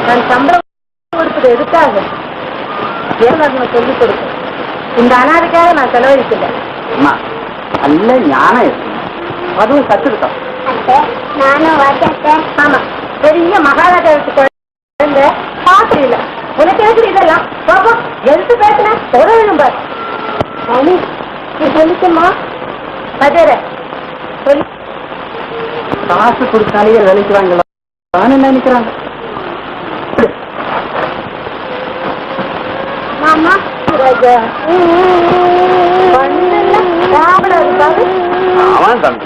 நான் சம்பளம் கொடுப்பது எதுக்காக சொல்லிக் கொடுக்க இந்த அனாதைக்காக நான் செலவழிக்கல. நல்ல ஞானம் இருக்கு, அதுவும் கத்துக்கிட்டோம். நானும் ஆமா பெரிய மகாராஜாவுக்கு பாத்து இல்ல உனக்கு எதுக்கு இதெல்லாம் எழுத்து பேசுன உறவினும் பாரு நீ சொல்லிக்கமா பதற சொல்லி காசு கொடுத்தாலே நினைக்கிறாங்களா நினைக்கிறாங்க. மாமா அவன் தம்பி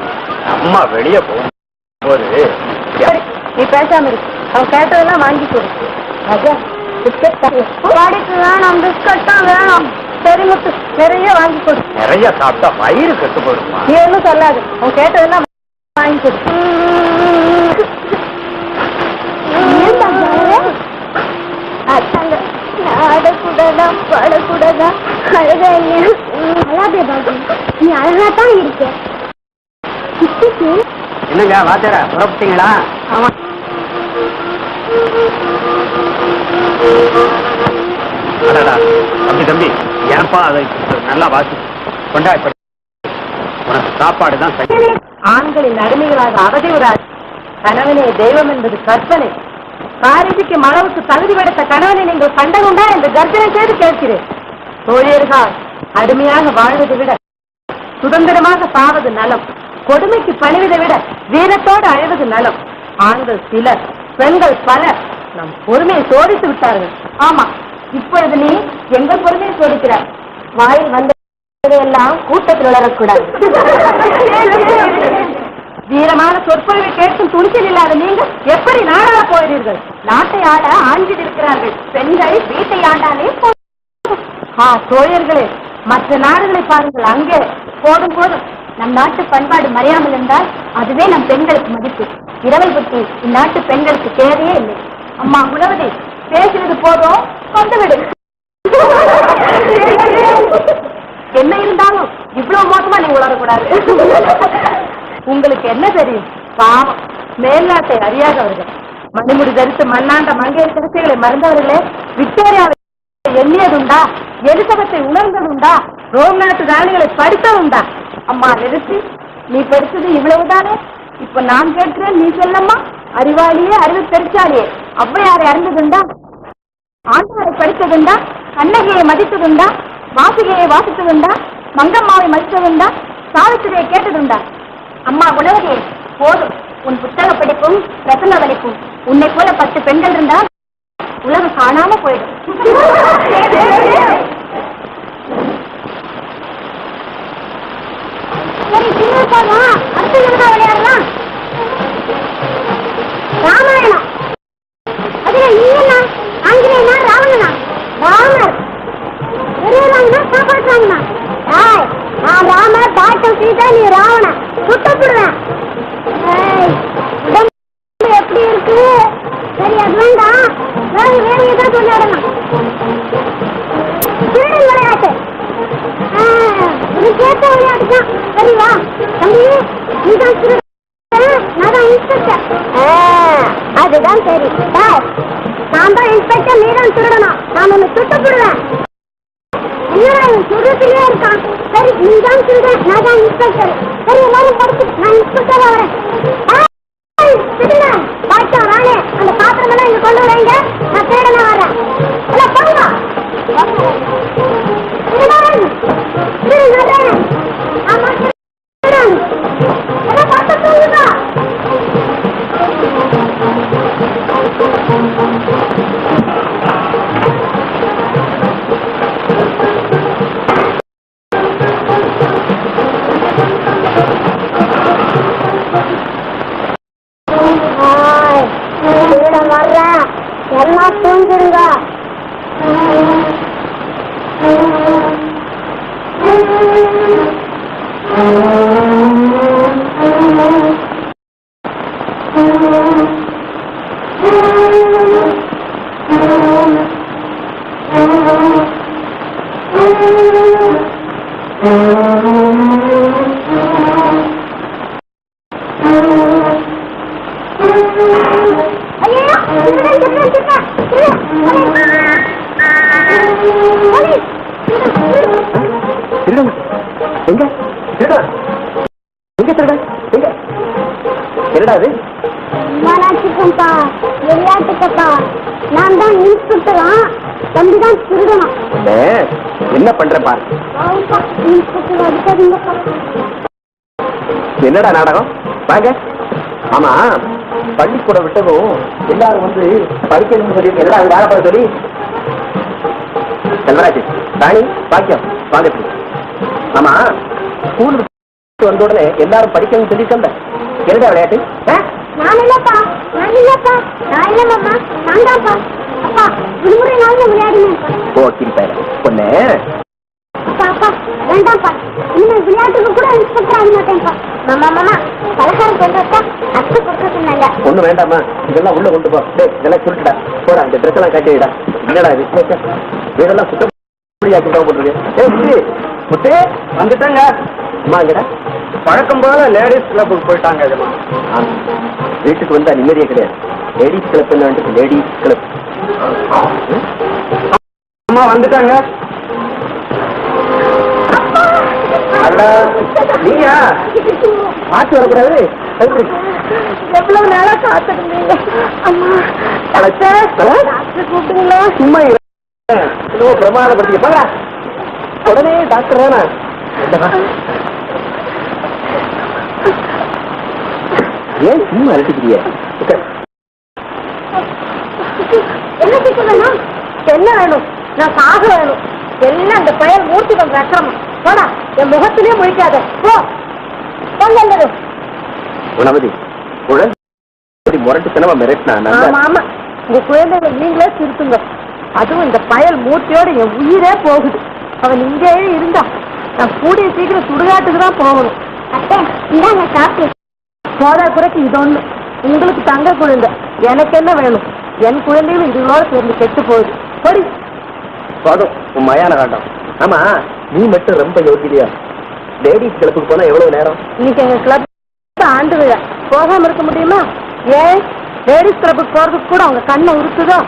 அம்மா வெளியே போகும்போது நீ பேசாம இருக்கு, அவன் கேட்டதெல்லாம் வாங்கி கொடு. வேணும் பிஸ்கட் தான் வேணும். சரி முத்து நிறைய வாங்கி கொடு. நிறைய சாப்பிட்டா வயிறு கெட்டு போடுமா? நீ ஒன்றும் சொல்லாது, அவன் கேட்டதெல்லாம் வாங்கி கொடு. ஆடக்கூடாதா பாடக்கூடாதா அழகா இல்லையா? அழாதே பாபு, நீ அழகா தான் இருக்க. என்னங்க வாத்தியார புறப்பட்டீங்களா? ஆமா தம்பி தம்பி ஏன்பா அதை நல்லா வாசி கொண்டா, உனக்கு சாப்பாடு தான். ஆண்களின் அடிமைகளாக அவதியுறாது. கணவனே தெய்வம் என்பது கற்பனை. காரிதிக்கும் அளவுக்கு தகுதி படைத்த கணவனை நீங்கள் கண்டகுண்டா என்று கர்ஜனை செய்து கேட்கிறேன். தோழியர்கள் அடிமையாக வாழ்வதை விட சுதந்திரமாக சாவது நலம். கொடுமைக்கு பணிவதை விட வீரத்தோடு அழைவது நலம். ஆண்கள் சிலர், பெண்கள் பலர் நம் பொறுமையை சோதித்து விட்டார்கள். ஆமா, இப்பொழுது நீ எங்கள் பொறுமையை சோதிக்கிறார். வாயில் வந்ததையெல்லாம் கூட்டத்தில் வளரக்கூடாது. வீரமான சொற்பொழிவை கேட்கும் துணிச்சல் இல்லாத நீங்கள் எப்படி நாடாள போகிறீர்கள்? நாட்டை ஆட ஆண்கள் இருக்கிறார்கள், பெண்கள் வீட்டை ஆண்டாலே தோழர்களே, மற்ற நாடுகளை பாருங்கள். அங்கே போதும் போதும் நம் நாட்டு பண்பாடு மறையாமல் இருந்தால் அதுவே நம் பெண்களுக்கு மதிப்பு. இரவை பற்றி இந்நாட்டு பெண்களுக்கு தேவையே இல்லை. அம்மா உணவதை பேசினது போதும், வந்துவிடு. என்ன இருந்தாலும் இவ்வளவு மோசமா நீங்க உணரக்கூடாது. உங்களுக்கு என்ன தெரியும்? பாவம், மேல்நாட்டை அறியாதவர்கள், மணிமுடி தரித்து மண்ணாண்ட மங்கையர் சிறுத்தைகளை மறந்தவர்களே. விக்டோரியாவை எண்ணியதுண்டா? எலிசபெத்தை உணர்ந்ததுண்டா? ரோம் நாட்டு ராணிகளை படித்ததுண்டா? அம்மா நிறுத்தி, நீ படித்தது இவ்வளவுதானே? இப்ப நான் கேட்கிறேன், நீ சொல்லம்மா. அறிவாளியே அறிவு பெருச்சாலியே, ஔவையாரை அறிந்ததுண்டா? ஆண்டவரை படித்ததுண்டா? கண்ணகியை மதித்ததுண்டா? வாசிகையை வாசித்ததுண்டா? மங்கம்மாவை மதித்ததுண்டா? சாவித்திரியை கேட்டதுண்டா? அம்மா உலகே போதும், உன் புத்தக படிப்பும் பிரசங்க வலிப்பும். உன்னை போல 10 பெண்கள் இருந்தால் உலகம் காணாம போயிடும். விளையாடலாம். ராமாயணம் அதுல நீனா ஆங்கிலேயனா ராவணனா? ராமர் பெரியவங்க காப்பாற்றாங்கண்ணா. நான் ராமர், பாட்டம் சீதா, நீ ராவண சுட்டப்படுறேன். எப்படி இருக்கு? சரி, அது வேண்டாம். வேற ஏதாவது விளையாடலாம். திருடன் விளையாட்டு கேட்ட விளையாட்டு தான். சரி வா தம்பி, நீதான் திருடன், நான் தான் இன்ஸ்பெக்டர். அதுதான் சரி. நான் தான் இன்ஸ்பெக்டர், நீ தான் திருடணும். நான் உன்னை சுட்டப்படுறேன். சுடுறதுலயே இருக்கான். சரி, நீ தான் திருடன், நான் தான் இன்ஸ்பெக்டர். சரி, எல்லாரும் படிச்சு நான் இன்ஸ்பெக்டரா வரேன். பாட்டா ராணே, அந்த பாத்திரம் எல்லாம் இங்க கொண்டு வரீங்க. நான் தேடனா வரேன். போங்க. எல்லாம் தூங்கிடுங்க. எங்க திருடா எங்க திருட எங்க என்னடா அது விளையாட்டுக்கப்பா விளையாட்டுக்கப்பா நான் தான் இன்ஸ்பெக்டரா தம்பி தான் திருடணும் என்ன பண்ற பாரு இன்ஸ்பெக்டர் அடிக்காதீங்கப்பா என்னடா நாடகம் வாங்க ஆமா பள்ளிக்கூடம் விட்டதும் எல்லாரும் வந்து படிக்கணும்னு சொல்லி எல்லாரும் வேலை பண்ண சொல்லி செல்வராஜ் ராணி பாக்கியம் வாங்க ஆமா ஸ்கூல் வந்த உடனே எல்லாரும் படிக்கணும்னு சொல்லியிருக்கேன் என்னடா விளையாட்டு நான் இல்லப்பா நான் இல்ல மாமா நான் தான்ப்பா அப்பா விடுமுறை நாள்ல விளையாடுனேன்ப்பா ஓ கிரிப்பாயிர பொண்ணு அப்பா வேண்டாம்ப்பா இனிமே விளையாட்டுக்கு கூட இன்ஸ்பெக்டர் ஆக மாட்டேன்ப்பா மாமா பலகாரம் கொண்டு வச்சா அத்தை கொடுக்க சொன்னாங்க ஒண்ணு வேண்டாமா இதெல்லாம் உள்ள கொண்டு போ இதெல்லாம் சுருட்டுடா போடா இந்த ட்ரெஸ் எல்லாம் கட்டிடா என்னடா இது இதெல்லாம் சுத்தப்படியாக்கிட்டா போட்டுருக்கு முத்தே வந்துட்டாங்க அம்மாங்கடா பழக்கம் போல லேடிஸ் கிளப்புக்கு போயிட்டாங்க வீட்டுக்கு வந்தா நிம்மதியே கிடையாது லேடிஸ் கிளப் என்ன லேடிஸ் கிளப் அம்மா வந்துட்டாங்க நீயா மாற்றி வரக்கூடாது எவ்வளவு நேரா காத்திருந்தீங்க அம்மா கூப்பிட்டீங்களா சும்மா பிரமாதப்படுத்தி போங்க உடனே டாக்டர் தானே ஏன் சும்மா அழைச்சிக்கிறிய என்ன கேட்க வேணும் என்ன வேணும் நான் சாக வேணும் எல்லாம் அந்த பையன் மூர்த்தி பண்ற அக்கிரமம் போடா என் முகத்திலே முழிக்காத போ பொங்கல் குணவதி குழந்தை முரட்டுத்தனமா மிரட்டினா ஆமா ஆமா உங்க குழந்தைங்க நீங்களே திருத்துங்க அதுவும் இந்த பயல் மூர்த்தியோட என் உயிரே போகுது அவன் இங்கேயே இருந்தா நான் கூடிய சீக்கிரம் சுடுகாட்டுக்கு தான் போகணும் அத்தை இந்தாங்க சாப்பிட்டு போதா குறைக்கு இது ஒண்ணு உங்களுக்கு தங்க குழந்தை எனக்கு என்ன வேணும் என் குழந்தையும் இதுகளோட சேர்ந்து கெட்டு போகுது பொடி போதும் உன் மயான காட்டம் ஆமா நீ மட்டும் ரொம்ப யோகிதையா லேடிஸ் கிளப்புக்கு போனா எவ்வளவு நேரம் இன்னைக்கு எங்க கிளப் ஆண்டு விழா போகாம இருக்க முடியுமா ஏன் லேடிஸ் கிளப்புக்கு போறதுக்கு கூட அவங்க கண்ணை உறுத்துதோ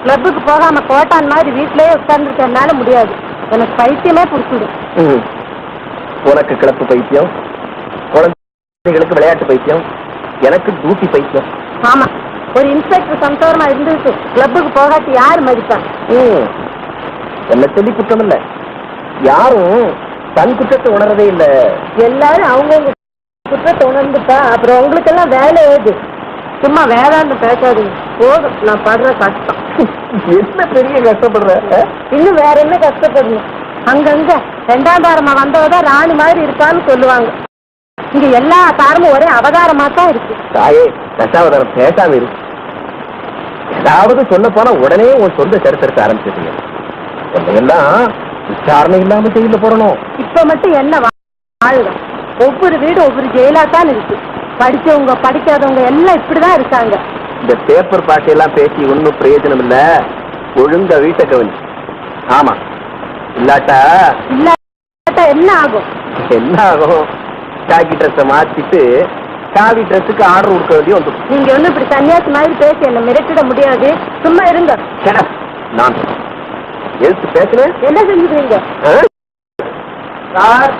கிளப்புக்கு போகாம கோட்டான் மாதிரி வீட்டிலேயே உட்கார்ந்துருக்கனால முடியாது எனக்கு பைத்தியமே பிடிச்சிடும் உனக்கு கிளப்பு பைத்தியம் குழந்தைகளுக்கு விளையாட்டு பைத்தியம் எனக்கு டியூட்டி பைத்தியம் ஆமா ஒரு இன்ஸ்பெக்டர் சந்தோஷமா இருந்துட்டு கிளப்புக்கு போகாட்டி யாரு மதிப்பா என்ன சொல்லி குற்றம் இல்ல யாரும் தன் குற்றத்தை உணரதே இல்ல எல்லாரும் அவங்கவுங்க குற்றத்தை உணர்ந்துட்டா அப்புறம் உங்களுக்கெல்லாம் வேலை ஏது சும்மா வேதாந்தம் பேசாதீங்க போதும் நான் படுற கஷ்டம் என்ன பெரிய கஷ்டப்படுற இன்னும் வேற என்ன கஷ்டப்படணும் அங்கங்க ரெண்டாம் தாரமா வந்தவதான் ராணி மாதிரி இருப்பான்னு சொல்லுவாங்க இங்க எல்லா தாரமும் ஒரே அவதாரமா தான் இருக்கு தாயே தசாவதாரம் பேசாம இரு ஏதாவது சொல்ல போனா உடனே உன் சொந்த சரித்திரத்தை ஆரம்பிச்சிருக்கீங்க எல்லாம் விசாரணை இல்லாம ஜெயில போடணும் இப்ப மட்டும் என்ன வாழுங்க ஒவ்வொரு வீடு ஒவ்வொரு ஜெயிலா தான் இருக்கு படிச்சவங்க படிக்காதவங்க எல்லாம் இப்படிதான் இருக்காங்க இந்த பேப்பர் பாட்டையெல்லாம் பேசி ஒன்னும் பிரயோஜனம் இல்ல ஒழுங்கா வீட்டை கவனி ஆமா இல்லாட்டா என்ன ஆகும் என்ன ஆகும் காக்கி ட்ரெஸ்ஸை மாத்திட்டு காவி ட்ரெஸ்ஸுக்கு ஆர்டர் கொடுக்க வேண்டிய வந்துடும் நீங்க ஒன்னும் இப்படி சன்னியாசி மாதிரி பேசி என்ன மிரட்டிட முடியாது சும்மா இருங்க நான் எழுத்து பேசுறேன் என்ன செஞ்சுக்கிறீங்க சார்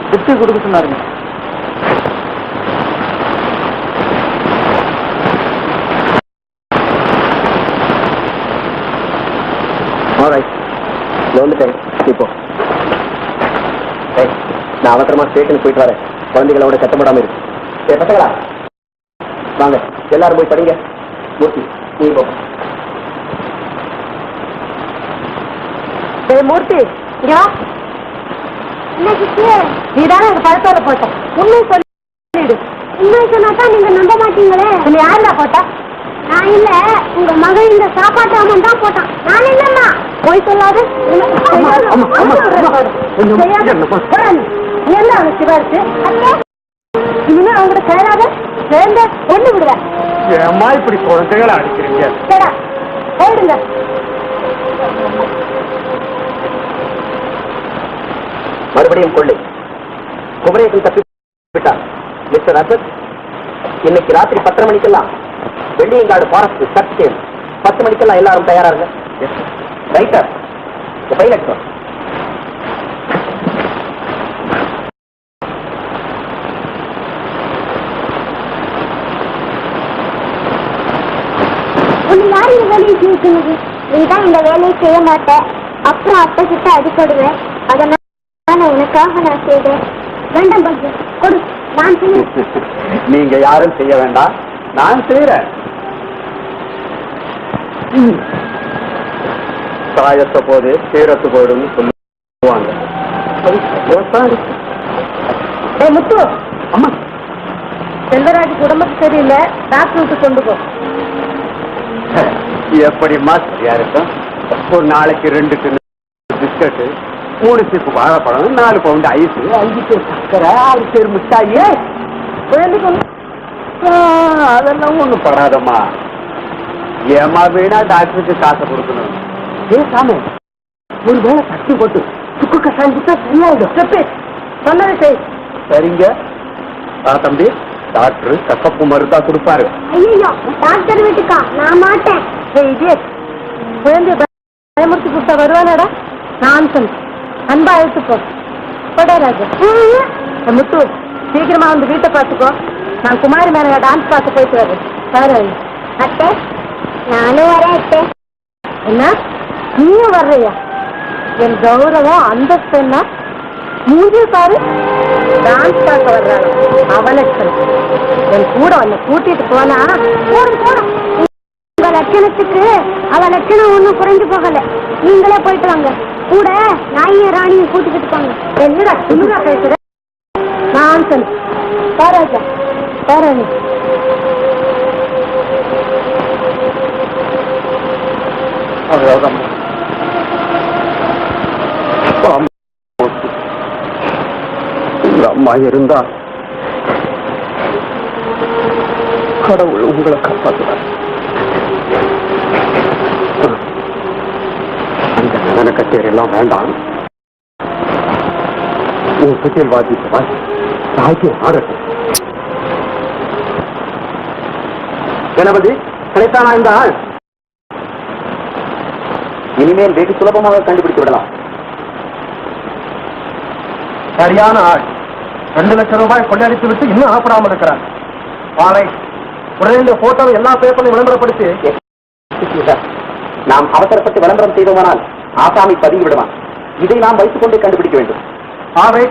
புத்தி கொடுக்க சொன்னாருங்க வந்துட்டேன் இப்போ நான் அவசரமா ஸ்டேஷனுக்கு போயிட்டு வரேன் குழந்தைகளோட கட்டப்படாம இருக்கு சரி பசங்களா வாங்க எல்லாரும் போய் படிங்க மூர்த்தி நீ போ மூர்த்தி நீதானே எங்க பழத்தோட போட்ட உண்மை சொல்லிடு உண்மை சொன்னாதான் நீங்க நம்ப மாட்டீங்களே நீ யாருடா போட்டா நான் இல்ல உங்க மகன் இந்த சாப்பாட்டு அம்மன் தான் போட்டான் நான் இல்லம்மா போய் சொல்லாது என்ன அவனுக்கு சிவாச்சு இனிமே அவங்களோட சேராத சேர்ந்த ஒண்ணு விடுவேன் ஏம்மா இப்படி குழந்தைகளை அடிக்கிறீங்க சரா போயிடுங்க மறுபடியும் கொள்ளை குமரேசன் தப்பி விட்டார் மிஸ்டர் அசத் இன்னைக்கு ராத்திரி 10:30 மணிக்கெல்லாம் வெள்ளியங்காடு ஃபாரஸ்ட் சர்ச் செய்யணும் 10 மணிக்கெல்லாம் எல்லாரும் தயாரா இருங்க. ரைட்டர் பைலட் உன்னை யார் இந்த வேலையை செய்ய சொன்னது? நீதான் இந்த வேலையை செய்ய மாட்டேன், அப்புறம் அத்தை கிட்ட அடிப்படுவேன். அதனால உனக்காக நான் செய்தேன். வேண்டாம் பங்கு கொடு, நான் செய்ய. நீங்க யாரும் செய்ய வேண்டாம், நான் செய்யறேன். சாயத்த போது சேரத்து போயிடுன்னு சொல்லுவாங்க. முத்து, அம்மா செல்வராஜ் உடம்புக்கு சரியில்லை, டாக்டர் விட்டு கொண்டு போ. எப்படிமா சரியா இருக்கும்? ஒரு நாளைக்கு 2 டின் பிஸ்கட், 3 சிப்பு வாழைப்பழம், 4 பவுண்ட் ஐஸ், 5 பேர் சக்கரை, 6 பேர் மிட்டாயே. அதெல்லாம் ஒண்ணும் படாதம்மா. ஏமா வேணா டாக்டருக்கு காசை கொடுக்கணும். சாமி ஒரு வேலை தட்டி போட்டு சுக்கு கசாயிட்டா சரியாயிடும். சொன்னதை செய். சரிங்க தம்பி, டாக்டர் கசப்பு மருந்தா கொடுப்பாரு. ஐயோ, டாக்டர் வீட்டுக்கா? நான் மாட்டேன். குழந்தைய பயமுறுத்தி கொடுத்தா வருவானடா? நான் சொல், அன்பா எடுத்துக்கோ. ராஜா முத்து, சீக்கிரமா வந்து வீட்டை பார்த்துக்கோ. நான் குமாரி மேல டான்ஸ் பார்த்து போயிட்டு வரேன். பாரு அத்தை, நானும் வரேன் அத்தை. என்ன, நீயும் வர்றியா? என் கௌரவம் அந்தஸ்து என்ன? மூஞ்சி பாரு, டான்ஸ் பார்க்க வர்றாங்க. அவனுக்கு என் கூட உன்னை கூட்டிட்டு போனா போடும் போடும். உங்க லட்சணத்துக்கு அவ லட்சணம் ஒண்ணும் குறைஞ்சு போகல. நீங்களே போயிட்டு வாங்க. கூட நாயும் ராணியும் கூட்டிக்கிட்டு போங்க. என்னடா சும்மா பேசுற? நான் சொல் பாராஜா பாராணி. அம்மா இருந்தா கடவுள் உங்களை காப்பாற்றுவார். அந்த நடன கச்சேரி எல்லாம் வேண்டாம். உன் சுற்றில் வாசிப்பா தாய்க்கு ஆடட்டும். கணபதி கிடைத்தானா இந்த ஆள்? இனிமேல் வெகு சுலபமாக கண்டுபிடித்து விடலாம். சரியான ஆள். 2 லட்சம் ரூபாய் கொள்ளையடித்து விட்டு இன்னும் ஆப்படாமல் இருக்கிறார். பாலை உடனே இந்த போட்டோவை எல்லா பேப்பரையும் விளம்பரப்படுத்தி நாம் அவசரப்பட்டு விளம்பரம் செய்தோமானால் ஆசாமி பதுங்கி விடுவான். இதை நாம் வைத்துக் கொண்டு கண்டுபிடிக்க வேண்டும். ஆவை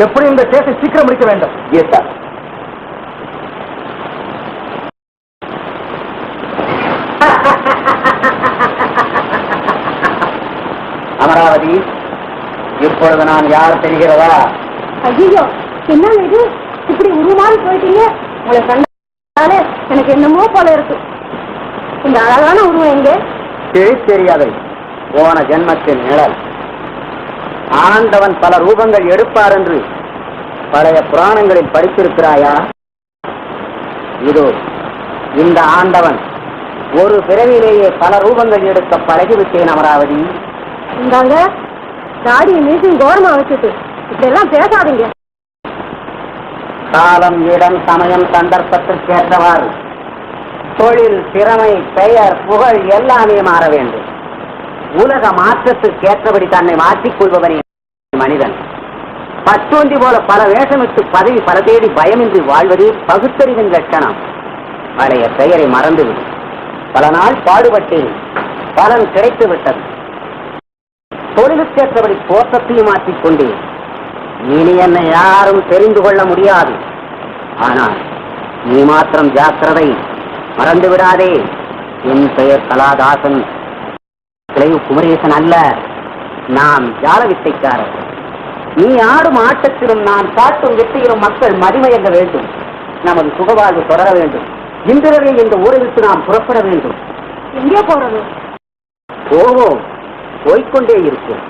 எப்படி இந்த கேஸை சீக்கிரம் முடிக்க வேண்டும். Yes sir. அமராவதி, இப்பொழுது நான் யார் தெரிகிறதா? ஐயோ, என்ன இது இப்படி உருமாறி போயிட்டீங்க? உங்களை கண்டாலே எனக்கு என்னமோ போல இருக்கு. இந்த அழகான உருவம் எங்கே? தெரியாதை போன ஜென்மத்தின் நிழல். ஆண்டவன் பல ரூபங்கள் எடுப்பார் என்று பழைய புராணங்களில் படித்திருக்கிறாயா? இதோ இந்த ஆண்டவன் ஒரு பிறவிலேயே பல ரூபங்கள் எடுக்க பழகிவிட்டேன் அமராவதி. இந்தாங்க தாடியை மீண்டும் கௌரவமா வச்சுட்டு இப்பெல்லாம் பேசாதீங்க. காலம், இடம், சமயம், சந்தர்ப்பத்திற்கு ஏற்றவாறு தொழில், திறமை, பெயர், புகழ் எல்லாமே மாற வேண்டும். உலக மாற்றத்திற்கு ஏற்றபடி தன்னை மாற்றிக் கொள்பவனே மனிதன். பச்சோந்தி போல பல வேஷமிட்டு பதவி பல தேடி பயமின்றி வாழ்வதே பகுத்தறிவின் லட்சணம். பழைய பெயரை மறந்துவிடும். பல நாள் பாடுபட்டேன், பலன் கிடைத்து விட்டது. தொழிலுக்கேற்றபடி தோற்றத்தையும் மாற்றிக்கொண்டேன். இனி என்னை யாரும் தெரிந்து கொள்ள முடியாது. ஆனால் நீ மாத்திரம் ஜாக்கிரதை, மறந்து விடாதே. என் பெயர் கலாதாசன், குமரேசன் அல்ல. நாம் ஜால வித்தைக்காரர். நீ ஆடும் ஆட்டத்திலும் நான் காட்டும் வித்தையிலும் மக்கள் மதிமயங்க வேண்டும். நமது சுகவாழ்வு தொடர வேண்டும். இன்றிரவே இந்த ஊரை விட்டு நாம் புறப்பட வேண்டும். எங்கே போறது? போவோம், போய்கொண்டே இருக்கும்.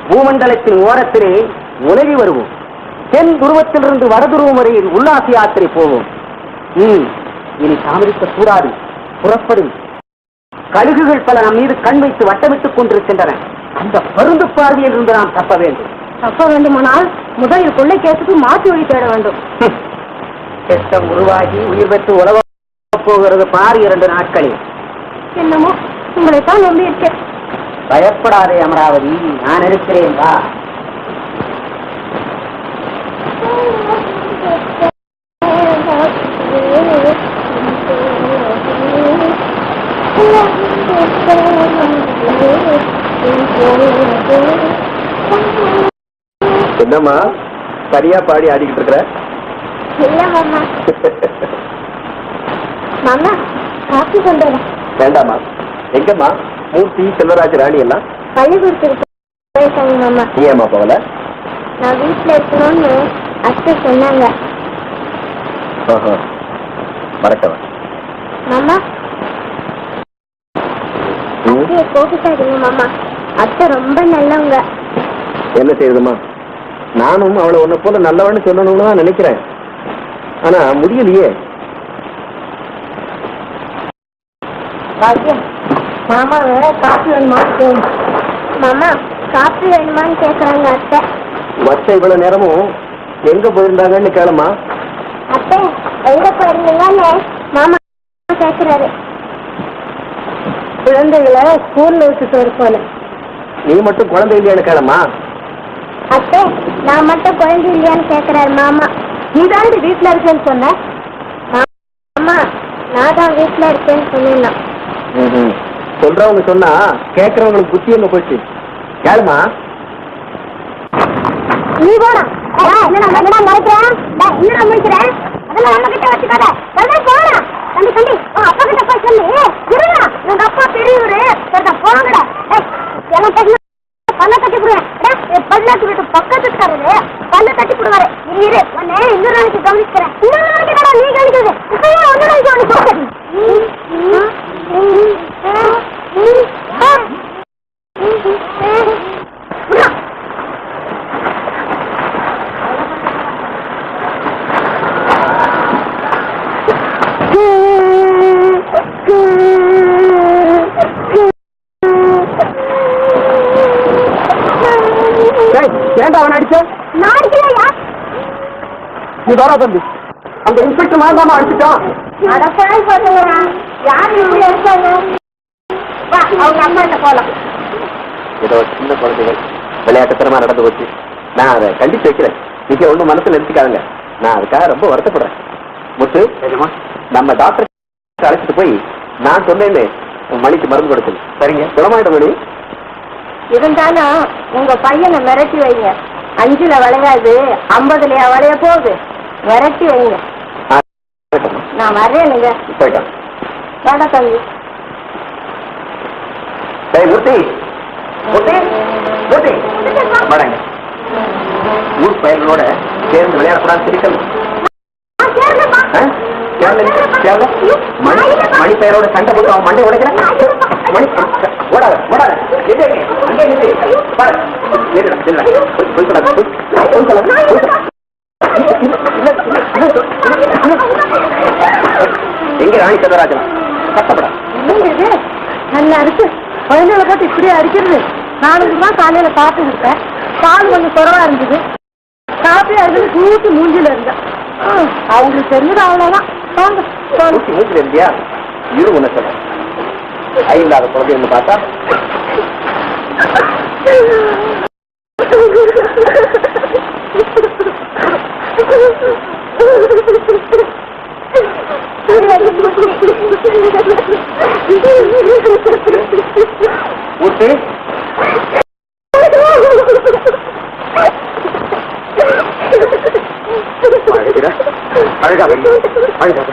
பூமண்டலத்தின் ஓரத்திலே உலகி வருவோம். தென் துருவத்திலிருந்து வடதுருவம் வரையில் உல்லாச யாத்திரை போவோம். இனி தாமதிக்க கூடாது, புறப்படும். கழுகுகள் பல நம் மீது கண் வைத்து வட்டமிட்டுக் கொண்டிருக்கின்றன. அந்த பருந்து பார்வையில் இருந்து நாம் தப்ப வேண்டும். தப்ப வேண்டுமானால் முதலில் கொள்ளை கேசுக்கு மாற்று வழி தேட வேண்டும். திட்டம் உருவாகி உயிர் பெற்று உலக போகிறது பார் 2 நாட்களில். என்னமோ உங்களைத்தான் நம்பி இருக்கேன். பயப்படாதே அமராவதி, நான் இருக்கிறேன் வா. என்னம்மா சரியா பாடி ஆடிக்கிட்டு இருக்கிற? இல்ல மாமா. மாமா காப்பி கொண்டு வர. வேண்டாமா. எங்கம்மா மூர்த்தி, செல்வராஜ், ராணி எல்லாம் பள்ளிக்கூடத்துக்கு போயிருக்காங்க மாமா. நீ ஏமா போகல? நான் வீட்டுல இருக்கணும்னு அத்தை சொன்னாங்க. மறக்கவா மாமா அத்தையை கோபிக்காதீங்க மாமா. அத்தை ரொம்ப நல்லவங்க. என்ன செய்யுதுமா, நானும் அவளை உன்னை போல நல்லவன்னு சொல்லணும்னு தான் நினைக்கிறேன். ஆனா முடியலையே. மாமாவை காப்பி வேணுமா? மாமா காப்பி வேணுமான்னு கேக்குறாங்க அத்தை. மற்ற இவ்வளவு நேரமும் எங்க போயிருந்தாங்கன்னு கேளமா. அத்தை எங்க போயிருந்தீங்கன்னு மாமா கேக்குறாரு. குழந்தைகளை ஸ்கூல்ல விட்டுட்டு வர போல. நீ மட்டும் குழந்தை இல்லையான்னு கேளமா. அத்தை நான் மட்டும் குழந்தை இல்லையான்னு கேக்குறாரு மாமா. நீ தாண்டி வீட்டுல இருக்கேன்னு சொன்ன. மாமா நான் தான் வீட்டுல இருக்கேன்னு சொன்னேன். சொல்றவங்க சொன்னா கேட்கறவங்களுக்கு புத்தி எங்க போச்சு. கேளுமா. நீ போடா. என்ன மறைக்கிறேன்? என்ன முடிக்கிறேன்? அதெல்லாம் நம்ம கிட்ட வச்சுக்காத. போடா தம்பி தம்பி அப்பா கிட்ட போய் சொல்லி இருடா, உங்க அப்பா பெரியவரு போங்கடா. எல்லாம் பேச பல்ல தட்டி விடுவேன். பல்லாக்கு வீட்டு பக்கத்துக்காரரு பல்ல தட்டி விடுவாரு. இரு உன்னை இன்னொரு நாளைக்கு கவனிக்கிறேன். இன்னொரு நாளைக்கு கடா நீ கவனிக்கிறது. இப்பயும் ஒன்னு நாளைக்கு அவனுக்கு போகிறது. ஏன்டா அவன் அடிச்ச? நான் அடிக்கலையா? நீ வரா தம்பி. அந்த இன்ஸ்பெக்டர் மாதாமா அடிச்சுட்டான். அடப்பாய் போட்டுறா. யாரு இப்படி அடிச்சாங்க? வா அவங்க அம்மா கிட்ட போலாம். ஏதோ சின்ன குழந்தைகள் விளையாட்டுத்தனமா நடந்து போச்சு. நான் அதை கண்டிச்சு வைக்கிறேன். நீங்க ஒண்ணும் மனசுல நிறுத்திக்காதுங்க. நான் அதுக்காக ரொம்ப வருத்தப்படுறேன். முத்து, நம்ம டாக்டர் அழைச்சிட்டு போய் நான் சொன்னேன்னு மணிக்கு மருந்து கொடுக்கணும். சரிங்க, குணமாயிட்ட மணி. இருந்தாலும் உங்க பையனை மிரட்டி வைங்க. 5ல விளையாது 50லயா விளைய போகுது. மிரட்டி வைங்க. நான் வர்றேன். நீங்க போயிட்டான். வேடா தம்பி. மூர்த்தி, மூர்த்தி, மூர்த்தி, வடங்க. ஊர் பயல்களோட சேர்ந்து விளையாடக்கூடாது. சிரிக்கணும். மணி பெயரோட சண்டை போட்டு அவன் மண்டை உடைக்கிறேன். மணி ஓடாத ஓடாத. எங்க ராணி செல்வராஜன் கஷ்டப்பட நல்லா இருக்கு. குழந்தைகளை போட்டு இப்படியே அடிக்கிறது. 4 தான் காலையில காப்பி கொடுத்தேன். பால் கொஞ்சம் குறவா இருந்தது. காப்பி அடிச்சு கூட்டு மூஞ்சில இருந்தேன். அவங்களுக்கு தெரிஞ்சது அவ்வளவுதான். மூஞ்சில இருந்தியா? இரு ஒண்ணு சொல்ல. ஐந்தாத குழந்தைன்னு பார்த்தா ஊட்டி அழகாக அழகாக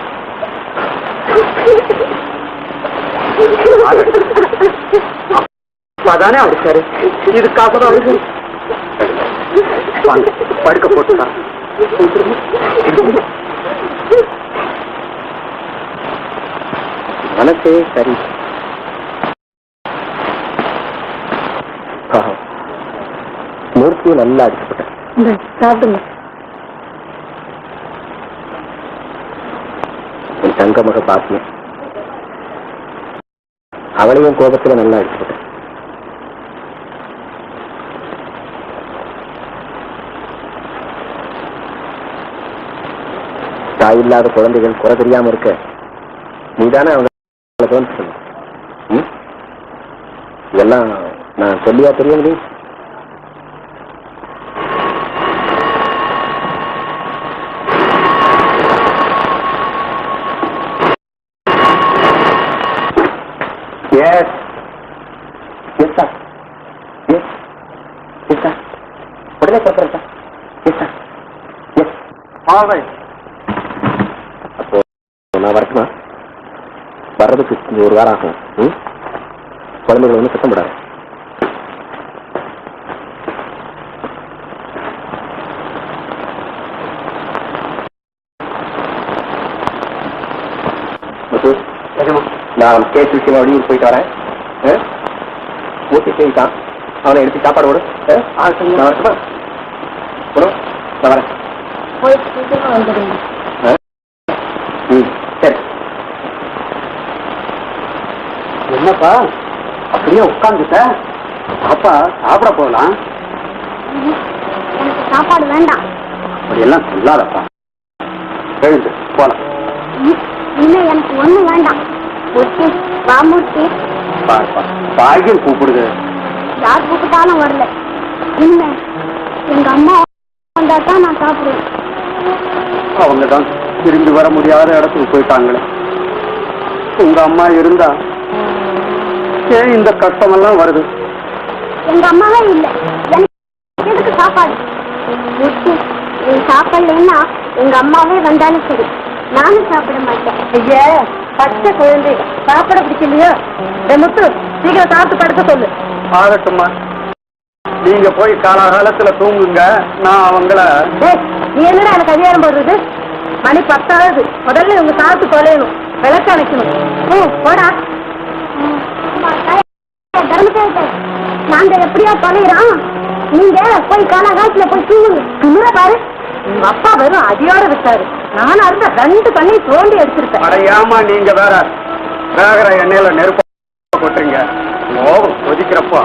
அதானே அடிச்சாரு. இதுக்காக தான் அழுது. படுக்க போட்டுதான் மனசே சரி. மூர்த்தியும் நல்லா அடிக்கப்பட்டேன். சாப்பிடுங்க. என் தங்க மக பாத்தியம். அவளையும் கோபத்துல நல்லா அடிக்கப்பட்டேன். தாயில்லாத குழந்தைகள் குறை தெரியாம இருக்க நீதானே அவங்க கவனிச்சு. இதெல்லாம் நான் சொல்லியா தெரியும் நீ? Yes. Yes, sir. Yes. Yes, sir. உடனே கொடுக்குறேன் sir. Yes, sir. Yes. All right. அப்போ நான் வரட்டுமா? வர்றதுக்கு ஒரு வாரம் ஆகும். குழந்தைகள் ஒன்றும் சத்தம் விடாது. நான் கேஸ் விஷயமா வெளியூர் போயிட்டு வரேன். ஊட்டி செய்தான் அவனை எடுத்து சாப்பாடு விடு. நான் வரட்டுமா? நான் வரேன். சரி. என்னப்பா அப்படியே உட்காந்துட்ட? அப்பா சாப்பிட போகலாம். எனக்கு சாப்பாடு வேண்டாம். அப்படியெல்லாம் சொல்லாதப்பா. எழுந்து போலாம். இன்னும் எனக்கு ஒண்ணும் வேண்டாம். வாமூர்த்தி பாகியம் கூப்பிடுது. யார் கூப்பிட்டாலும் வரல. இல்ல எங்க அம்மா வந்தாதான் நான் சாப்பிடுவேன். அவங்கதான் திரும்பி வர முடியாத இடத்துக்கு போயிட்டாங்களே. உங்க அம்மா இருந்தா ஏன் இந்த கஷ்டமெல்லாம் வருது? எங்க அம்மாவே இல்லை. எனக்கு எதுக்கு சாப்பாடு? நீ சாப்பிடலன்னா எங்க அம்மாவே வந்தாலும் சரி, நானும் சாப்பிட மாட்டேன். ஐயா, பச்சை குழந்தை சாப்பிட பிடிக்கலையோ? முத்து சீக்கிரம் சாப்பிட்டு படுக்க சொல்லு. ஆகட்டும்மா, நீங்க போய் காலாகாலத்துல தூங்குங்க. நான் அவங்கள நீ என்னடா எனக்கு அதிகாரம் போடுறது? மணி 10 முதல்ல இவங்க சாப்பிட்டு தொலையணும், விளக்கு அணைக்கணும். போடா. நாங்க எப்படியா தொலைகிறோம், நீங்க போய் காலாகாலத்துல போய் தூங்குங்க. துணுற பாரு, உங்க அப்பா வெறும் அடியோட விட்டாரு. நானும் இருந்த 2 கண்ணை தோண்டி எடுத்திருப்பேன். அடையாமா நீங்க வேற வேகிற எண்ணெயில நெருப்ப போட்டுறீங்க. ஓவம் கொதிக்கிறப்போ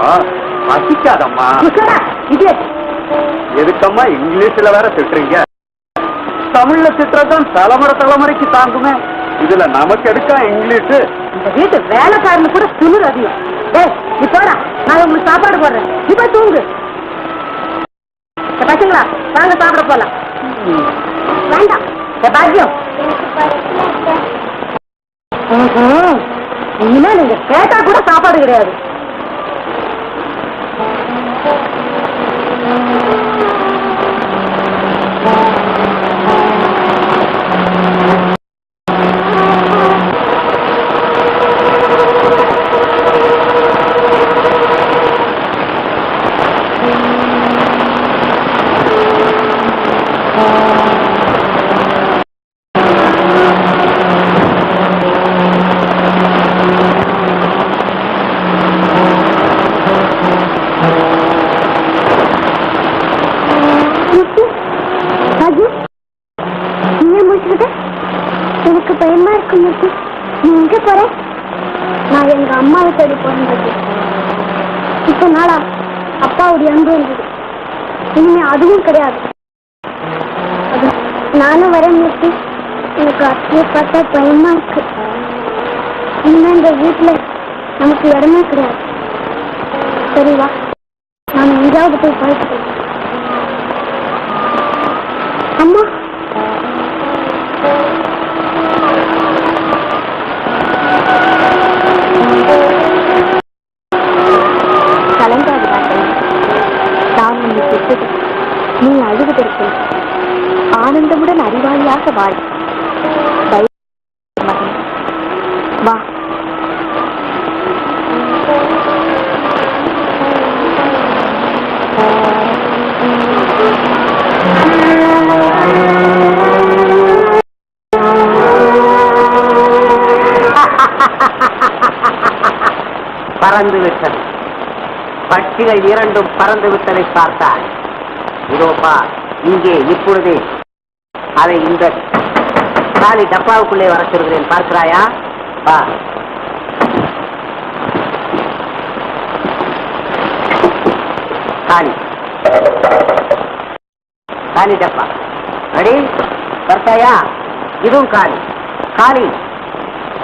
வசிக்காதம்மா. இது எதுக்கம்மா இங்கிலீஷ்ல வேற திட்டுறீங்க? தமிழ்ல திட்டுறதான் தலைமுறைக்கு தாங்குமே. இதுல நமக்கு எடுக்கா இங்கிலீஷ்? இந்த வீட்டு வேலைக்காரனு கூட துணுறு அதிகம். நீ போடா, நான் உங்களுக்கு சாப்பாடு போடுறேன். நீ போய் தூங்கு. பசங்களா வாங்க சாப்பிட போலாம். வேண்டாம். பாக்கியம், இனிமே நீங்க கேட்டா கூட சாப்பாடு கிடையாது. எனக்கு பயமா இருக்கு முத்து. நீ எங்க போற? நான் எங்க அம்மாவை தேடி போறது. இப்ப நாளா அப்பாவுடைய அன்பு இருந்தது, இனிமே அதுவும் கிடையாது. நானும் வரேன் முத்து. எனக்கு அத்தையை பார்த்தா பயமா இருக்கு. இனிமே இந்த வீட்டுல நமக்கு இடமே கிடையாது. சரிவா, நான் எங்கேயாவது போய் பார்த்து. அம்மா, கலங்காது பாட்டேன். நான் உன்னை பெற்றது நீ அழுவதற்கு ஆனந்தமுடன் அறிவாளியாக வாழ். வா. பறந்து விட்டது. பட்சிகள் 2 பறந்து விட்டதை பார்த்தாய். இதோ பார், இங்கே இப்பொழுதே அதை இந்த காலி டப்பாவுக்குள்ளே வர சொல்கிறேன். பார்க்கிறாயா? வா. காலி காலி டப்பா ரெடி? பார்த்தாயா? இதுவும் காலி. காலி.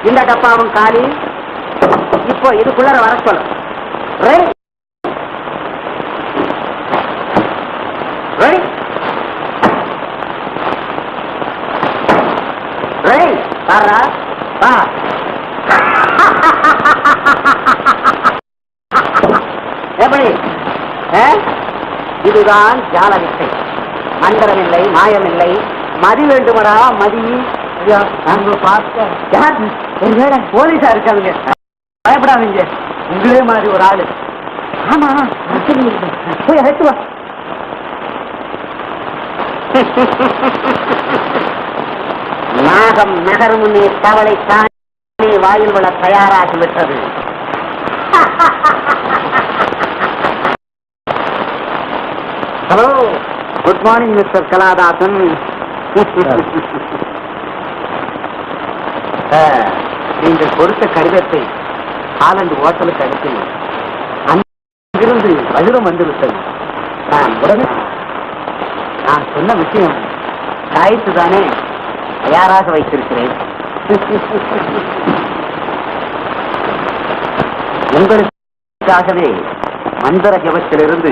இந்த டப்பாவும் காலி, இப்போ இதுக்குள்ளார வர சொல்லு. ரெடி ரெடி ரெடி பாரா வா. எப்படி இதுதான் ஜால வித்தை. மந்திரமில்லை, மாயமில்லை. மதி வேண்டுமடா மதி. போலீஸா இருக்காதுங்க, பயப்படாதீங்க. உங்களே மாதிரி ஒரு ஆளு. ஆமா போய் அழைத்து வா. நாகம் நகரும் முன்னே கவலை தானே வாயில் விட தயாராகிவிட்டது. Hello, good morning mister Kaladasan. நீங்கள் கொடுத்த கடிதத்தை ஹாலந்து ஹோட்டலுக்கு அனுப்பி அங்கிருந்து வஜ்ரம் வந்துவிட்டது. நான் உடனே நான் சொன்ன விஷயம் காய்த்து தானே தயாராக வைத்திருக்கிறேன். உங்களுக்காகவே மந்திர ஜபத்திலிருந்து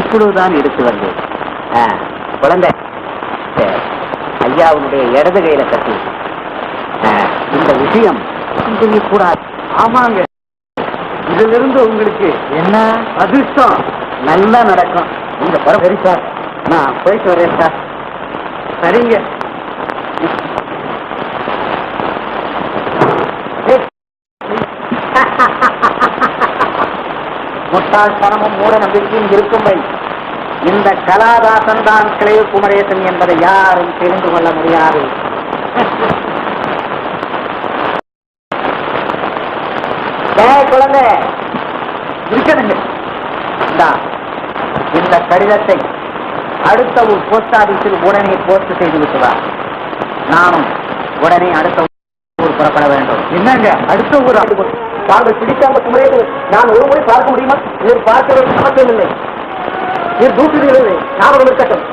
இப்பொழுதுதான் எடுத்து வந்தேன். குழந்தை ஐயாவுடைய இடது கையில கட்டி இந்த விஷயம் கூடாது. ஆமாங்க, இதிலிருந்து உங்களுக்கு என்ன அதிர்ஷ்டம் நல்லா நடக்கும். நீங்க சரி சார், நான் போயிட்டு வரேன் சார். சரிங்க. முட்டாள்தனமும் மூட நம்பிக்கையும் இருக்கும்பை இந்த கலாதாசன் தான் கிளைய குமரேசன் என்பதை யாரும் தெரிந்து கொள்ள முடியாது. குழந்தை இருக்கணுங்க. இந்த கடிதத்தை அடுத்த ஒரு போஸ்ட் ஆபீஸில் உடனே போஸ்ட் செய்து விட்டுவார். நானும் உடனே அடுத்த ஊர் புறப்பட வேண்டும். என்னங்க அடுத்த ஊர்? தாங்கள் பிடிக்காம குமரேசன் நான் ஒரு முறை பார்க்க முடியுமா? இவர் பார்க்க அவசியம் இல்லை. இவர் தூக்கில் இல்லை, ஞாபகம் இருக்கட்டும்.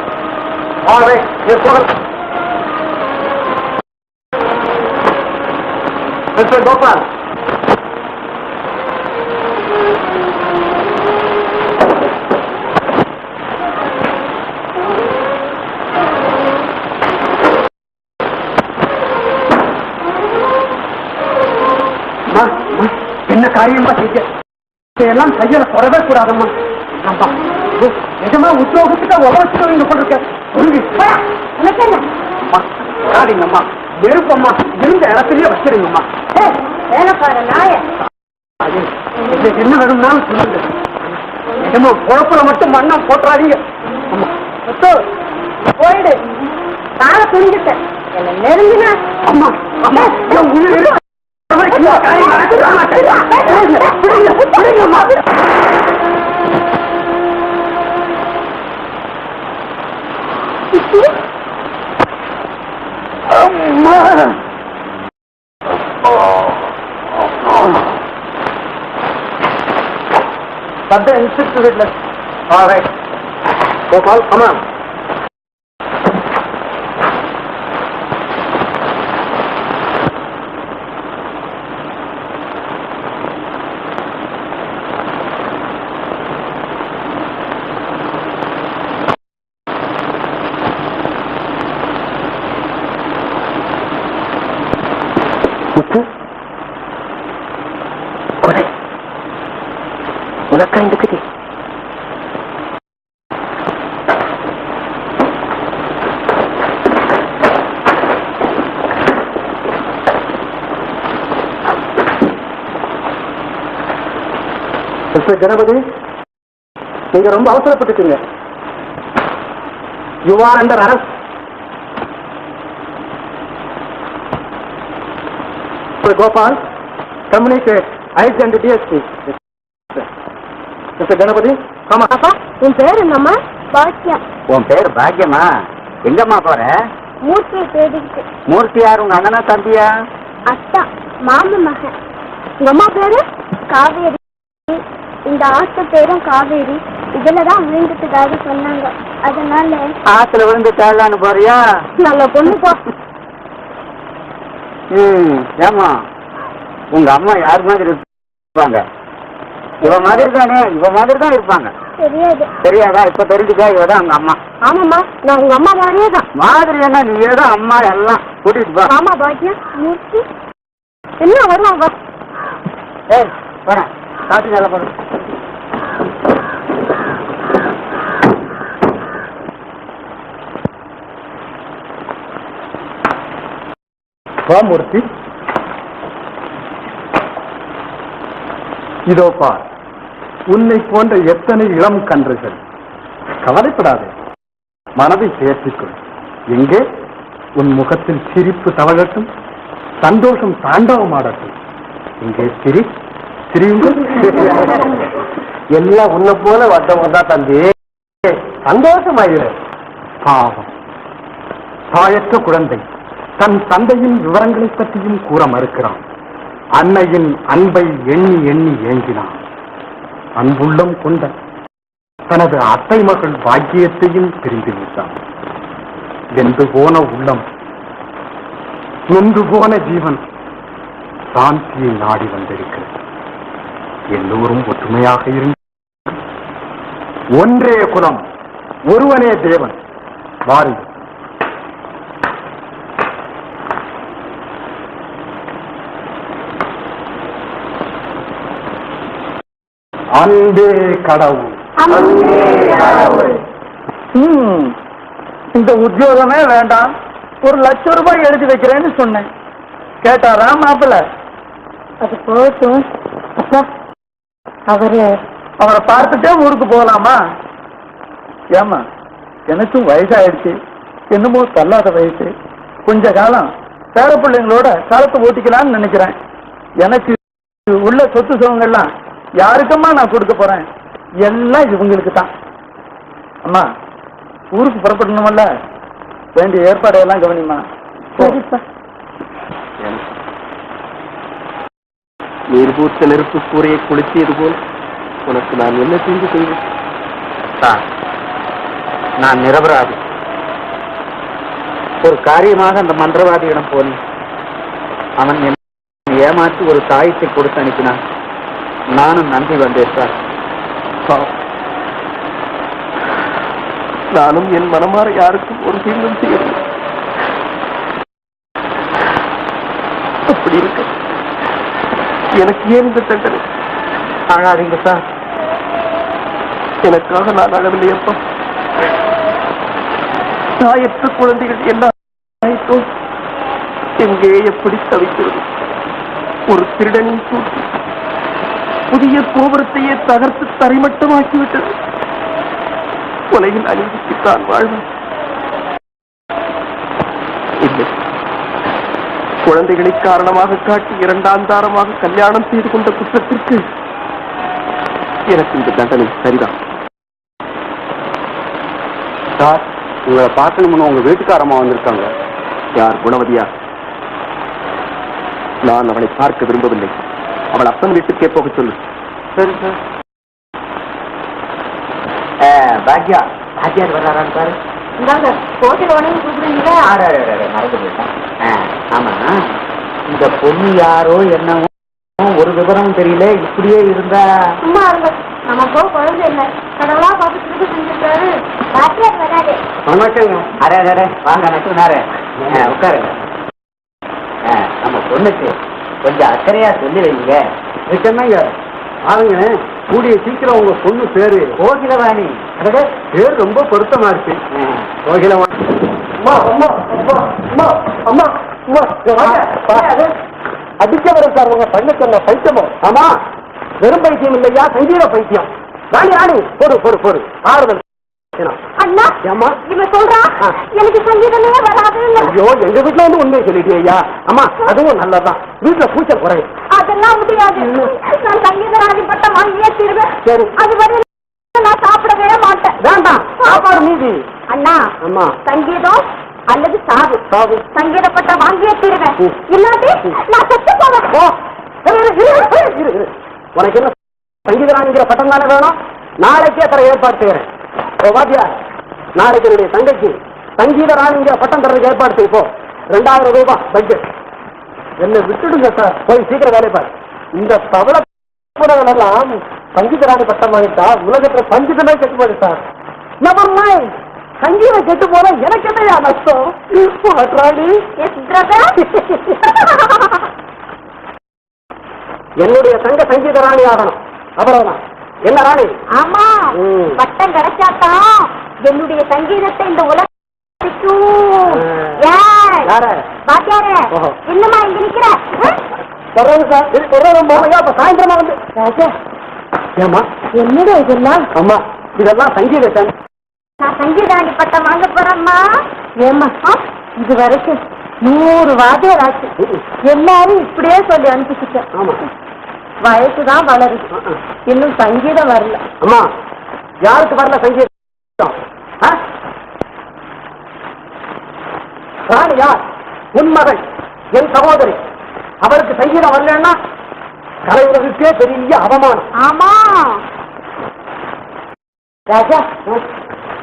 மிஸ்டர் கோபால், என்ன காரியமா செய்ய எல்லாம் கையில தொடவே கூடாதம்மா. நிஜமா உத்தியோகத்துக்கு உபவச்சுட்டு இங்க போட்டிருக்கேன்ங்கம்மா. நெருப்பம்மா இருந்த இடத்துலயே வச்சிருங்கம்மா. என்ன வேணும்னாலும் சொல்லுங்க. நிஜமா குழப்பல மட்டும் மண்ணா போட்டுறாதீங்க. போயிடு, கால துணிக்கிட்டேன். என்ன நெருங்கினா அம்மா அம்மா But the insect witness. All right. Gopal, come on. உனக்கா இந்த கதி? மிஸ்டர் கணபதி, நீங்க ரொம்ப அவசரப்பட்டுட்டீங்க. You are under arrest. Gopal, communicate ஐஸ் அண்ட் டிஎஸ்பி. மிஸ்டர் கணபதி, ஆமா. அப்பா, உன் பேர் என்னம்மா? பாக்கியம். உன் பேர் பாக்கியமா? எங்கம்மா போற? மூர்த்தியை தேடிக்கிட்டு. மூர்த்தி யார்? உங்க அண்ணனா தம்பியா? அத்தா, மாமன் மகன். உங்க அம்மா பேரு? காவேரி. இந்த ஆத்து பேரும் காவேரி. இதுலதான் விழுந்துட்டுக்காக சொன்னாங்க. அதனால ஆத்துல விழுந்து தாழலான்னு போறியா? நல்ல பொண்ணு போ. ஏமா, உங்க அம்மா யார் மாதிரி இருப்பாங்க. இவ மாதிரி தானே, இவ மாதிரி தான் இருப்பாங்க. தெரியாது. தெரியாதா? இப்ப தெரிஞ்சுக்கா, இவதான் அங்க அம்மா. ஆமாம்மா, நான் உங்க அம்மா மாதிரியே தான். மாதிரி என்ன, நீ தான் அம்மா, எல்லாம் கூட்டிட்டு போ. ஆமா பாக்கியா, மூர்த்தி என்ன வருவாங்க. ஏய் வரேன், காட்டு வேலை போடு. மூர்த்தி, இதோ பார், உன்னை போன்ற எத்தனை இளம் கன்றுகள். கவலைப்படாதே, மனதை சேர்த்துக்கொள். எங்கே உன் முகத்தில் சிரிப்பு தவழட்டும், சந்தோஷம் தாண்டவமாடட்டும். இங்கே சிரியுங்கள். எல்லாம் உன்னை போல வந்தவன் தான் தம்பி. சந்தோஷமாயிரு. பாவம், தாயற்ற குழந்தை தன் தந்தையின் விவரங்களை பற்றியும் கூற மறுக்கிறான். அன்னையின் அன்பை எண்ணி எண்ணி ஏங்கினான். அன்புள்ளம் கொண்ட தனது அத்தை மகள் பாக்கியத்தையும் பிரிந்து விட்டான். வெந்து போன உள்ளம், நொந்து போன ஜீவன் சாந்தியை நாடி வந்திருக்கிறது. எல்லோரும் ஒற்றுமையாக இருந்து ஒன்றே குலம், ஒருவனே தேவன். வாருங்கள். அன்பே கடவுள். இந்த உத்தியோகமே வேண்டாம், 1,00,000 ரூபாய் எழுதி வைக்கிறேன்னு சொன்னேன். கேட்டாரா மாப்பிள்ள? அது போட்டும். அவரை பார்த்துட்டே ஊருக்கு போகலாமா? ஏமா, எனக்கும் வயசாயிடுச்சு, என்னமோ தள்ளாத வயசு. கொஞ்ச காலம் பேர பிள்ளைங்களோட காலத்தை ஓட்டிக்கலாம்னு நினைக்கிறேன். எனக்கு உள்ள சொத்து சுகங்கள்லாம் யாருக்கம்மா நான் கொடுக்க போறேன்? எல்லாம் இவங்களுக்கு தான். அம்மா, ஊருக்கு புறப்படணுமல்ல, வேண்டிய ஏற்பாடையெல்லாம் கவனிமா. சரிப்பா. நீர் பூத்த நெருப்பு கூரையை குளித்தியது போல் உனக்கு நான் என்ன செஞ்சு செய்வேன்? நான் நிரபராதி. ஒரு காரியமாக அந்த மந்திரவாதியிடம் போனேன். அவன் என்னை ஏமாற்றி ஒரு தாயத்தை கொடுத்து அனுப்பினான். நானும் நன்றி வந்தேன் சார். நானும் என் மனமாற யாருக்கும் ஒரு தீங்கும் செய்யவில்லை. அப்படி இருக்க எனக்கு ஏன் இந்த தண்டனை? ஆகாதீங்க சார். எனக்காக நான் அழவில்லையப்பா. தாயற்ற குழந்தைகள் என்ன ஆயிட்டோ, எங்கே எப்படி தவிக்கிறது? ஒரு திருடனின் சூழ்ச்சி புதிய கோபுரத்தையே தகர்த்து தரைமட்டமாக்கிவிட்டது. கொலையில் அநீதிக்குத்தான் வாழ்வு இல்லை. குழந்தைகளை காரணமாக காட்டி இரண்டாந்தாரமாக கல்யாணம் செய்து கொண்ட குற்றத்திற்கு எனக்கு இந்த தண்டனை சரிதான். சார், உங்களை பார்க்கணும்னு உங்க வீட்டுக்காரமா வந்திருக்காங்க. யார்? குணவதியா? நான் அவளை பார்க்க விரும்பவில்லை. அவள் அப்பன் வீட்டுக்கே போக சொல்லு. சரி சார். பாக்யா, பாக்யார் வர்றாரான்னு பாரு. இந்தாங்க, கோட்டையில் உடனே கூப்பிடுறீங்களா? மறந்து போயிட்டான். ஆமா, இந்த பொண்ணு யாரோ என்னவோ ஒரு விவரமும் தெரியல. இப்படியே இருந்தா சும்மா இருங்க, நமக்கோ குழந்தை இல்லை. கடவுளா பார்த்து திருப்பி செஞ்சிருக்காரு. பாக்கியார் வராது. வணக்கங்க. அரே வாங்க, நட்டுனாரு. உட்காருங்க. நம்ம பொண்ணுக்கு கொஞ்சம் அக்கறையா சொல்லி வைங்க. என்னங்க பாருங்க, கூடிய சீக்கிரம் உங்க பொண்ணு பேரு கோகிலவாணி. பேர் ரொம்ப பொருத்தமா இருக்கு. கோகிலவாணி. அடிக்க வர சார் உங்க பண்ண சொன்ன பைத்தியமோ? ஆமா, வெறும் பைத்தியம் இல்லையா, சங்கீத பைத்தியம். ராணி ராணி, போடு போடு போடு, ஆறுதல். அண்ணா, ஏமா இவன் சொல்றான் எனக்கு சங்கீதமே வராது. ஐயோ, எங்க வீட்டுல வந்து உண்மையை சொல்லிட்டே ஐயா. அம்மா, அதுவும் நல்லதான். வீட்டுல பூச்சல் குறையும். அதெல்லாம் முடியாது. நான் சங்கீதராணி பட்டம் வாங்கியே தீருவேன். சரி, அது வரை நான் சாப்பிடவே மாட்டேன். வேண்டாம், சாப்பாடு மீதி. அண்ணா, அம்மா, சங்கீதம் அல்லது சாவு. சாவு. சங்கீத பட்டம் வாங்கியே தீருவேன். இல்லாட்டி நான் செத்து போவேன். உனக்கு என்ன சங்கீதராணிங்கிற பட்டம் தானே வேணும்? நாளைக்கே தர ஏற்பாடு செய்யறேன். வாத்தியா, நாளைக்கு என்னுடைய தங்கைக்கு சங்கீதராணிங்கிற பட்டம் தரதுக்கு ஏற்பாடு செய்ப்போ. 2000 ரூபாய் பட்ஜெட். என்ன விட்டுடுங்க சார், போய் சீக்கிரம் வேலை பாரு. இந்த தவளை எல்லாம் சங்கீதராணி பட்டம் வாங்கிட்டா உலகத்துல சங்கீதமே கெட்டு போயிடு சார். நம்பர் 9 சங்கீதம் கெட்டு போல எனக்கு என்னையா நஷ்டம்? என்னுடைய தங்க சங்கீத ராணி ஆகணும். அவ்வளவுதான். என்ன ராணி? ஆமா, பட்டம் கிடைச்சாதான் என்னுடைய சங்கீதத்தை இந்த உலகம் என்னமா இங்க நிக்கிற? சாயந்தரமா வந்து ஏமா என்னடா இதெல்லாம்? அம்மா இதெல்லாம் சங்கீத நான் சங்கீதாண்டி பட்டம் வாங்க போறேம்மா. ஏம்மா இது வரைக்கும் 100 வாத்தியார் ஆச்சு. எல்லாரும் இப்படியே சொல்லி அனுப்பிச்சுட்டேன். ஆமா, வயசுதான் வளருது, இன்னும் சங்கீதம் வரல. அம்மா யாருக்கு வரல சங்கீதம்? ராணி யார்? உன் மகள், என் சகோதரி. அவருக்கு சங்கீதம் வரலன்னா கலைஞர்களுக்கே பெரிய அவமானம். ஆமா ராஜா,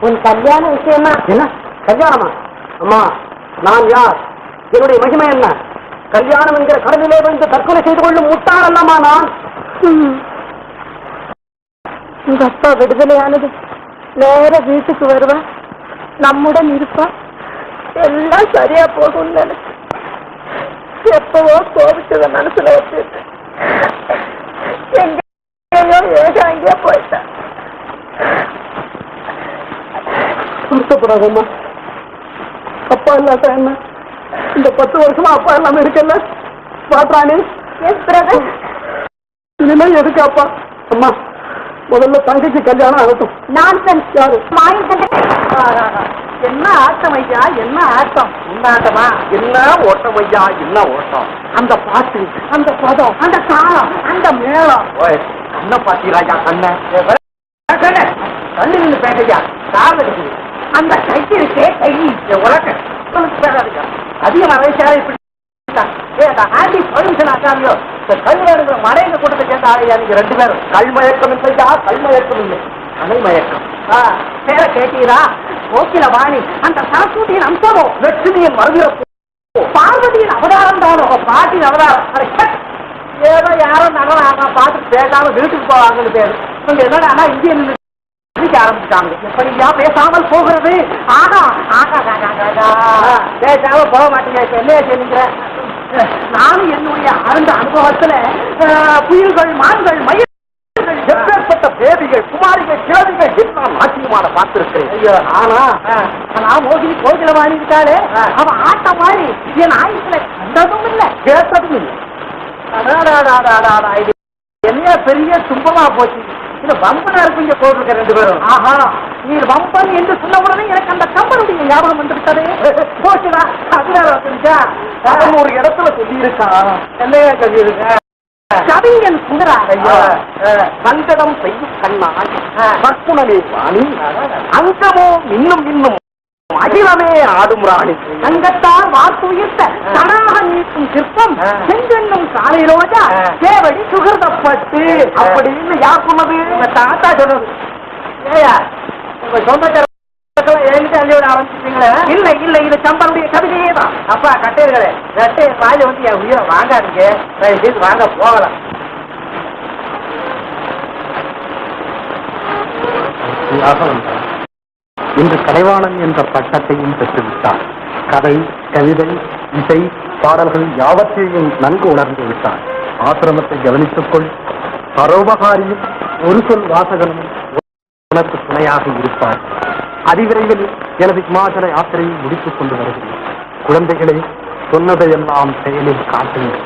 உன் கல்யாண விஷயமா? என்ன கல்யாணமா? அம்மா நான் யார்? என்னுடைய மகிமை என்ன? கல்யாணம் என்கிற கடலிலே வந்து தற்கொலை செய்து கொள்ளும் முட்டாள் அல்லம்மா நான். உங்க அப்பா விடுதலையானது நேர வீட்டுக்கு வருவா, நம்முடன் இருப்பா, எல்லாம் சரியா போகும் நினைச்சு எப்பவோ கோபிச்சத மனசுல வச்சுட்டு எங்கேயோ ஏகாங்கியா போயிட்டேன். வருத்தப்படாதம்மா. அப்பா இல்லாத என்ன? இந்த 10 வருஷமா அப்பா இல்லாம இருக்கல பாட்ராணி. இனிமே எதுக்கு அப்பா? அம்மா முதல்ல தங்கைக்கு கல்யாணம் ஆகட்டும். நான் யாரு? என்ன ஆட்டம் ஐயா, என்ன ஆட்டம்! உன்னாட்டமா? என்ன ஓட்டம் ஐயா, என்ன ஓட்டம்! அந்த பாட்டு, அந்த பதம், அந்த தாளம், அந்த மேளம். என்ன பாத்தீராஜா? கண்ண தள்ளி நின்று பேசையா, கால் அடிக்குது. அந்த கைக்கு இருக்கே கை உலக அதிகமா வயசாக இப்படி ஆண்டி பர்மிஷன் ஆச்சாரியோ கல்வியாளர்கள் மறைந்த கூட்டத்தை சேர்ந்த ஆளையா நீங்க 2 பேரும்? கல்மயக்கம் இல்லையா? கல்மயக்கம் இல்லை, கலைமயக்கம். பேர கேட்டீரா? கோக்கில வாணி அந்த சரஸ்வதியின் அம்சமோ, லட்சுமியின் மறுபிறப்பு, பார்வதியின் அவதாரம் தானோ, பாட்டின் அவதாரம். ஏதோ யாரோ நடனாக பார்த்துட்டு பேசாம வீட்டுக்கு போவாங்கன்னு பேரு. இவங்க என்னடா இங்கே நின்று ஆரம்பிச்சாங்க. எப்படியா பேசாமல் போகிறது? ஆகா ஆகா பேசாம போக மாட்டீங்க. என்ன செய்யுங்க? நானும் என்னுடைய ஆழ்ந்த அனுபவத்துல புயல்கள், மான்கள், மயில்கள், எப்பேற்பட்ட பேதிகள், குமாரிகள், கிழவிகள் எல்லாம் ஆச்சரியமான பார்த்திருக்கிறேன். ஐயோ ஆனா நான் மோகினி கோகில வாணி இருக்காளே, அவன் ஆட்டம் மாதிரி என் ஆயுசுல கண்டதும் இல்லை, கேட்டதும் இல்லை. இது என்னையா பெரிய துன்பமா போச்சு. இது வம்பனா இருக்குங்க போட்டிருக்க 2 பேரும். ஆஹா, நீ வம்பன் என்று சொன்ன உடனே எனக்கு அந்த கம்பனுடைய ஞாபகம் வந்து விட்டது. போச்சுடா, அவன் ஒரு இடத்துல சொல்லி இருக்கான். என்னையா சொல்லி இருக்க? கவிஞன் சுந்தரா சங்கடம் செய்யும் கண்ணான் மக்குணமே வாணி, அங்கமோ இன்னும் இன்னும் அகிலமே ஆடும் ராணி. சங்கத்தால் வார்த்து உயிர்த்த தனாக நீக்கும் சிற்பம் செஞ்சென்னும் காலை ரோஜா தேவடி சுகிருதப்பட்டு அப்படின்னு யார் சொன்னது? உங்க தாத்தா சொன்னது. ஏயா உங்க சொந்தக்கார என்கிட்ட அள்ளியோட ஆரம்பிச்சிட்டீங்களே? இல்ல இல்ல, இது சம்பனுடைய கவிதையே தான். அப்பா கட்டையர்களே, கட்டை வாயில வந்து என் உயிரை வாங்காதீங்க, வாங்க போகலாம். இன்று கலைவாணன் என்ற பட்டத்தையும் பெற்றுவிட்டார். கதை, கவிதை, இசை, பாடல்கள் யாவற்றையும் நன்கு உணர்ந்து விட்டார். ஆசிரமத்தை கவனித்துக் கொள். பரோபகாரியும் ஒரு சொல் வாசகனும் உனக்கு துணையாக இருப்பார். அதிவிரைவில் எனது இமாச்சல யாத்திரையை முடித்துக் கொண்டு வருகிறேன். குழந்தைகளே, சொன்னதையெல்லாம் செயலில் காட்டுங்கள்.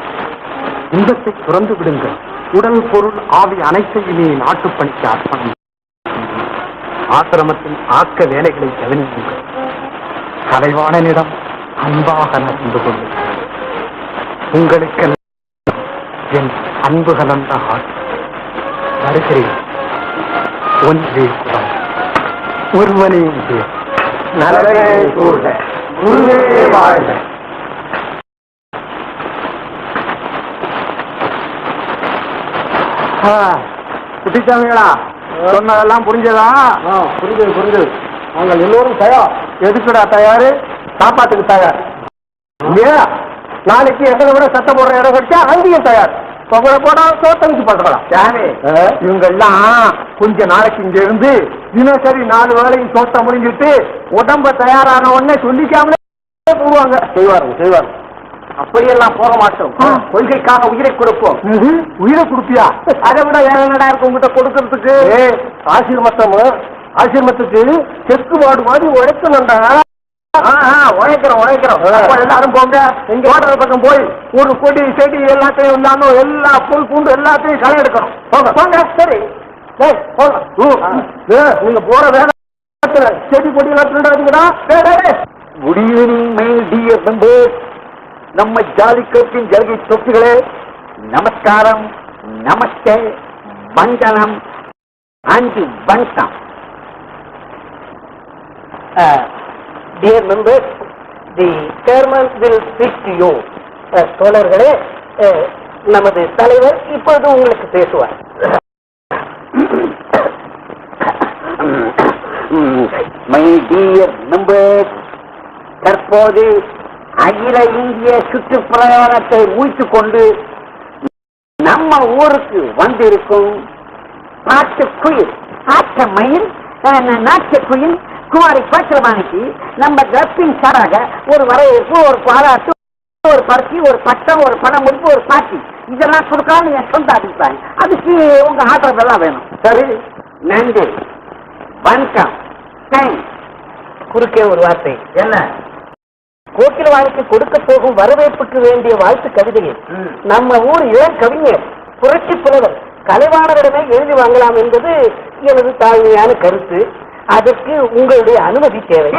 இன்பத்தை துறந்து விடுங்கள். உடல், பொருள், ஆவி அனைத்தையுமே நாட்டுப்பணிக்கு அர்ப்பணம். ஆசிரமத்தின் ஆக்க வேலைகளை கவனியுங்கள். கலைவாணனிடம் அன்பாக நடந்து கொள்ளுங்கள். உங்களுக்கு என் அன்பு கலந்த வருகிறேன். ஒன்றே குலம், ஒருவனே நலவே கூற, குருவே வாழ்க. குட்டிச்சாமிகளா, சொன்னதெல்லாம் புரிஞ்சதா? புரிஞ்சது புரிஞ்சது. நாங்கள் எல்லோரும் தயார். எதுக்குடா தயாரு? சாப்பாட்டுக்கு தயார். இல்லையா? நாளைக்கு எங்களை விட சத்தம் போடுற இடம் கிடைச்சா அங்கேயும் தயார். போட சோத்த வச்சு பண்றலாம் சாமி இவங்க எல்லாம் கொஞ்ச நாளைக்கு இங்க இருந்து தினசரி 4 வேளையும் சோத்த முடிஞ்சிட்டு உடம்ப தயாரான உடனே சொல்லிக்காமலே போடுவாங்க. செய்வாருங்க. அப்படியெல்லாம் போக மாட்டோம். கொள்கைக்காக உயிரை கொடுப்போம். உயிரை கொடுப்பியா? அதை விட வேற என்னடா இருக்கு உங்ககிட்ட கொடுக்கறதுக்கு? ஆசிரமத்துக்கு செக்கு மாடு மாதிரி உழைக்கணும்டா. உழைக்கிறோம். எல்லாரும் போங்க. தோட்டத்து பக்கம் போய் ஒரு கொடி செடி எல்லாத்தையும் இருந்தாலும் எல்லா புல் பூண்டு எல்லாத்தையும் களை எடுக்கணும். போங்க. சரி நீங்க போற வேலை செடி கொடி எல்லாம் திருடாதீங்கடா. Good evening my dear members. நம்ம ஜாலிக்கட்டின் ஜலகை தொப்பிகளே, நமஸ்காரம், நமஸ்தே, வந்தனம் அண்ட் வணக்கம். Dear members, the chairman will speak to you. தோழர்களே, நமது தலைவர் இப்பொழுது உங்களுக்கு பேசுவார். My dear members, தற்போது அகில இந்திய சுற்றுப்பிரயாணத்தை முடித்துக் கொண்டு நம்ம ஊருக்கு வந்திருக்கும் பாட்டுக்குயில், ஆற்றமயில், நாட்டுக்குயில் குமாரி பாத்திரமானிக்கு நம்ம கற்பின் சாராக ஒரு வரவேற்பு, ஒரு பாராட்டு, ஒரு பரிசு, ஒரு பட்டம், ஒரு பணம் முடிப்பு, ஒரு பாட்டி இதெல்லாம் கொடுக்காம என் சொந்த அபிப்பிராயம். அதுக்கு உங்க ஆதரவு எல்லாம் வேணும். சரி, நன்றி, வணக்கம். குறுக்கே ஒரு வார்த்தை. என்ன? கோக்கிலவாணிக்கு கொடுக்க போகும் வரவேற்புக்கு வேண்டிய வாழ்த்து கவிதையை நம்ம ஊர் இளம் கவிஞர் புரட்சி புலவர் கலைவாணரிடமே எழுதி வாங்கலாம் என்பது எனது தாழ்மையான கருத்து. அதற்கு உங்களுடைய அனுமதி தேவை.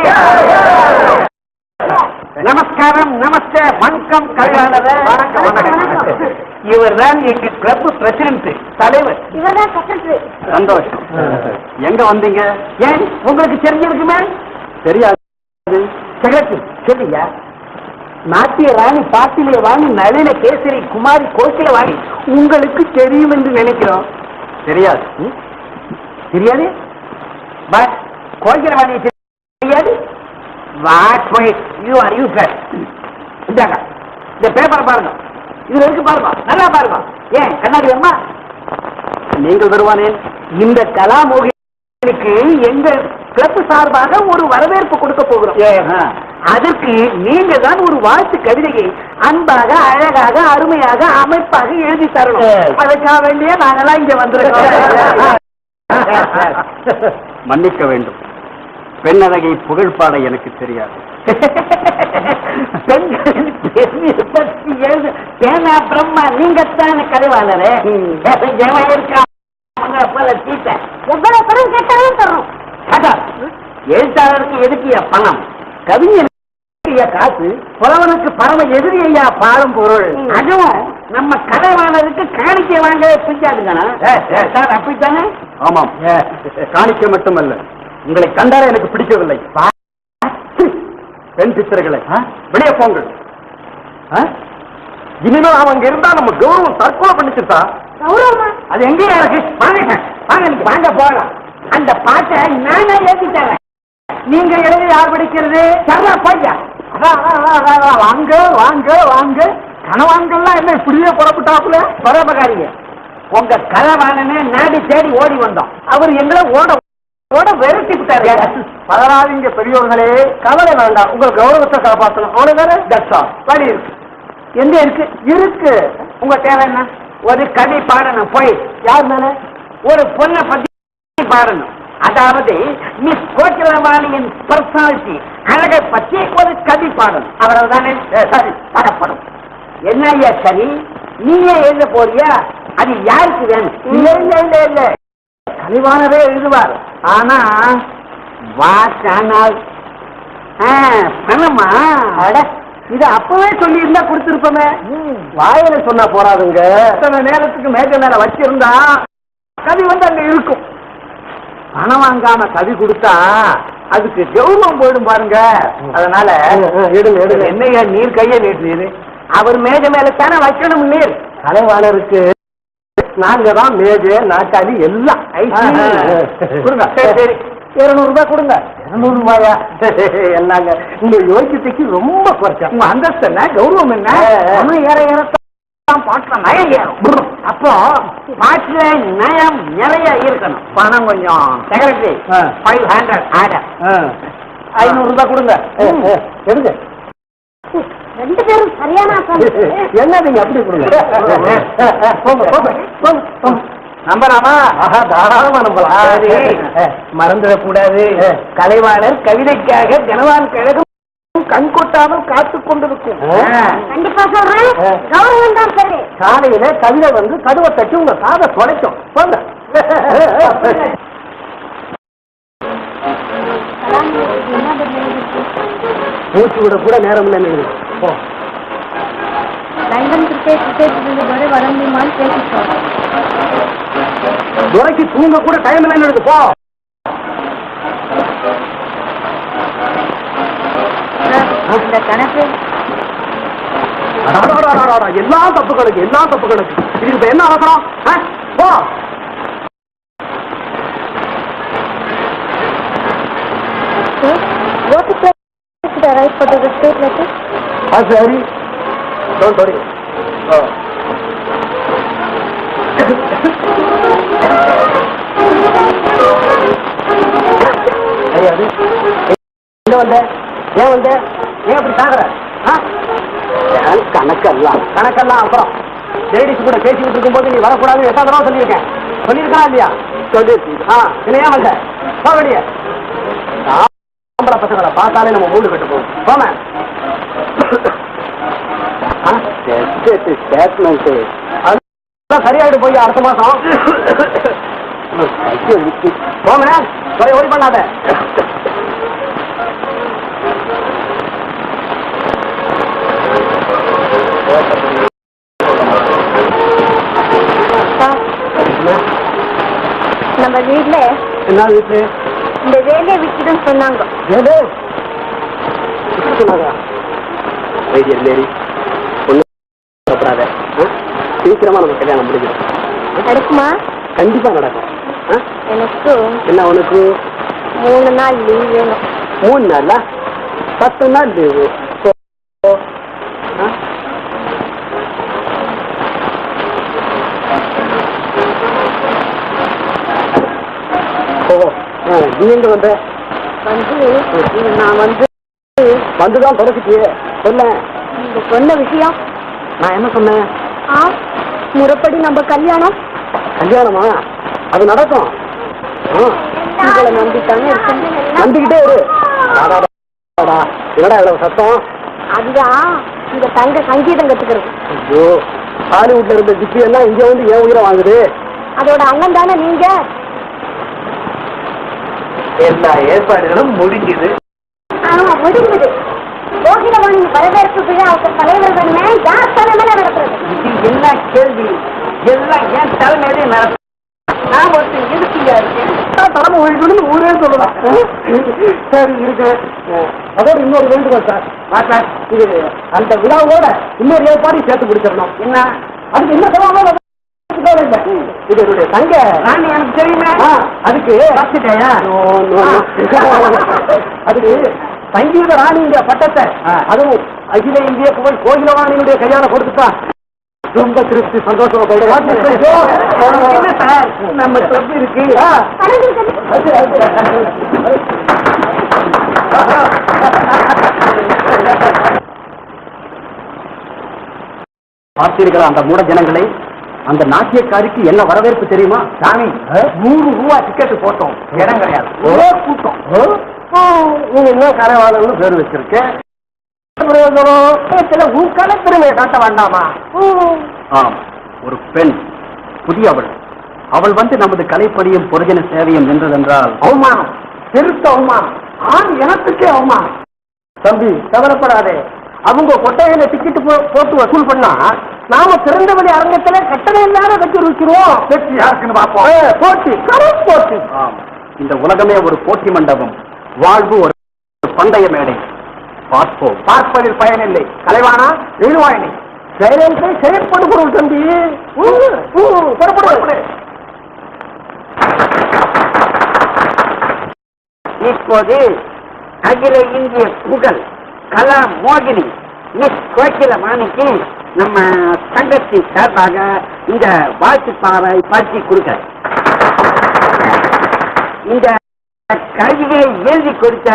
நமஸ்காரம், நமஸ்தே, வணக்கம். இவர் தான் எங்க கிளப் பிரசிடென்ட், தலைவர். இவர்தான் செக்ரட்டரி. சந்தோஷம். எங்க வந்தீங்க? ஏன் உங்களுக்கு தெரிஞ்சிருக்குமே? தெரியாது. செக்ரட்டரி சொல்லுங்க. நாட்டிய ராணி பாட்டிலே வாணி நளின கேசரி குமாரி கோக்கில வாணி உங்களுக்கு தெரியும் என்று நினைக்கிறோம். தெரியாது. தெரியாது? பட் கோகிலவாணியை தெரியாது. வாட் போயிட் யூ ஆர் யூ சார். இந்தாங்க இந்த பேப்பர் பாருங்க. இதுல இருக்கு பாருங்க, நல்லா பாருங்க. ஏன் கண்ணாடி வேணுமா? நீங்கள் வருவானேன். இந்த கலாமோகினிக்கு எங்கள் கிளப் சார்பாக ஒரு வரவேற்பு கொடுக்க போகிறோம். அதற்கு நீங்க தான் ஒரு வாழ்த்து கவிதையை அன்பாக, அழகாக, அருமையாக, அமைப்பாக எழுதி தரணும். அதுக்காக வேண்டிய நாங்கெல்லாம் இங்க வந்திருக்கோம். மன்னிக்க வேண்டும், பெண்ணழகை புகழ்பாட எனக்கு தெரியாது. பிரம்மா நீங்கத்தான கலைவாளரே. எவ்வளவு பணம் கேட்டாலும் தர்றோம். எழுத்தாளருக்கு எதுக்கிய பணம், கவிஞர் காசு, புலவனுக்கு பரம எதிரி ஐயா பாடும் பொருள். அதுவும் நம்ம கலைவாணருக்கு காணிக்கை வாங்க பிடிக்காதுங்கண்ணா. அப்படித்தானே? ஆமாம், காணிக்கை மட்டுமல்ல, உங்களை கண்டார எனக்கு பிடிக்கவில்லை. பெண் சித்திரங்களை வெளியே போங்கள். இனிமேல் அவங்க இருந்தா நம்ம கௌரவம் தற்கொலை பண்ணிச்சுட்டா. கௌரவமா? அது எங்கேயா இருக்கு? வாங்க போகலாம். அந்த பாட்டை நானே ஏற்றிட்டேன். நீங்க எழுதி யார் படிக்கிறது? சரா பையா. வாங்க வாங்க வாங்க. கணவான்கள்லாம் என்ன இப்படியே புறப்பட்டாப்புல? பரமகாரிங்க, உங்க கலவானனே நாடி தேடி ஓடி வந்தோம். அவர் எங்களை ஓட ஓட விரட்டி விட்டாரு. பதறாதீங்க பெரியோர்களே, கவலை வேண்டாம். உங்க கௌரவத்தை காப்பாற்றணும். அவ்வளவுதானே? வழி இருக்கு. எங்க இருக்கு? இருக்கு. உங்க தேவை என்ன? ஒரு கதை பாடணும். போய் யார் மேல? ஒரு பொண்ணை பத்தி பாடணும். அதாவது மிஸ் கோகிலவாணியின் பர்சனாலிட்டி, அழகை பற்றி ஒரு கதை பாடணும். அவரது தானே? சரி, பாடப்படும். என்ன ஐயா சரி, நீயே எழுத போறியா? அது யாருக்கு வேணும்? இல்ல இல்ல இல்ல இல்ல, கலைவாணரே எழுதுவார். ஆனா வாக்கானால் பணமா? இது அப்பவே சொல்லி இருந்தா கொடுத்திருப்போமே. வாயில சொன்னா போறாதுங்க. இத்தனை நேரத்துக்கு மேஜ மேல வச்சிருந்தா கவி வந்து அங்க இருக்கும். பணம் வாங்காம கவி கொடுத்தா அதுக்கு கௌரவம் போயிடும் பாருங்க. அதனால எடுங்க எடுங்க. என்னையா நீர் கையை நீட்டு? அவர் மேஜ மேல தானே வைக்கணும். நீர் கலைவாணருக்கு நாங்க தான் மேஜ நாற்காலி எல்லாம். கொடுங்க. சரி சரி, 200 ரூபாய் கொடுங்க. 200 ரூபாயா? என்னங்க உங்க யோசியத்துக்கு ரொம்ப குறைச்சா. உங்க அந்தஸ்து என்ன, கௌரவம் என்ன? ஏற ஏற பாட்டுல நயம் ஏறும். அப்போ பாட்டுல நயம் நிறைய இருக்கணும். பணம் கொஞ்சம் செக்ரட்டரி 500 ஆர்டர் 500 ரூபாய் கொடுங்க. எடுங்க. ரெண்டு பேரும் சரியான என்ன நீங்க அப்படி கொடுங்க. நம்பலாமா? தாராளமா நம்பலாம். மறந்துடக்கூடாது. கலைவாணர் கவிதைக்காக ஜனவான் கழகம் கண் கொட்டாமல் காத்துக் கொண்டிருக்கும். கண்டிப்பா சொல்றேன். கௌரவம் தான் சரி. காலையில கவிதை வந்து கடுவை தட்டி உங்க காதை தொலைக்கும். போங்க. மூச்சு விட கூட நேரம் இல்லை. லண்டன் கிரிக்கெட் வரை வர முடியுமான்னு பேசிட்டோம். துறைக்கு தூங்க கூட டைம் இல்லை. போ. இந்த கணக்கு எல்லாம் தப்பு கணக்கு, எல்லாம் தப்பு கணக்கு. இதுக்கு இப்ப என்ன அவசரம்? போ. ரைட் போட்டது ஸ்டேட் லெட்டர். சரி. Don't worry. என்ன வந்த? ஏன் வந்த? ஏன் அப்படி சாகுற? கணக்கெல்லாம் அப்புறம் லேடிஸ் கூட பேசிக்கிட்டு இருக்கும்போது நீ வரக்கூடாது எத்தனை தடவை சொல்லியிருக்கேன். சொல்லியிருக்கா இல்லையா? சொல்லி ஏன் வந்த? போகடிய ஆம்பளை பசங்களை பார்த்தாலே நம்ம மூடு கட்டு போகும். போம சரியாயிட்டு போய் அடுத்த மாசம் போம ஒரி பண்ணாத. நம்ம வீட்டுல என்ன வீட்டு இந்த வேலையை விட்டுடும் சொன்னாங்க. சீக்கிரமா நம்ம கல்யாணம் முடிஞ்சிடும். நடக்குமா? கண்டிப்பா நடக்கும். எனக்கு என்ன உனக்கு 3 நாள் லீவ் வேணும். 3 நாளா? 10 நாள் லீவு. நீ எங்க வந்த? நான் வந்துதான் தொடச்சிட்டியே. சொல்ல. நீங்க சொன்ன விஷயம் நான் என்ன சொன்னேன்? முறைப்படி நம்ம கல்யாணம். கல்யாணமா? அது நடக்கும். உங்களை நம்பித்தானே இருக்கேன். நம்பிக்கிட்டே இரு. என்னடா இவ்வளவு சத்தம்? அதுதான் இந்த தங்க சங்கீதம் கத்துக்கிறது. ஐயோ, ஹாலிவுட்ல இருந்த ஜிப்பி எல்லாம் இங்க வந்து ஏன் உயிரை வாங்குது? அதோட அண்ணன் தானே நீங்க. எல்லா ஏற்பாடுகளும் முடிஞ்சது. முடிஞ்சது. கோகிலவாணி வரவேற்பு விழாவுக்கு தலைவர் பண்ண யார் தலைமையில நடக்கிறது? இது என்ன கேள்வி? எல்லாம் என் தலைமையிலே நடக்கும். நான் ஒருத்தர் எதுக்கியா இருக்கேன். தலைமை ஒழிக்கணும்னு ஊரே சொல்லலாம். சரி இருக்கு. அதோட இன்னொரு வேண்டுகோள் சார். இது அந்த விழாவோட இன்னொரு ஏற்பாடு சேர்த்து பிடிச்சிடணும். என்ன? அதுக்கு என்ன சொல்லுவாங்க? இது என்னுடைய தங்க ராணி எனக்கு தெரியுமே. அதுக்கு அதுக்கு சங்கீத ராணிங்கிற பட்டத்தை, அதுவும் அகில இந்திய புகழ் கோகிலவாணியுடைய கையால கொடுத்துட்டா ரொம்ப திருப்தி சந்தோஷம். சார் நம்ம கிளப் இருக்கு. பார்த்தீர்களா அந்த மூட ஜனங்களை? அந்த நாட்டியக்காரிக்கு என்ன வரவேற்பு தெரியுமா? சாமி 100 ரூபாய் டிக்கெட் போட்டோம். இடம் கிடையாது. ஒரே கூட்டம். நீங்க என்ன கரைவாளர்னு பேர் வச்சிருக்கேன். ஊக்கால திறமையை காட்ட வேண்டாமா? ஆம், ஒரு பெண் புதியவள். அவள் வந்து நமது கலைப்பணியும் பொருஜன சேவையும் நின்றதென்றால் அவமானம், பெருத்த அவமானம். ஆண் இனத்துக்கே அவமானம். தம்பி கவலைப்படாதே. அவங்க கொட்டையில டிக்கெட் போட்டு வசூல் பண்ணா நாம திறந்தவழி அரங்கத்துல கட்டணம் இல்லாத வச்சு ருச்சிருவோம். வெற்றி யாருக்குன்னு பார்ப்போம். போட்டி, கரும் போட்டி. இந்த உலகமே ஒரு போட்டி மண்டபம், வாழ்வு ஒரு பந்தய மேடை. பார்ப்போம். பார்ப்பதில் பயனில்லை. கலைவானா எழுவாயினி செயலை செயற்படுகிறோம் தம்பி. புறப்படு. இப்போது அகில இந்திய புகழ் கலா மோகினி மிஸ் கோகிலவாணிக்கு நம்ம சங்கத்தின் சார்பாக இந்த வாழ்த்து பாவை பறிச்சு கொடுக்கிறேன். இந்த கவிதையை எழுதி கொடுத்த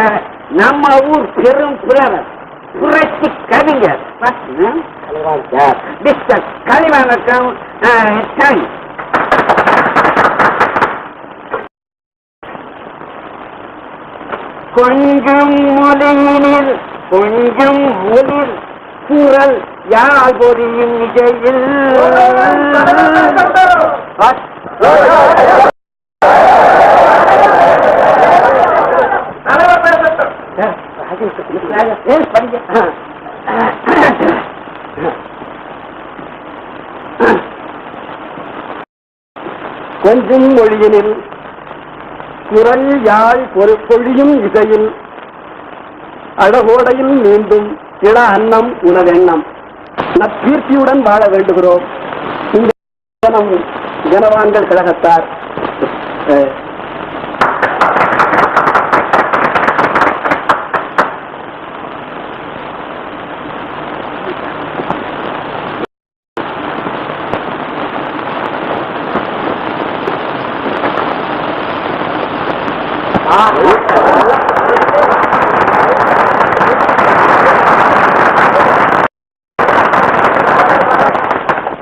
நம்ம ஊர் பெரும் புலவர் புரட்சி கவிஞர் மிஸ்டர் கலிவாணக்கம். கொஞ்சம் மொழியினில் கொஞ்சம் மொழில் குரல் யாழ் பொறியும் நிஜையில் கொஞ்சம் மொழியினில் குரல் யாழ் பொழியும் இசையில் அழகோடையில் மீண்டும் இள அன்னம் உணவெண்ணம் நற்கீர்த்தியுடன் வாழ வேண்டுகிறோம். இந்த ஜனவான்கள் கழகத்தார்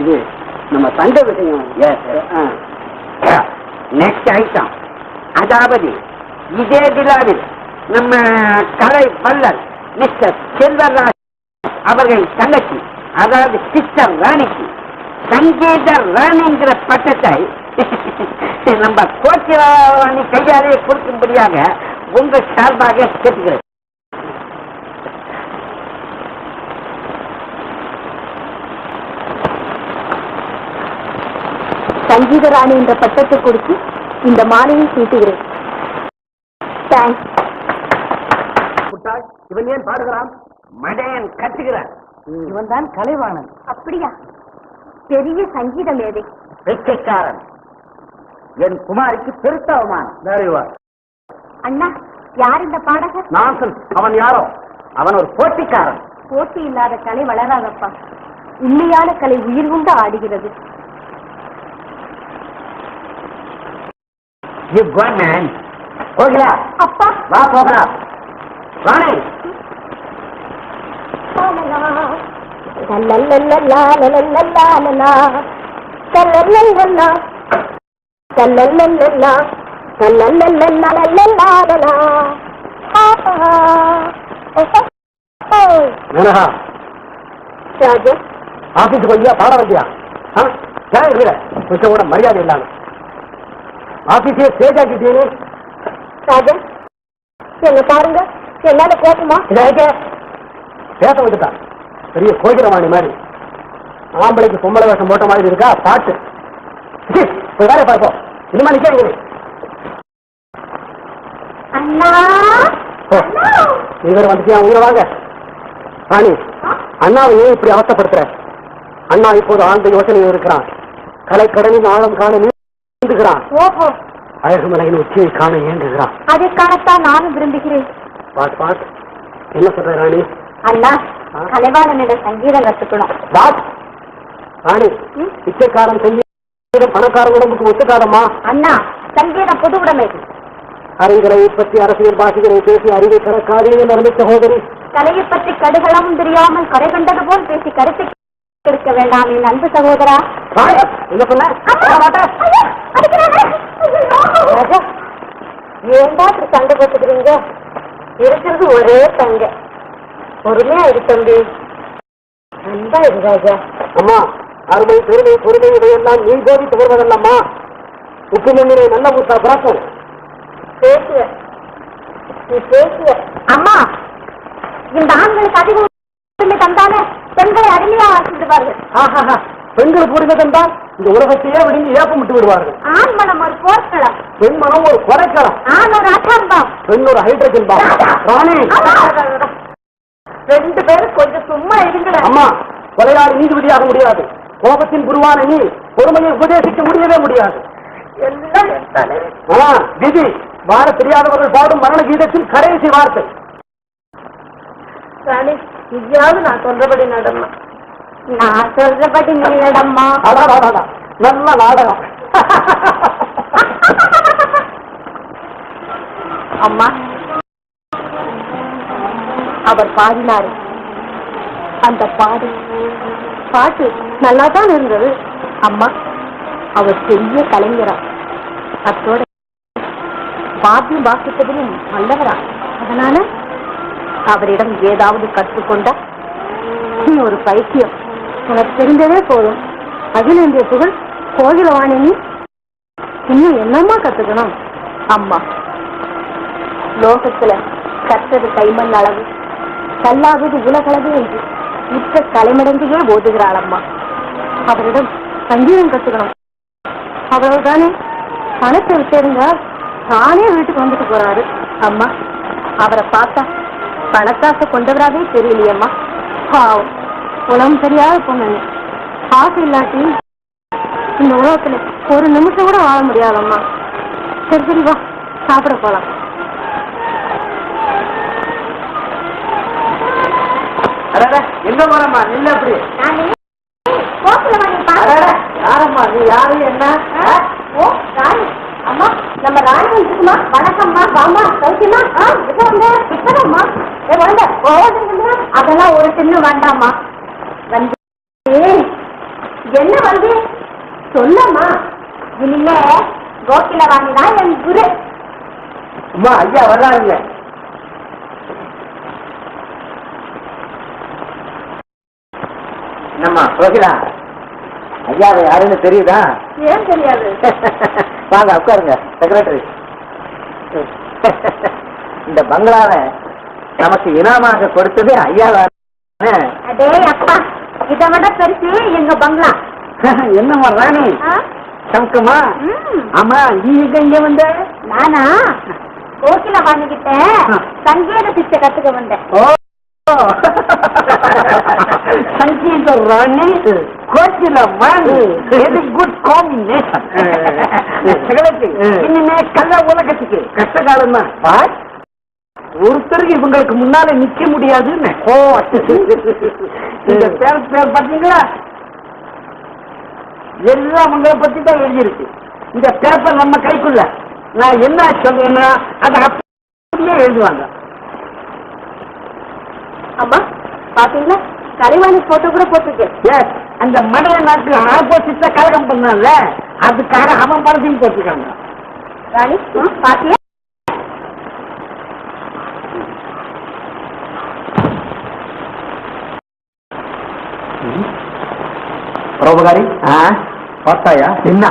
இது நம்ம சங்க விஷயம். நெக்ஸ்ட் ஐட்டம், அதாவது இதே விழாவில் நம்ம கலை வல்லல் மிஸ்டர் செல்வராஜ் அவர்கள் தங்கச்சி, அதாவது சிஸ்டர் ராணிக்கு சங்கீத ராணிங்கிற பட்டத்தை நம்ம கோச்சிராணி கையாலே கொடுக்கும்படியாக உங்கள் சார்பாக கேட்டுக்கிறேன். சங்கீத ராணி என்ற பட்டத்தை கொடுத்து இந்த மாலையை சூட்டுகிறேன். தேங்க்ஸ். இவன் ஏன் பாடுகிறான்? மடையன் கட்டுகிறான். இவன் தான் கலைவாணன். அப்படியா? பெரிய சங்கீத மேதை, வெட்கைக்காரன். என் குமாரிக்கு பெருத்த அவமானம். அண்ணா, யார் இந்த பாடகர்? நான்சன். அவன் யாரோ? அவன் ஒரு போட்டிக்காரன். போட்டி இல்லாத கலை வளராதப்பா. உண்மையான கலை உயிர் கொண்டு ஆடுகிறது. போகலா அப்பா, வா போகலாம். ராணி ஆபீஸுக்கு வந்தியா? பாட வந்தியா? கொஞ்சம் கூட மரியாதை இல்லாம ஆபீஸே ஸ்டேஜ் ஆக்கிட்டீங்க. ராஜா, என்ன பாருங்க, என்னால கேட்குமா? பேச வந்துட்டா பெரிய கோகிரவாணி மாதிரி. ஆம்பளைக்கு பொம்பளை வேஷம் போட்ட மாதிரி இருக்கா பாட்டு. வேலை பார்ப்போம். இனிமே நிக்கிறீங்க. அண்ணா, இவர் வந்துட்டியா? உயிரை வாங்க. ராணி, அண்ணாவை ஏன் இப்படி அவசப்படுத்துற? அண்ணா இப்போது ஆழ்ந்த யோசனையில் இருக்கிறான். கலைக்கடலின் ஆழம் காண நீந்துகிறான். ஓஹோ, அழகுமலையின் உச்சியை காண இயங்குகிறான். அதை காணத்தான் நானும் விரும்புகிறேன். பாட்டு பாட்டு. என்ன சொல்ற ராணி? அண்ணா, கலைவாணனிடம் சங்கீதம் கத்துக்கணும். பாட் ராணி, பிச்சைக்காரன் சங்கீதம் பணக்காரன் உடம்புக்கு ஒத்துக்காதம்மா. அண்ணா, சங்கீதம் பொது உடைமை. அறிகளை பற்றி அரசியல் பாஷைகளை பேசி அறிவை கறக்காதே நடந்த சகோதரி. கலையை பற்றி கடுகளவும் தெரியாமல் கரை கண்டது போல் பேசி கருத்தை இருக்க வேண்டாம் என் அன்பு சகோதரா. என்ன சொன்ன? ஏன்பா இப்படி சண்டை போட்டுக்கிறீங்க? இருக்கிறது ஒரே தங்க. பொறுமையா இரு தம்பி. அன்பா இரு ராஜா. அம்மா, அருமை பெருமை பொறுமை இதையெல்லாம் நீ போதித்து வருவதல்லம்மா. உப்பு மண்ணினை நல்ல ஊட்டா பிராசம் பேசுவ, நீ பேசுவ. அம்மா, இந்த ஆண்களுக்கு அதிக உரிமை தந்தானே பெண்களை அடிமையா ஆக்கிடுவார்கள். ஆஹா, பெண்களுக்கு உரிமை தந்தால் இந்த உலகத்தையே விடுங்கி ஏப்பமிட்டு விடுவார்கள். ஆண் மனம் ஒரு போர்க்களம், பெண் மனம் ஒரு குறைக்கலாம். ஆண் ஒரு அட்டாம்பாம், பெண் ஒரு ஹைட்ரஜன் பாம். ராணி, ரெண்டு பேரும் கொஞ்சம் சும்மா இருங்கள. அம்மா, கொலையாளி நீதிபதியாக முடியாது. கோபத்தின் குருவான நீ பொறுமையை உபதேசிக்க முடியவே முடியாது. விதி வாழ தெரியாதவர்கள் பாடும் மரண கீதத்தின் கடைசி வார்த்தை. ராணி, இதையாவது நான் சொல்றபடி நடமா. நான் சொல்றபடி நீடம்மா. நல்ல நாடகம். அம்மா, அவர் பாடினாரு. அந்த பாட்டு நல்லா தான் இருந்தது. அம்மா, அவர் பெரிய கலைஞரா, அத்தோட வாத்தியம் வாசிப்பதிலும் நல்லவரா. அதனால அவரிடம் ஏதாவது கற்றுக்கொண்டா நீ ஒரு பைத்தியம். உனக்கு தெரிஞ்சதே போதும். அகில இந்திய புகழ் கோகிலவாணி, இன்னும் என்னமா கத்துக்கணும்? அம்மா, லோகத்துல கற்றது கைமண் அளவு, கல்லாவது உலகளவு என்று மிக்க கலைமடங்கையே ஓதுகிறாள் அம்மா. அவரிடம் சங்கீதம் கத்துக்கணும். அவ்வளவுதானே. பணத்தை விட்டிருந்தா தானே வீட்டுக்கு வந்துட்டு போறாரு. அம்மா, அவரை பார்த்தா பணத்தாசை கொண்டவராகவே தெரியலையம்மா. பாவம், உலகம் சரியாக பொண்ணு. ஆசை இல்லாட்டி இந்த உலகத்துல ஒரு நிமிஷம் கூட வாழ முடியாதம்மா. சரி சரி, வா சாப்பிட போலாம். எங்க போறம்மா? நில்ல அப்படி. யாரம்மா நீ? யாரு? என்ன? ஓ ராணி. அம்மா, நம்ம ராணி வந்துருக்குமா? வணக்கம்மா. வாமா, சௌக்கியமா? இப்பதாம்மா. அதெல்லாம் ஒரு சின்ன வேண்டாமா. வந்து என்ன வந்து சொல்லம்மா. இனிமே கோகிலவாணி தான் என் குரு. அம்மா, ஐயா வர்றாருங்க. என்னம்மா கோகிலா, ஐயாவை யாருன்னு தெரியுதா? ஏன் தெரியாது? வாங்க உட்காருங்க. செக்ரட்டரி, இந்த பங்களாவை நமக்கு இனாமாக கொடுத்தது ஐயாவா? அடே அப்பா, இதை விட பெருசு எங்க பங்களா. என்னம்மா ராணி, சமக்கமா? ஆமா, நீ இங்க வந்த? நானா கோகிலவாணி கிட்ட சங்கீத சிச்சை கத்துக்க வந்தேன். சங்கீத ராணி, கோகிலவாணி, வெரி குட் காம்பினேஷன். இனிமே கல்ல உலகத்துக்கு கஷ்ட காலம் தான். ஒருத்தருக்கு இவங்களுக்கு முன்னால நிக்க முடியாதுன்னு. இந்த பேர் பாத்தீங்களா? எல்லாம் உங்களை பத்தி தான் எழுதியிருக்கு. இந்த பேப்பர் நம்ம கைக்குள்ள. நான் என்ன சொல்றேன்னா அதை அப்படியே எழுதுவாங்க. அம்மா, பாத்தீங்களா? கலைவாணி போட்டோ கூட போட்டிருக்கேன். அந்த மடைய நாட்டு ஆப்போசிட்ல கலகம் பண்ணல, அதுக்காக அவன் படத்தையும் போட்டிருக்காங்க. ராணி, பாத்தியா? ரோபகாரி, பார்த்தாயா? என்ன?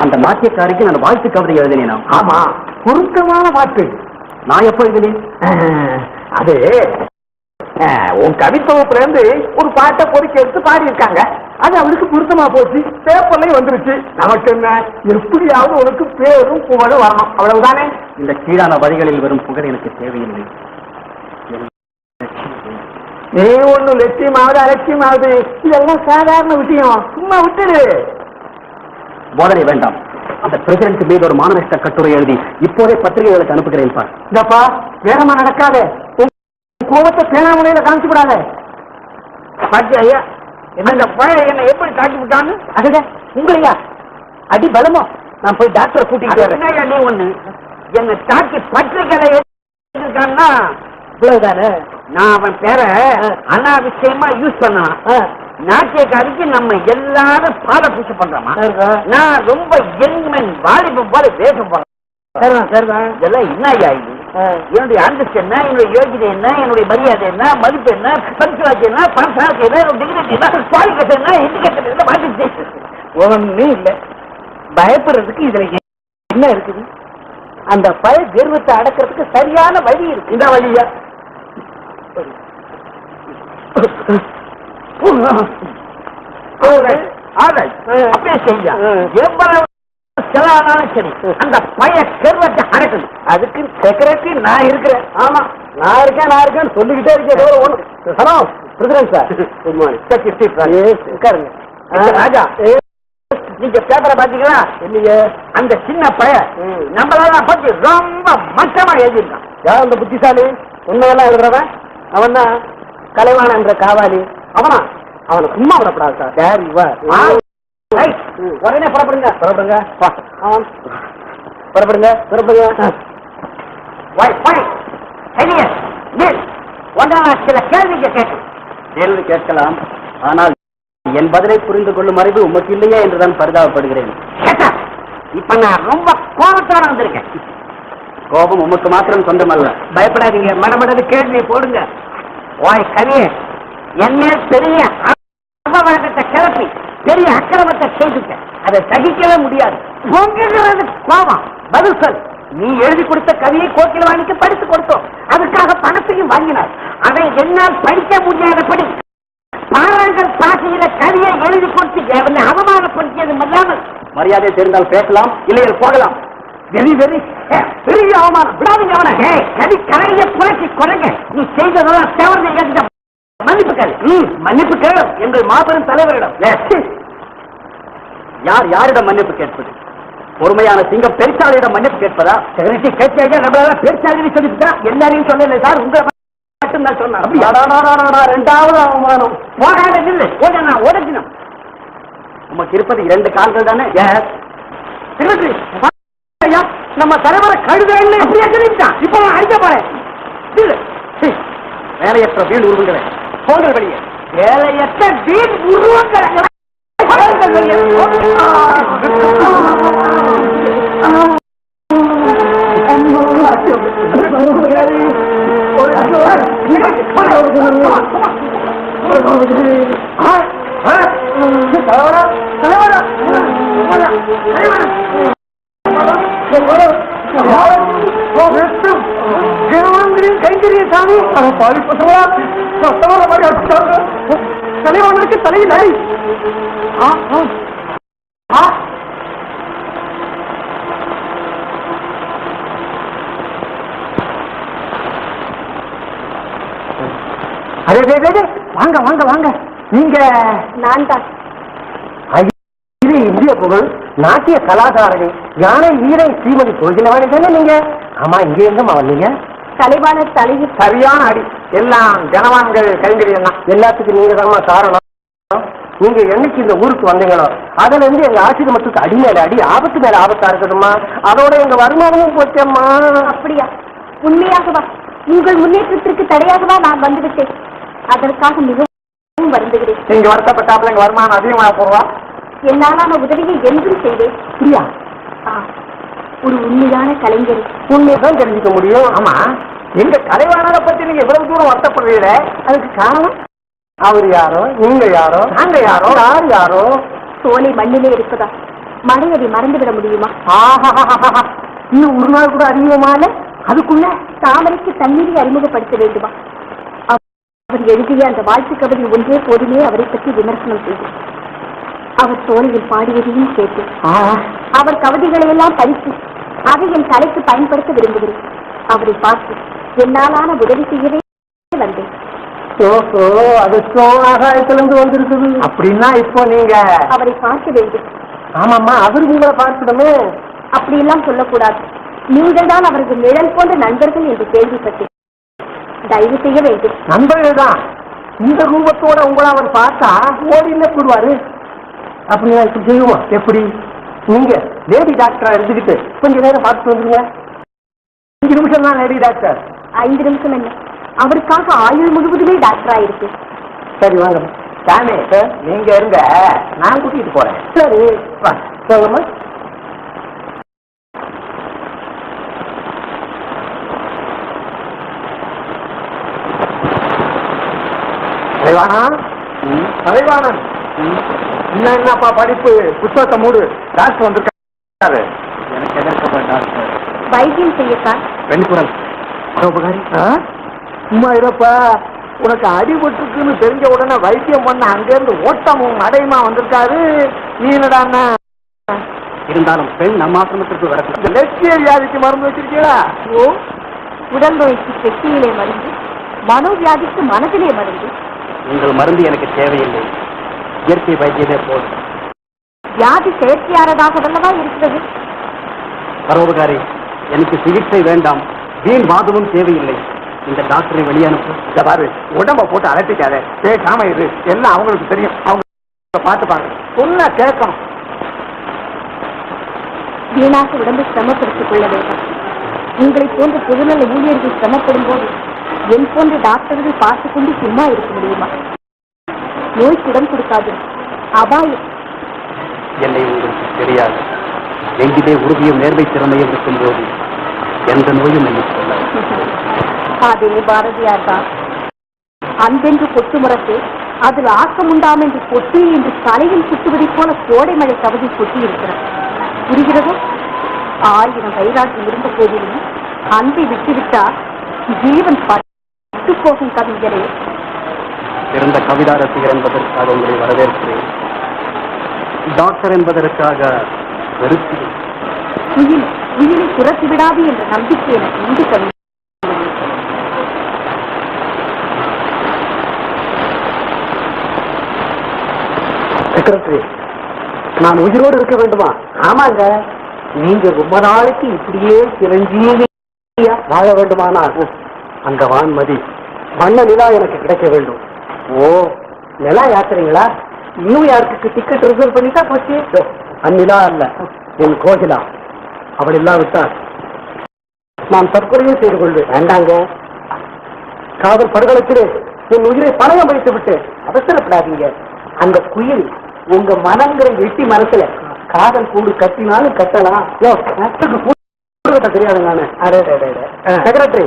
அந்த நாட்டியக்காரிக்கு நான் வாழ்த்து கவிதை எழுதினேன். ஆமா, பொருத்தமான வாக்கு. நான் எப்ப எழுதினேன்? அது உன் கவித்தொகுப்புல இருந்து ஒரு பாட்டை பொறுக்கி எடுத்து பாடி இருக்காங்க. அது அவளுக்கு பொருத்தமா போச்சு, பேப்பர்லயும் வந்துருச்சு. நமக்கு என்ன, எப்படியாவது உனக்கு பேரும் புகழும் வரணும், அவ்வளவுதானே. இந்த கீழான வரிகளில் வரும் புகழ் எனக்கு தேவையில்லை. நீ ஒண்ணு லட்சியமாவது அலட்சியமாவது இதெல்லாம் சாதாரண விஷயம். சும்மா விட்டுடு. போதனை வேண்டாம். அந்த பிரசிடண்ட் மீது ஒரு மானநஷ்ட கட்டுரை எழுதி இப்போதே பத்திரிகைகளுக்கு அனுப்புகிறேன். இந்தப்பா, வேகமா நடக்காத. கோபத்தை பேனாமலையில காமிச்சு விடாத. பாட்டி ஐயா, என்ன பழைய என்ன எப்படி தாக்கி விட்டான்னு? அதுங்க உங்களையா அடி பலமோ? நான் போய் டாக்டரை கூட்டிட்டு வரேன். நீ ஒண்ணு என்ன தாக்கி பத்திரிகைகளை எழுதிருக்கான்னா இவ்வளவுதானே. நான் அவன் பேரை அனாவசியமா யூஸ் பண்ணான். நாட்டியக்காரிக்கு நம்ம எல்லாரும் பாத பூஜை பண்றோமா? நான் ரொம்ப யங்மேன், வாலிபம் போல வேஷம் போறேன். இதெல்லாம் என்ன ஆயுது? என்னுடைய அந்தஸ்து என்ன, என்னுடைய யோகிதை என்ன, என்னுடைய மரியாதை என்ன, மதிப்பு என்ன, பரிசுவாட்சி என்ன, பணசாட்சி என்ன, டிகிரி என்ன, குவாலிஃபிகேஷன் என்ன, எஜுகேஷன் என்ன மாட்டிச்சு. ஒன்றும் இல்லை. பயப்படுறதுக்கு இதுல என்ன இருக்குது? அந்த பய கர்வத்தை அடக்கிறதுக்கு சரியான வழி இருக்கு. இந்த வழியா அப்படியே செய்ய எவ்வளவு செலவானாலும் சரி, அந்த பய கர்வத்தை அடக்கணும். அதுக்கு செக்ரட்டரி நான் இருக்கிறேன். ஆமா, நான் இருக்கேன்னு சொல்லிக்கிட்டே இருக்கேன். Hello president sir, good morning. உட்காருங்க. ராஜா, நீங்க பேப்பரை பாத்தீங்களா? இல்லையே. அந்த சின்ன பையன் நம்மளால பத்தி ரொம்ப மட்டமா எழுதிருக்கான். யார் அந்த புத்திசாலி? உண்மையெல்லாம் எழுதுறவன் அவன் தான். கலைவாணன் என்ற காவாலி. அவனா? அவனை சும்மா விடப்படாது சார். யார் இவ? உடனே புறப்படுங்க. புறப்படுங்க புறப்படுங்க புறப்படுங்க. சில கேள்விங்க கேட்கும். கேள்வி கேட்கலாம், ஆனால் என் பதிலை புரிந்து கொள்ளும் அறிவு உமக்கு இல்லையா என்றுதான் பரிதாபப்படுகிறேன். இப்ப நான் ரொம்ப கோபத்தோட வந்திருக்கேன். கோபம் உமக்கு மாத்திரம் சொந்தமல்ல. பயப்படாதீங்க, மடமடது கேள்வி போடுங்க. ஓய் கவியே, என்ன பெரிய அபவாதத்தை கிளப்பி பெரிய அக்கிரமத்தை செய்துட்டேன். அதை சகிக்கவே முடியாது. பொங்குகிறது கோபம். பதில் சொல். நீ எழுதி கொடுத்த கவியை கோக்கில வாங்கிட்டு படித்து கொடுத்தோம். அதுக்காக பணத்தையும் வாங்கினார். அதை என்னால் படிக்க முடியாதபடி பாராங்கள் பாசையில கவியை எழுதி கொடுத்து அவனை அவமானப்படுத்தியதும் அல்லாமல். மரியாதை தெரிந்தால் பேசலாம், இல்லையில் போகலாம். வெரி வெரி பெரிய அவமானம். விடாதீங்க அவனை. கவி கரைய புரட்சி குறைங்க. நீ செய்ததெல்லாம் தேவதை மன்னிப்பு கேள். மன்னிப்பு கேள் எங்கள் மாபெரும் தலைவரிடம். யார் யாரிடம் மன்னிப்பு கேட்பது? பொறுமையான சிங்கம் பெருசாலியிடம் மன்னிப்பு கேட்பதா? செக்ரட்டரி கேட்க நம்மளால பெருசாலி சொல்லிட்டு எல்லாரையும் சொல்லல சார், உங்களை மட்டும் தான் சொன்னார். இரண்டாவது அவமானம். போகாத நில்லு. நான் ஓடச்சினோம். உமக்கு இருப்பது 2 கால்கள் தானே? செக்ரட்டரி நம்ம தலைவரை கழுதைன்னு அப்படியே சொல்லிட்டான். இப்ப நான் அடிக்க போறேன். வேலையற்ற வீண் உருவங்களை போங்கள் வெளியே. வேலையற்ற வீண் உருவங்களை கைங்கரிய சாமி தலைவனுக்கு தலையில் அடி. வாங்க வாங்க வாங்க. நீங்க? நான் தான். இது இந்திய புகழ் நாட்டிய கலாகாரணி யானை வீரை ஸ்ரீமதி கோகிலவாணி தானே நீங்க? ஆமா, இங்க எங்கம்மா வந்தீங்க? தலைவாணர் தலையில் சரியான அடி. எல்லாம் ஜனவான்கள் கைங்கரியம் தான். எல்லாத்துக்கும் நீங்க தான் காரணம். நீங்க என்னைக்கு இந்த ஊருக்கு வந்தீங்களோ அதுல இருந்து எங்க ஆசிரமத்துக்கு அடி மேல அடி, ஆபத்து மேல ஆபத்தா இருக்குதுமா. அதோட எங்க வருமானமும் போச்சேம்மா. அப்படியா? உண்மையாகவா? உங்கள் முன்னேற்றத்திற்கு தடையாகவா நான் வந்துவிட்டேன். அதற்காக மிகவும் வருந்துகிறேன். நீங்க வருத்தப்பட்டாப்புல எங்க வருமானம் அதிகமாக போவா. என்னாலான உதவியை என்றும் செய்வேன். அப்படியா? ஒரு உண்மையான கலைஞர் உண்மைதான் தெரிஞ்சுக்க முடியும். ஆமா, எங்க கலைவாணரை பத்தி நீங்க இவ்வளவு தூரம் வருத்தப்படுறீங்க, அதுக்கு காரணம்? அவர் யாரோ, நீங்க யாரோ, நாங்க யாரோ, யார் யாரோ? சோலை மண்ணிலே இருப்பதா மழை அதை மறந்துவிட முடியுமா? இன்னும் ஒரு நாள் கூட அறிமுகமான அதுக்குள்ள தாமரைக்கு தண்ணீரை அறிமுகப்படுத்த வேண்டுமா? அவர் எழுதிய அந்த வாழ்த்து கவிதை ஒன்றே போதுமே அவரை பற்றி விமர்சனம் செய்தேன். அவர் சோலையில் பாடியதையும் கேட்டேன். அவர் கவிதைகளை எல்லாம் படித்து அதை என் தலைக்கு பயன்படுத்த விரும்புகிறேன். அவரை பார்த்து என்னாலான உதவி செய்யவே வந்தேன். ஆகாயத்திலிருந்து வந்திருக்குது அப்படின்னா இப்போ நீங்க அவரை பார்க்க வேண்டும். ஆமாம்மா, அவர் உங்களை பார்க்கணுமே. அப்படியெல்லாம் சொல்லக்கூடாது. நீங்கள் தான் அவரது நிழல் போன்ற நண்பர்கள் என்று கேள்விப்பட்டேன். தயவு செய்ய வேண்டும். நண்பர்கள் தான். இந்த ரூபத்தோட உங்களை அவர் பார்த்தா ஓடின கூடுவாரு. அப்படின்னா இப்படி செய்வோமா? எப்படி? நீங்க லேடி டாக்டரா இருந்துகிட்டு கொஞ்ச நேரம் பார்த்துட்டு வந்துருங்க. 5 நிமிஷம் தான் லேடி டாக்டர். 5 நிமிஷம் என்ன? அவருக்காக ஆயுள் முழுவதுமே டாக்டரா இருக்கு. சரி வாங்க சாமி, நீங்க இருங்க, நான் கூட்டிட்டு போறேன். சரி சொல்லுமா. தலைவாணன் என்னப்பா படிப்பு? புத்தகத்தை மூடு. டாக்டர் வந்திருக்காரு. எனக்கு எதிர்க்கப்பட்ட டாக்டர் வைத்தியம் செய்யத்தான். பெண்குரல் உபகாரி. சும்மா இருப்பா. உனக்கு அடிபட்டுக்குன்னு தெரிஞ்ச உடனே வைத்தியம் பண்ண அங்கிருந்து ஓட்டமும் நடையுமா வந்திருக்காரு. நீ என்னடான்னா இருந்தாலும் பெண் நம்ம ஆசிரமத்திற்கு வர இந்த லட்சிய வியாதிக்கு மருந்து வச்சிருக்கீங்களா? உடல் நோய்க்கு செட்டியிலே மருந்து, மனோவியாதிக்கு மனதிலே மருந்து. உங்கள் மருந்து எனக்கு தேவையில்லை. இயற்கை வைத்தியமே போதும். வியாதி செயற்கையானதாகவல்லவா இருக்கிறது? பரோபகாரி, எனக்கு சிகிச்சை வேண்டாம், வீண் வாதமும் தேவையில்லை. இந்த டாக்டரை வெளியே அனுப்பு. பாரு, உடம்ப போட்டு அலட்டிக்காத, பேசாம இரு. எல்லாம் அவங்களுக்கு தெரியும், அவங்க பார்த்துப்பாங்க. சொன்னா கேட்கணும். வீணாக உடம்பை சிரமப்படுத்திக் கொள்ள வேண்டும். உங்களை போன்ற பொதுநல ஊழியர்கள் சிரமப்படும் போது என் போன்ற டாக்டர்கள் பார்த்துக் கொண்டு சும்மா இருக்க முடியுமா? நோய்க்கு இடம் கொடுக்காது, அபாயம். என்னை உங்களுக்கு தெரியாது. எங்கிலே உறுதியும் நேர்மை திறமையும் இருக்கும் போது எந்த நோயும் என்னை சொல்லாது. அதே பாரதியார் தான். அன்பென்று கொட்டு முறத்து அதில் ஆக்கம் உண்டாம் என்று கொட்டி என்று தலையில் சுட்டுவதைப் போல கோடை மழை கவிதை கொட்டி இருக்கிறார். புரிகிறதோ? 1000 வைராக்கியம் இருந்த போதிலும் அன்பை விட்டுவிட்டால் ஜீவன் பட்டு போகும் கவிஞரே. சிறந்த கவிதா ரசிகர் என்பதற்காக உங்களை வரவேற்கிறேன். டாக்டர் என்பதற்காக வெறுக்கிறேன். உயிரை துரத்தி விடாது என்ற நம்பிக்கை எனக்கு உண்டு கவி. செக்ரட்டரி, நான் உயிரோடு இருக்க வேண்டுமா? ஆமாங்க, நீங்க ரொம்ப நாளைக்கு இப்படியே சிரஞ்சீவியா வாழ வேண்டுமானால் அந்த வான்மதி வண்ண நிலா எனக்கு கிடைக்க வேண்டும். ஓ, நிலா யாத்திரைங்களா? இன்னும் யாருக்கு டிக்கெட் ரிசர்வ் பண்ணிட்டா போச்சு. அந்நிலா அல்ல, என் கோகிலா. அவள் இல்லாவிட்டால் நான் தற்கொலையும் செய்து கொள்வேன். வேண்டாங்க, காதல் படுகொலைக்கிறேன். என் உயிரை பணம் வைத்து விட்டு அவசரப்படாதீங்க. அந்த குயில் உங்க மனங்கிற எட்டி மரத்துல காதல் கூடு கட்டினாலும் கட்டலாம். தெரியாது நானு. செக்ரட்டரி,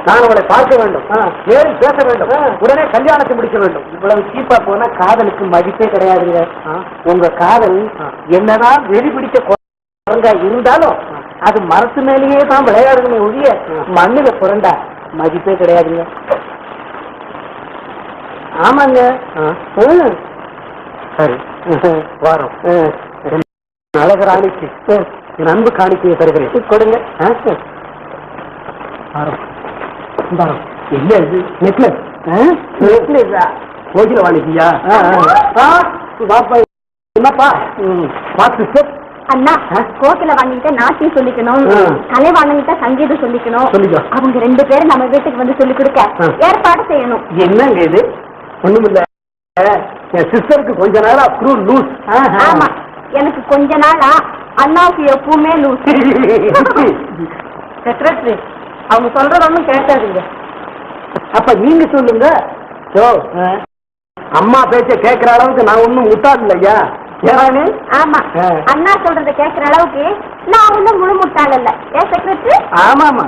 நான் அவளை பார்க்க வேண்டும், நேரில் பேச வேண்டும், உடனே கல்யாணத்தை முடிக்க வேண்டும். இவ்வளவு சீப்பா போனா காதலுக்கு மதிப்பே கிடையாதுங்க. உங்க காதல் என்னதான் வெறி பிடிக்க குரங்கா இருந்தாலும் அது மரத்து மேலேயே தான் விளையாடுமே ஒழிய மண்ணுல புரண்டா மதிப்பே கிடையாதுங்க. ஆமாங்க. சரி, வாரம் அழகு ராணிக்கு என் அன்பு காணிக்கையை தருகிறேன். கொடுங்க. என்ன இது? நெக்லஸ். நெக்லஸா? கோகில வாணிக்கியா? என்னப்பா பார்த்து அண்ணா, கோகில வாங்கிட்ட நாட்டியம் சொல்லிக்கணும், கலை வாங்கிட்ட சங்கீதம் சொல்லிக்கணும். அவங்க 2 பேரும் நம்ம வீட்டுக்கு வந்து சொல்லி கொடுக்க ஏற்பாடு செய்யணும். என்னங்க இது? ஒண்ணுமில்ல, என் சிஸ்டருக்கு கொஞ்ச நாளா அப்ரூவ் லூஸ். ஆமா, எனக்கு கொஞ்ச நாளா அண்ணாவுக்கு எப்பவுமே லூஸ். செக்ரட்டரி, அவங்க சொல்றது ஒன்றும் கேட்காதீங்க. அப்ப நீங்க சொல்லுங்க. அம்மா பேச்ச கேட்கிற அளவுக்கு நான் ஒன்னும் முட்டாள் இல்லையா? ஆமா, அண்ணா சொல்றத கேட்கிற அளவுக்கு நான் ஒன்னும் முழு முட்டாள் இல்ல. ஏன் செக்ரட்டரி? ஆமாமா,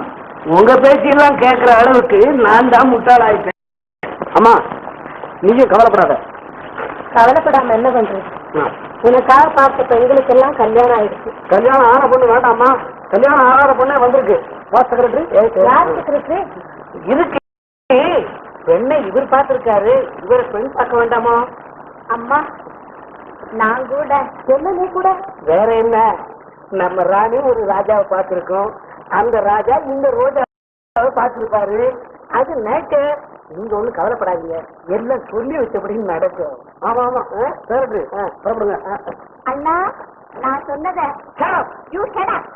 உங்க பேச்செல்லாம் கேட்கிற அளவுக்கு நான் தான் முட்டாள் ஆயிட்டேன். அம்மா, நீங்க கவலைப்படாத. கவலைப்படாம என்ன பண்றது? உனக்காக பார்த்த பெண்களுக்கு எல்லாம் கல்யாணம் ஆயிடுச்சு. கல்யாணம் ஆன பொண்ணு வேண்டாமா? கல்யாணம் ஆகாத பொண்ணே வந்திருக்கு. யார் செக்ரட்டரி? இருக்கு, பெண்ணை இவர் பார்த்திருக்காரு, இவரை பெண் பார்க்க வேண்டாமா? அம்மா, நான் கூட என்ன கூட வேற என்ன, நம்ம ராணி ஒரு ராஜாவை பார்த்திருக்கோம். அந்த ராஜா இந்த ரோஜாவை பார்த்திருப்பாரு. அது நேற்று. நீங்க ஒண்ணு கவலைப்படாதீங்க, எல்லாம் சொல்லி வச்சபடி நடக்கும். ஆமா ஆமா, சரி, புறப்படுங்க. அண்ணா, நான் சொன்னத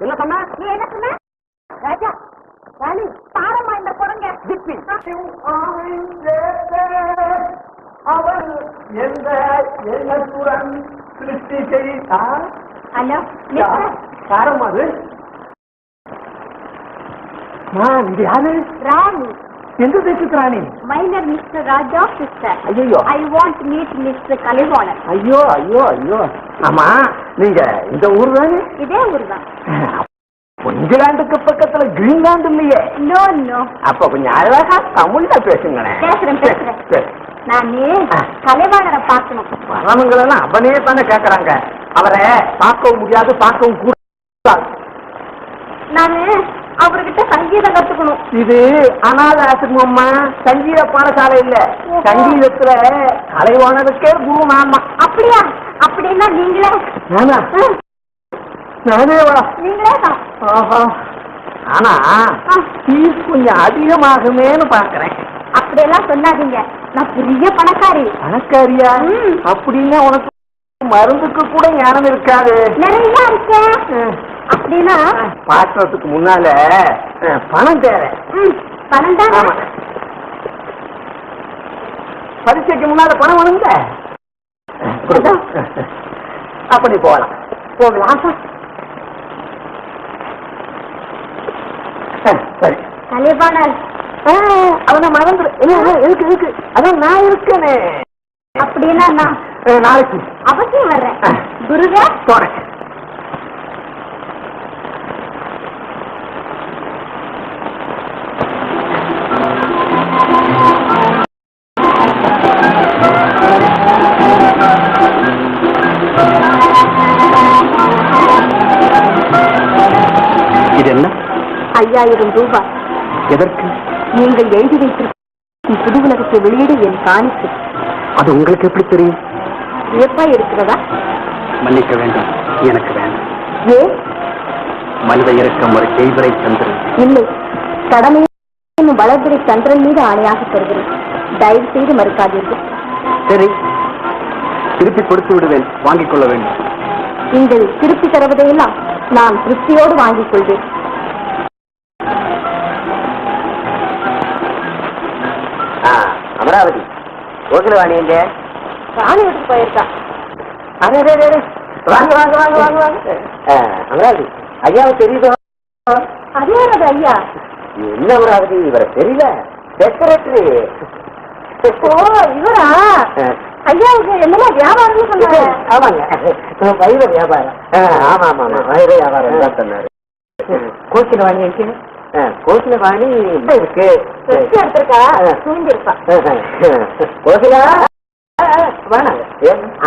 என்ன சொன்ன? நீ என்ன சொன்ன? ராஜா ராணி பாரமா இந்த குரங்க அவள் எந்த எண்ணத்துடன் சிருஷ்டி செய்தார். ஹலோ, யாரும் அது? இது யாரு? ராணி. எந்த தேசத்து ராணி? மைனர் மிஸ்டர் ராஜா சிஸ்டர். ஐயோ, I want meet mister Kalaivanan. ஐயோ ஐயோ ஐயோ. ஆமா, நீங்க இந்த ஊர் தானே? இதே ஊர் தான். இங்கிலாந்துக்கு பக்கத்துல கிரீன்லாந்து இல்லையே? No no. அப்ப கொஞ்சம் அழகா தமிழ்ல பேசுங்களேன். பேசுறேன். நானே கலைவாணரை பார்க்கணும். வரவங்களெல்லாம் அவனே தானே கேட்கறாங்க. அவரை பார்க்கவும் முடியாது, பார்க்கவும் கூடாது. நானு அவர்கிட்ட சங்கீதம் கத்துக்கணும். இது அனாத ஆசிரமம்மா, சங்கீத பாடசாலை இல்ல. சங்கீதத்துல கலைவாணருக்கே குரு நாமா. அப்படியா? அப்படின்னா நீங்களே? நானேவா? நீங்களே தான். ஆனா ஃபீஸ் கொஞ்சம் அதிகமாகுமேன்னு பாக்குறேன். அப்படியெல்லாம் சொல்லாதீங்க, நான் பெரிய பணக்காரி. பணக்காரியா? அப்படின்னா உனக்கு மருந்துக்கு கூட ஞானம் இருக்காது. நிறைய இருக்கேன். அப்படின்னா பாக்குறதுக்கு முன்னால பணம் தேவை. பணம் தான். ஆமா. பரீட்சைக்கு முன்னால பணம் வேணுங்க. அப்படி போகலாம். சரி. கலிபானல் அவனை மறந்துரு. இருக்கு. அதான் நான் இருக்கேனே. அப்படின்னா நான் நாளைக்கு அவசியம் வர்றேன். குருவே போறேன். இது என்ன? 5000 ரூபாய். எதற்கு? நீங்கள் எழுதி வைத்திருக்கும் புது உலகத்தை வெளியிட என் காணிக்கை. அது உங்களுக்கு எப்படி தெரியும்? வியப்பா இருக்கிறதா? மன்னிக்க வேண்டும், எனக்கு வேண்டாம். ஏன்? மனித இறக்கம் ஒரு செய்வரை சந்திரன். இல்லை, கடமை என்னும் வளர்பிறை சந்திரன் மீது ஆணையாக தருகிறேன். தயவு செய்து மறுக்காதீர்கள். சரி, திருப்பி கொடுத்து விடுவேன், வாங்கிக் கொள்ள வேண்டும். நீங்கள் திருப்பி தருவதையெல்லாம் நான் திருப்தியோடு வாங்கிக் கொள்வேன். அமராவதி, கோகிலவாணி எங்க? ராணி வீட்டுக்கு போயிருக்கா. வாங்க வாங்க வாங்க வாங்க வாங்க. அமராவதி, ஐயாவை தெரியுதோ? அதே ஐயா. என்ன அமராவதி, இவரை தெரியல? செக்ரட்டரி. ஓ, இவரா? ஐயாவுக்கு என்னமா வியாபாரம் சொன்னாங்க? ஆமாங்க, வைர வியாபாரம். ஆமா ஆமா ஆமா, வைர வியாபாரம் தான் சொன்னாரு. கோகிலவாணி இருக்கு. கோகிலவாணி இருக்கு. எடுத்திருக்கா, தூங்கிருப்பா. கோகிலா வேணாங்க,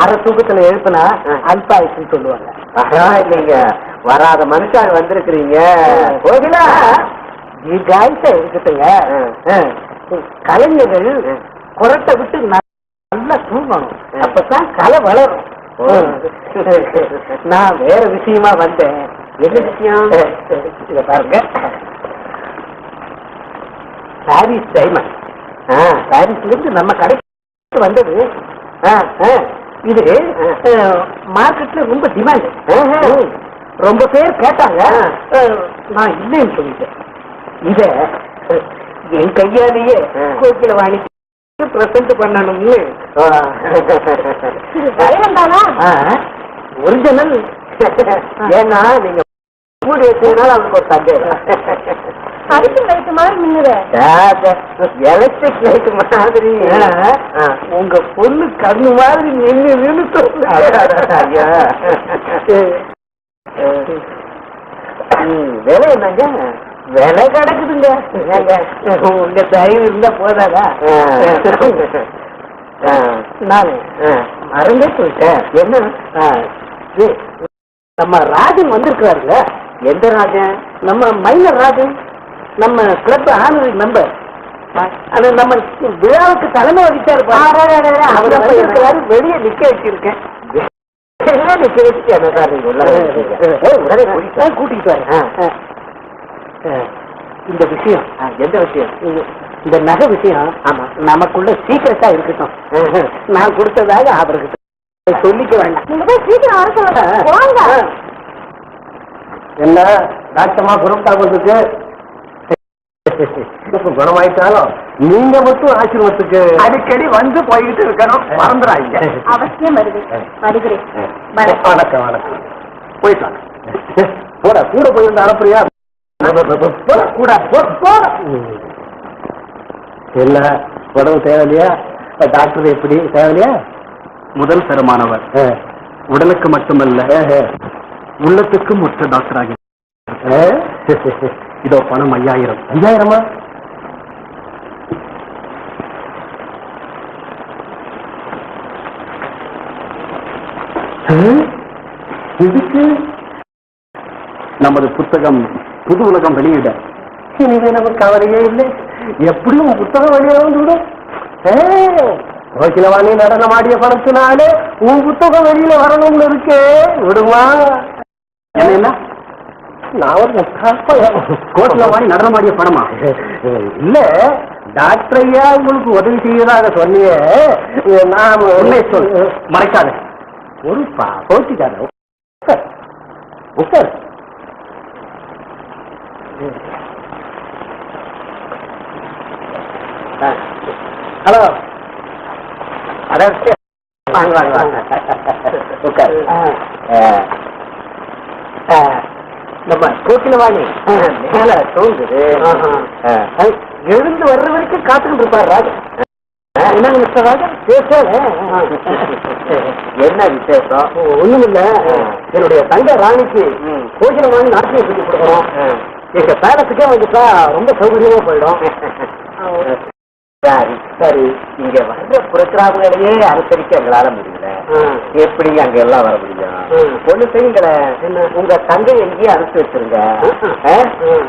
அரை தூக்கத்துல எழுப்புனா அல்பாயுசுன்னு சொல்லுவாங்க. நீங்க வராத மனுஷால் வந்திருக்கிறீங்க. கோகிலா, காய்ச்ச இருக்கட்டுங்க. கலைஞர்கள் குரட்டை விட்டு நல்லா தூங்கணும், அப்பதான் கலை வளரும். நான் வேற விஷயமா வந்தேன். என்ன விஷயம்? இத பாருங்க, பாரிஸ் டைமண்ட். பாரிஸ்ல இருந்து நம்ம கடைக்கு வந்தது. இது மார்க்கெட்ல ரொம்ப டிமாண்ட். ரொம்ப பேர் கேட்டாங்க, நான் இல்லைன்னு சொல்லிட்டேன். இத என் கையாலேயே கோகிலவாணிக்கு பிரசன்ட் பண்ணணும்னு. ஒரிஜினல். ஏன்னா நீங்க கூடி வச்சதுனால அவனுக்கு ஒரு சந்தேகம். அரிசி லைட்டு மாதிரி மின்னுது. எலக்ட்ரிக் லைட் மாதிரி உங்க பொண்ணு கண்ணு மாதிரி நின்று நின்று விலை என்னங்க? விலை கிடக்குதுங்க. உங்க தயவு இருந்தா போதாதா? நானு மறந்தே போயிட்டேன். என்ன, நம்ம ராஜன் வந்திருக்கிறாருங்க. எந்த ராஜன்? நம்ம மைனர் ராஜன், நம்ம கிளப் ஆனரி மெம்பர். அது நம்ம விழாவுக்கு தலைமை வகிச்சாரு. அவர் வந்திருக்கிறாரு, வெளியே நிக்க வச்சிருக்கேன். கூட்டிட்டு இந்த விஷயம். எந்த விஷயம்? இந்த நகை விஷயம். ஆமா, நமக்குள்ள சீக்கிரட்டா இருக்கட்டும். நான் கொடுத்ததாக அவருக்கு சொல்லிக்க வேண்டாம். நீங்க போய் சீக்கிரம் வர சொல்லுங்க. என்ன டாக்டர்மா குணம்தாபத்துக்கு குணமாயிட்டாலும் நீங்க மட்டும் ஆசிரமத்துக்கு அடிக்கடி வந்து போய்கிட்டு இருக்கணும், மறந்துடாங்க. அவசியம் வருகிறேன். வணக்கம் வணக்கம். போயிட்டாங்க. போட கூட போயிருந்த அனுப்புறியா? கூட என்ன உடம்பு தேவையில்லையா? டாக்டர் எப்படி தேவையில்லையா? முதல் தரமானவர். உடலுக்கு மட்டுமல்ல, உள்ளத்துக்கும் ஒற்ற டாக்டர் ஆகி. இதோ பணம் 5000. 5000-மா? இதுக்கு நமது புத்தகம் புது உலகம் வெளியிட. இனிமே நமக்கு கவலையே இல்லை. எப்படியும் புத்தகம் வெளியே வந்துவிடும். கோகிலவாணி நடனம் ஆடிய பணத்தினாலே உன் புத்தகம் வெளியில வரணும்னு இருக்கே, விடுமா? என்ன, நான் ஒரு கோகிலவாணி நடனமாடிய படமா? இல்ல, டாக்டர் ஐயா உங்களுக்கு உதவி செய்வதாக சொன்னியே. நான் உண்மை சொல், மறைக்காத. ஒரு போட்டிக்காத. ஹலோ. வாங்க வாங்க வாங்க உட்காரு. நம்ம கோக்கிலவாணி மேல தோங்குது. எழுந்து வர்ற வரைக்கும் காத்துக்கிட்டு இருப்பாரு ராஜா. என்னங்க மிஸ்டர் ராஜா என்ன விசேஷம்? ஒண்ணும் இல்ல, என்னுடைய தங்க ராணிக்கு கோகிலவாணி நாட்டியம் சொல்லி கொடுக்கணும். எங்க பேலத்துக்கே வந்துட்டா ரொம்ப சௌகரியமா போயிடும். சரி சரி, இங்க வர்ற புறக்கிராமங்களையே அனுசரிக்க எங்களால முடியல, எப்படி அங்க எல்லாம் வர முடியும்? ஒண்ணு செய்யுங்களேன், உங்க தங்கை எங்கேயே அனுப்பி வச்சிருங்க,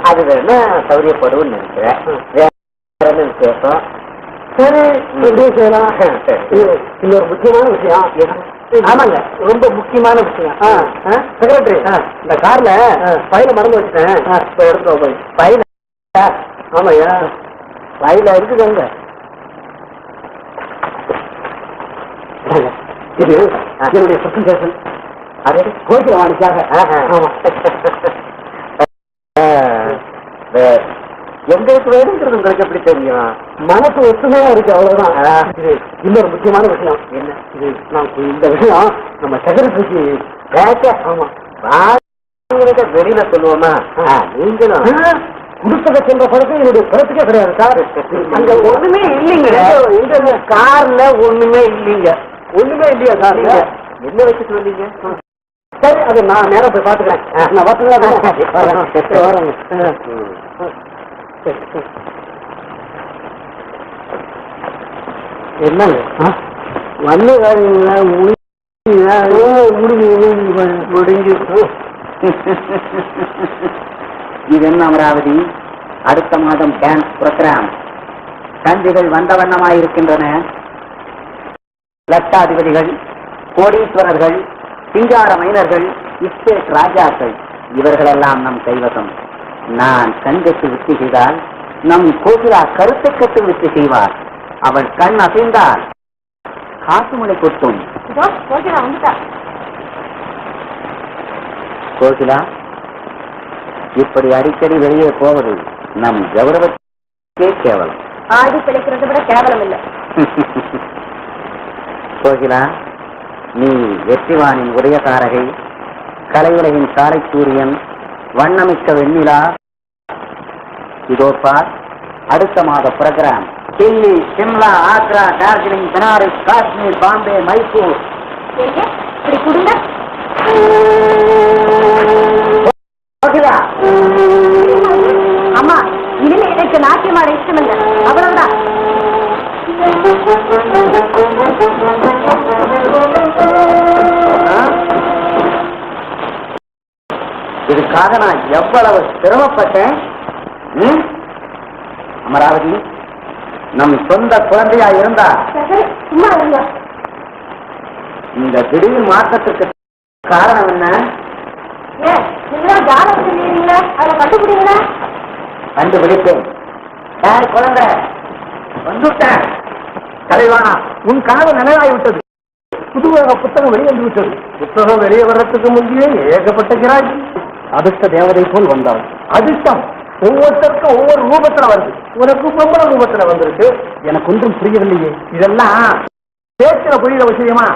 அது வேணா சௌகரியப்படும்னு நினைக்கிறேன். வேற என்ன விசேஷம்? சரி செய்யலாம். இன்னொரு முக்கியமான விஷயம். ஆமாங்க, ரொம்ப முக்கியமான விஷயம். செக்ரட்டரி, இந்த கார்ல ஃபைல மறந்து வச்சுட்டேன், எடுத்துக்கோ போய். ஃபைல? ஆமாய்யா, ஃபைல இருக்குதுங்க. இது என்னுடைய பிரசன்டேஷன். அது கோகிலவாணிக்காக. எங்களுக்கு வேணுங்கிறது உங்களுக்கு எப்படி தெரியும்? மனசு ஒத்துமையா இருக்கு, அவ்வளவுதான். இன்னொரு முக்கியமான விஷயம். என்ன இது? இந்த விஷயம் நம்ம செக்ரட்டரிக்கு கேட்க. ஆமா, வெளியில சொல்லுவோமா? நீங்களும் குடுப்பதை சொல்ற பழக்கம் என்னுடைய பழத்துக்கே கிடையாது சார். அங்க ஒண்ணுமே இல்லைங்க, எங்க கார்ல ஒண்ணுமே இல்லைங்க. ஒண்ணுமே இல்லையா சார்? என்ன வச்சுட்டு வந்தீங்க? சரி, அது நான் நேரம் போய் பாத்துக்கிறேன். நான் வரேன். என்னங்க வந்த காரியங்கள முடிஞ்சு. இது என்ன அமராவதி, அடுத்த மாதம் டான்ஸ் புரோகிராம். தந்திகள் வந்த வண்ணமாயிருக்கின்றன. லட்சாதிபதிகள், கோடீஸ்வரர்கள், சிங்கார மைனர்கள், இஸ்டேட் ராஜாக்கள், இவர்களெல்லாம் நம் கைவசம். நான் கண்கட்டு விட்டு செய்தால் நம் கோகிலா கருத்தை கட்டு விட்டு செய்வார். அவள் கண் அசைந்தால் காசுமலை கொட்டும். கோகிலா, இப்படி அடிக்கடி வெளியே போவது நம் கௌரவத்தே கேவலம். ஆடி பிழைக்கிறத விட கேவலம் இல்லை. கோகிலா, நீ வெற்றிவானின் உதயதாரகை, கலையுலகின் காலை சூரியன், வண்ணமிக்க வெண்ணிலா. இதோ பார், அடுத்த மாத புரோகிராம். தில்லி, சிம்லா, ஆக்ரா, டார்ஜிலிங், பனாரஸ், காஷ்மீர், பாம்பே, மைசூர். இப்படி கொடுங்க. அம்மா, இனிமே எனக்கு நாட்டியமாட இஷ்டம் இல்லை, அவ்வளவுதான். இதுக்காக நான் எவ்வளவு சிரமப்பட்டேன். அமராவதி, நம் சொந்த குழந்தையா இருந்தா சும்மா இருங்க. இந்த திடீர் மாற்றத்துக்கு காரணம் என்ன? கண்டுபிடிப்பேன். குழந்தை வந்துட்டேன். தலைவானா, உன் கனவு நினைவாகிவிட்டது. புதுவாக புத்தகம் வெளிவந்து விட்டது. புத்தகம் வெளியே வர்றதுக்கு முந்தையே ஏகப்பட்ட கிராக்கி. அதிர்ஷ்ட தேவதை போல் வந்தாள். அதிர்ஷ்டம் ஒவ்வொருத்தருக்கும் ஒவ்வொரு ரூபத்துல வருது. உனக்கு பொம்பள ரூபத்துல வந்திருக்கு. எனக்கு ஒன்றும் புரியவில்லையே. இதெல்லாம் பேச்சுல புரியுற விஷயமா?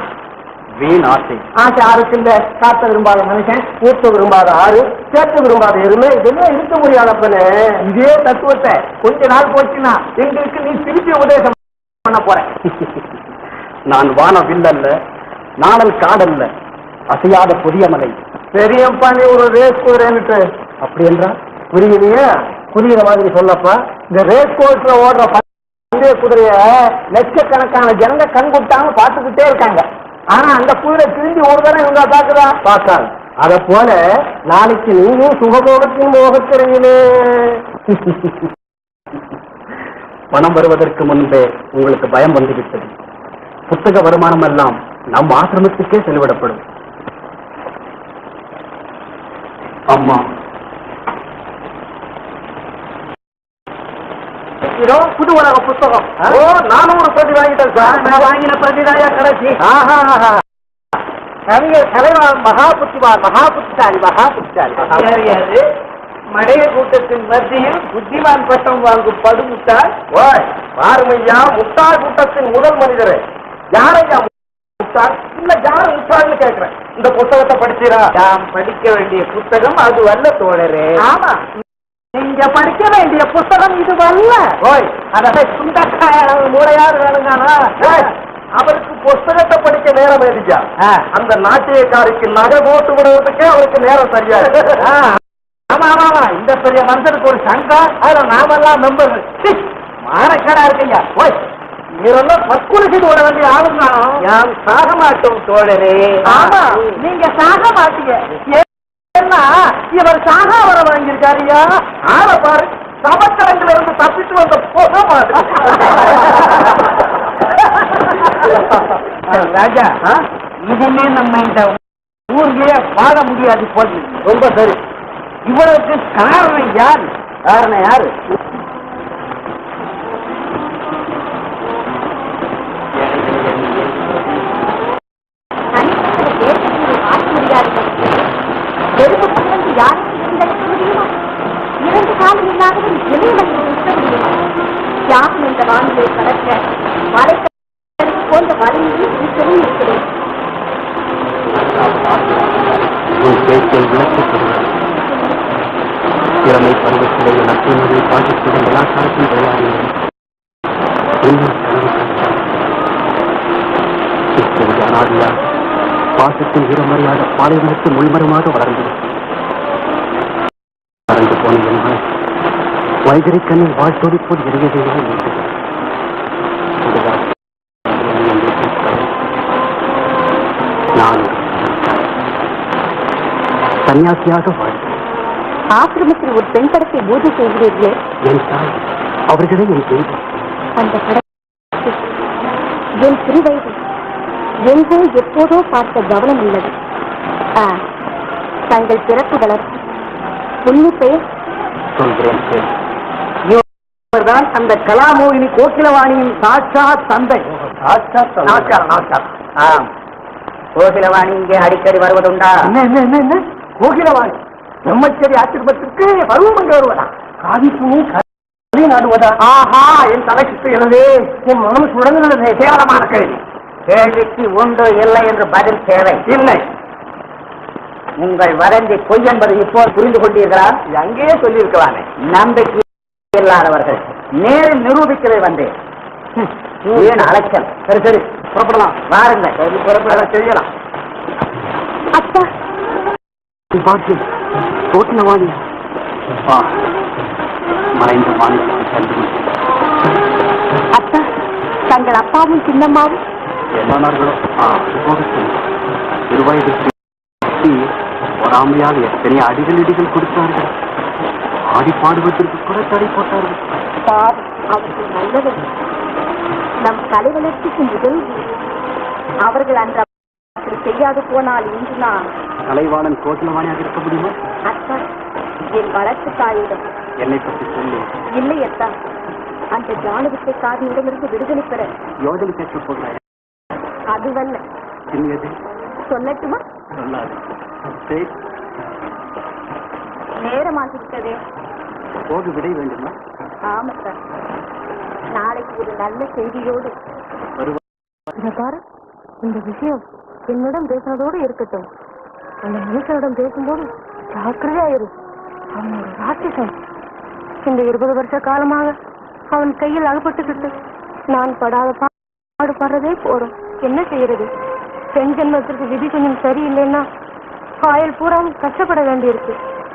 வீண் ஆசை. ஆசை ஆறுக்கு இல்ல. காத்த விரும்பாத மனுஷன், ஊட்ட விரும்பாத ஆறு, சேர்த்து விரும்பாத எருமை, இதெல்லாம் இருக்க முடியாதப்பனே. இதே தத்துவத்தை கொஞ்ச நாள் போச்சுன்னா எங்களுக்கு நீ திருப்பி உபதேசம் பண்ண போற. நான் வானவில் அல்ல, நாணல் காடல்ல, அசையாத புதிய மலை. பெரியப்பா, நீ ஒரு ரேஸ் குதிரைன்னுட்டு. அப்படி என்றா புரியலையா? புரியுற மாதிரி சொல்லப்பா. இந்த ரேஸ் கோர்ஸ்ல ஓடுற பந்தய குதிரைய லட்சக்கணக்கான ஜனங்க கண் கொடுத்தாங்க பார்த்துக்கிட்டே இருக்காங்க. ஆனா அந்த குதிரை திரும்பி ஓடுதானே இவங்க பாக்குறா பார்த்தாங்க. அத போல நாளைக்கு நீயும் சுகபோகத்தையும் போகக்கிறீங்களே. பணம் வருவதற்கு முன்பே உங்களுக்கு பயம் வந்துவிட்டது. புத்தக வருமானம் எல்லாம் நம் ஆசிரமத்துக்கே செலவிடப்படும். அம்மா, புது உலக புத்தகம். ஓ, 400 பிரதி வாங்கிட்டேன் சார். நான் வாங்கின பிரதிதாயா கடைசி. கவிஞர் தலைவர் மகா புத்திசாலி. மடைய கூட்டத்தின் மத்தியில் புத்திமான் பட்டம் வாங்கும் படுமுட்டாள். ஓய் பாருமையா, முட்டாள் கூட்டத்தின் முதல் மனிதரே யாரையா முட்டாள்? இல்ல யாரும் முட்டாள்னு கேட்கிறேன். இந்த புத்தகத்தை படிச்சீரா? நாம் படிக்க வேண்டிய புத்தகம் அது வல்ல தோழரே. ஆமா, நீங்க படிக்க வேண்டிய புத்தகம் இது வல்ல. ஓய் அதை சுண்டக்காய மூளையாறு வேணுங்கானா? அவருக்கு புஸ்தகத்தை படிக்க நேரம் ஏறிச்சா? அந்த நாட்டியக்காரிக்கு நகை போட்டு விடுவதற்கே அவருக்கு நேரம் சரியா? ஆமா ஆமா ஆமா, இந்த பெரிய மனுஷனுக்கு ஒரு சங்கா, அதுல நாமெல்லாம் மெம்பர்கள். மானக்கடா இருக்கையா? ஓய் நீரெல்லாம் பக்குனு செய்து விட வேண்டிய ஆளுங்க. யாம் சாக மாட்டோம் தோழரே. ஆமா, நீங்க சாக மாட்டீங்க. ஏன்னா இவர் சாகா வர வாங்கியிருக்காருயா. ஆள பாரு, சமக்கரங்கில இருந்து தப்பித்து வந்த போக மாட்டேன். ராஜா, இதுமே நம்ம இந்த ஊர்லயே வாழ முடியாது போது. ரொம்ப சரி. இவருக்கு காரணம் யாரு? காரணம் யாரு? இரண்டு காலம் இல்லாதவன் யாரும் இந்த வானிலை கடக்க மலை போன்ற வலிமையை இருக்கிறேன் இருக்கிறேன். திறமை பருவத்திலே நட்புணர்வை பாதிப்புடன் கலாச்சாரத்தில் விளையாடினேன். பாசத்தின் வீரமறியாத பாலைவனத்தின் உள்மரமாக வளர்ந்தது. வளர்ந்து போன என்பது வைகரி கண்ணில் வாழ்த்தொழிப்போல் எரியதையாக இருந்தது. நான் சன்னியாசியாக வாழ்ந்தேன். ஆசிரமத்தில் ஒரு பெண் படத்தை பூஜை செய்கிறீர்களே, என் தாய் அவர்களே என் தெய்வம். அந்த படத்தை என் சிறு வயது எங்கோ எப்போதோ பார்த்த கவனம் உள்ளது. தங்கள் பிறப்பு வளர்ச்சி உண்மை பெயர் சொல்கிறேன். இவர்தான் அந்த கலாமோகினி கோகிலவாணியின் சாட்சாத் தந்தை. கோகிலவாணி இங்கே அடிக்கடி வருவதுண்டா? என்ன கோகிலவாணி பிரம்மச்சரி ஆசிரமத்திற்கு பருவம் வருவதா? காதிப்பூவும் கதை நாடுவதா? ஆஹா, என் தலை சுற்றுகிறது. என் மனம் சுழங்குகிறது. கேவலமான கேள்வி. கேள்விக்கு உண்டு இல்லை என்று பதில் தேவை இல்லை. உங்கள் வதந்தி பொய் என்பது இப்போது புரிந்து கொண்டீர்களா? அங்கேயே சொல்லியிருக்கலாமே. நம்பிக்கை இல்லாதவர்கள் நேரில் நிரூபிக்கவே வந்தேன். ஏன் அலைச்சல்? சரி சரி, புறப்படலாம். வாருங்கள், புறப்பட செய்யலாம். அப்பா பாக்கியம் கோட்டினவாணி மறைந்த மாநிலத்தை கண்டுபிடித்தேன். அப்பா, தங்கள் அப்பாவும் சின்னம்மாவும் எல்லானார்களோ திருவயதுக்கு பொறாமையால் எத்தனை அடிகள் கொடுத்தார்கள். ஆடி பாடுவதற்கு கூட தடை போட்டார்கள். அவர்கள் நல்லவர். நம் கலை வளர்ச்சிக்கு முதல் அவர்கள் அன்று அப்படி செய்யாது போனால் இன்று நான் கலைவாணன் கோட்டினவாணியாக இருக்க முடியுமா? அத்தா, என் வளர்ச்சி தாயிடம் என்னை பற்றி சொல்லி இல்லை அத்தா. அந்த ஜானவித்தைக்காரனிடமிருந்து விடுதலை பெற யோஜனை கேட்க போகிறாய். அதுவல்ல. சின்னது சொல்லட்டுமா? சொல்லாது. நேரமாகிவிட்டதே. போது விடை வேண்டுமா? ஆமா சார், நாளைக்கு ஒரு நல்ல செய்தியோடு பாரு. இந்த விஷயம் என்னிடம் பேசினதோடு இருக்கட்டும். அந்த மனுஷனிடம் பேசும்போது ஜாக்கிரதையாயிரு. அவன் ஒரு ராட்சசன். இந்த 20 வருஷ காலமாக அவன் கையில் அகப்பட்டுக்கிட்டு நான் படாத பாடுபடுறதே போறோம். என்ன செய்யறது? பெண் ஜென்மத்திற்கு விதி கொஞ்சம் சரியில்லைன்னா ஆயுள் பூரா கஷ்டப்பட வேண்டியிருக்கு.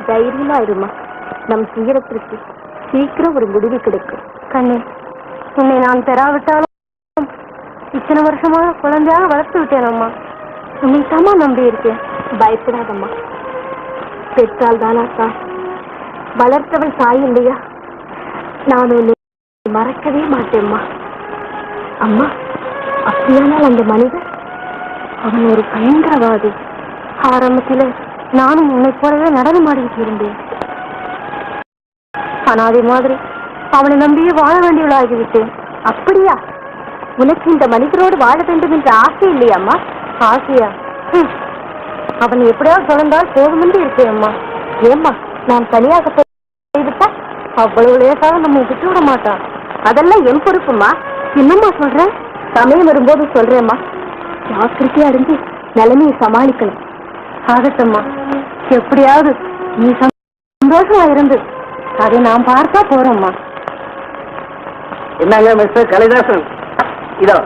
தைரியமா இருமா, நம் சீரத்திற்கு சீக்கிரம் ஒரு முடிவு கிடைக்கும். கண்ணே, உன்னை நான் பெறாவிட்டாலும் இத்தனை வருஷமாக குழந்தையாக வளர்த்து விட்டேன் அம்மா. உன்னை தாமா நம்பி இருக்கேன். பயப்படாதம்மா. பெற்றால் தானா தாய், வளர்த்தவள் தாய் இல்லையா? நான் உன்னை மறக்கவே மாட்டேம்மா. அம்மா, அப்படியானால் அந்த மனிதன் அவன் ஒரு பயங்கரவாதி. ஆரம்பத்தில் நானும் உன்னை போலவே நடனமாடிட்டு இருந்தேன். அனாதை மாதிரி அவனை நம்பியே வாழ வேண்டியவளாகிவிட்டேன். அப்படியா? உனக்கு இந்த மனிதரோடு வாழ வேண்டும் என்ற ஆசை இல்லையாம்மா? ஆசையா? அவன் எப்படியாவது தொடர்ந்தால் போதுமென்று இருக்கேன் அம்மா. ஏம்மா, நான் தனியாக போய்விட்டா அவ்வளவு லேசாக நம்ம விட்டு விட மாட்டான். அதெல்லாம் என் பொறுப்புமா. என்னம்மா சொல்றேன்? சமயம் வரும்போது சொல்றேம்மா. ஜாக்கிரதையா இருந்து நிலைமையை சமாளிக்கணும். ஆகட்டம்மா, எப்படியாவது நீ சந்தோஷமா இருந்து அதை நான் பார்த்தா போறோம்மா. என்னங்க மிஸ்டர் கலிதாசன், இதோ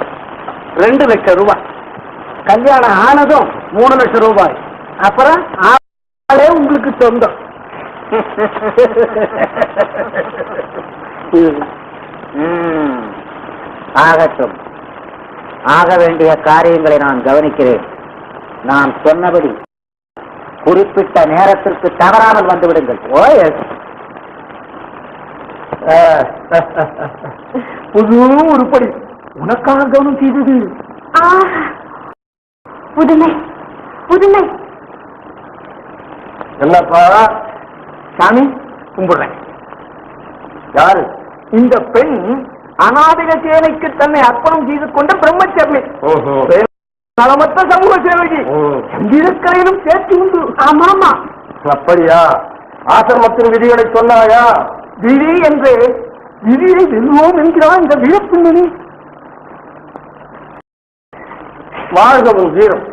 2 லட்சம் ரூபாய். கல்யாணம் ஆனதும் 3 லட்சம் ரூபாய். அப்புறம் ஆளே உங்களுக்கு சொந்தம். ஆகட்டும். ஆக வேண்டிய காரியங்களை நான் கவனிக்கிறேன். நான் சொன்னபடி குறிப்பிட்ட நேரத்திற்கு தவறாமல் வந்து விடுங்கள். புது உருப்படி உனக்காக கவனம் செய்தது. புதுமை புதுமை. என்னப்பா சாமி கும்பிடுறேன். யாரு இந்த பெண்? அநாதிக சேவைக்கு தன்னை அர்ப்பணம் செய்து கொண்ட பிரம்மச்சர்மி. நலமற்ற சமூக சேவைக்கு சங்கீதக்கலையிலும் சேர்த்து உண்டு. ஆமாமா. அப்படியா? ஆசிரமத்தின் விதிகளை சொன்னாயா? விதி என்று விதியை வெல்வோம் என்கிறான் இந்த வீரப்பின்னணி. வாழ்கவும் வீரம்.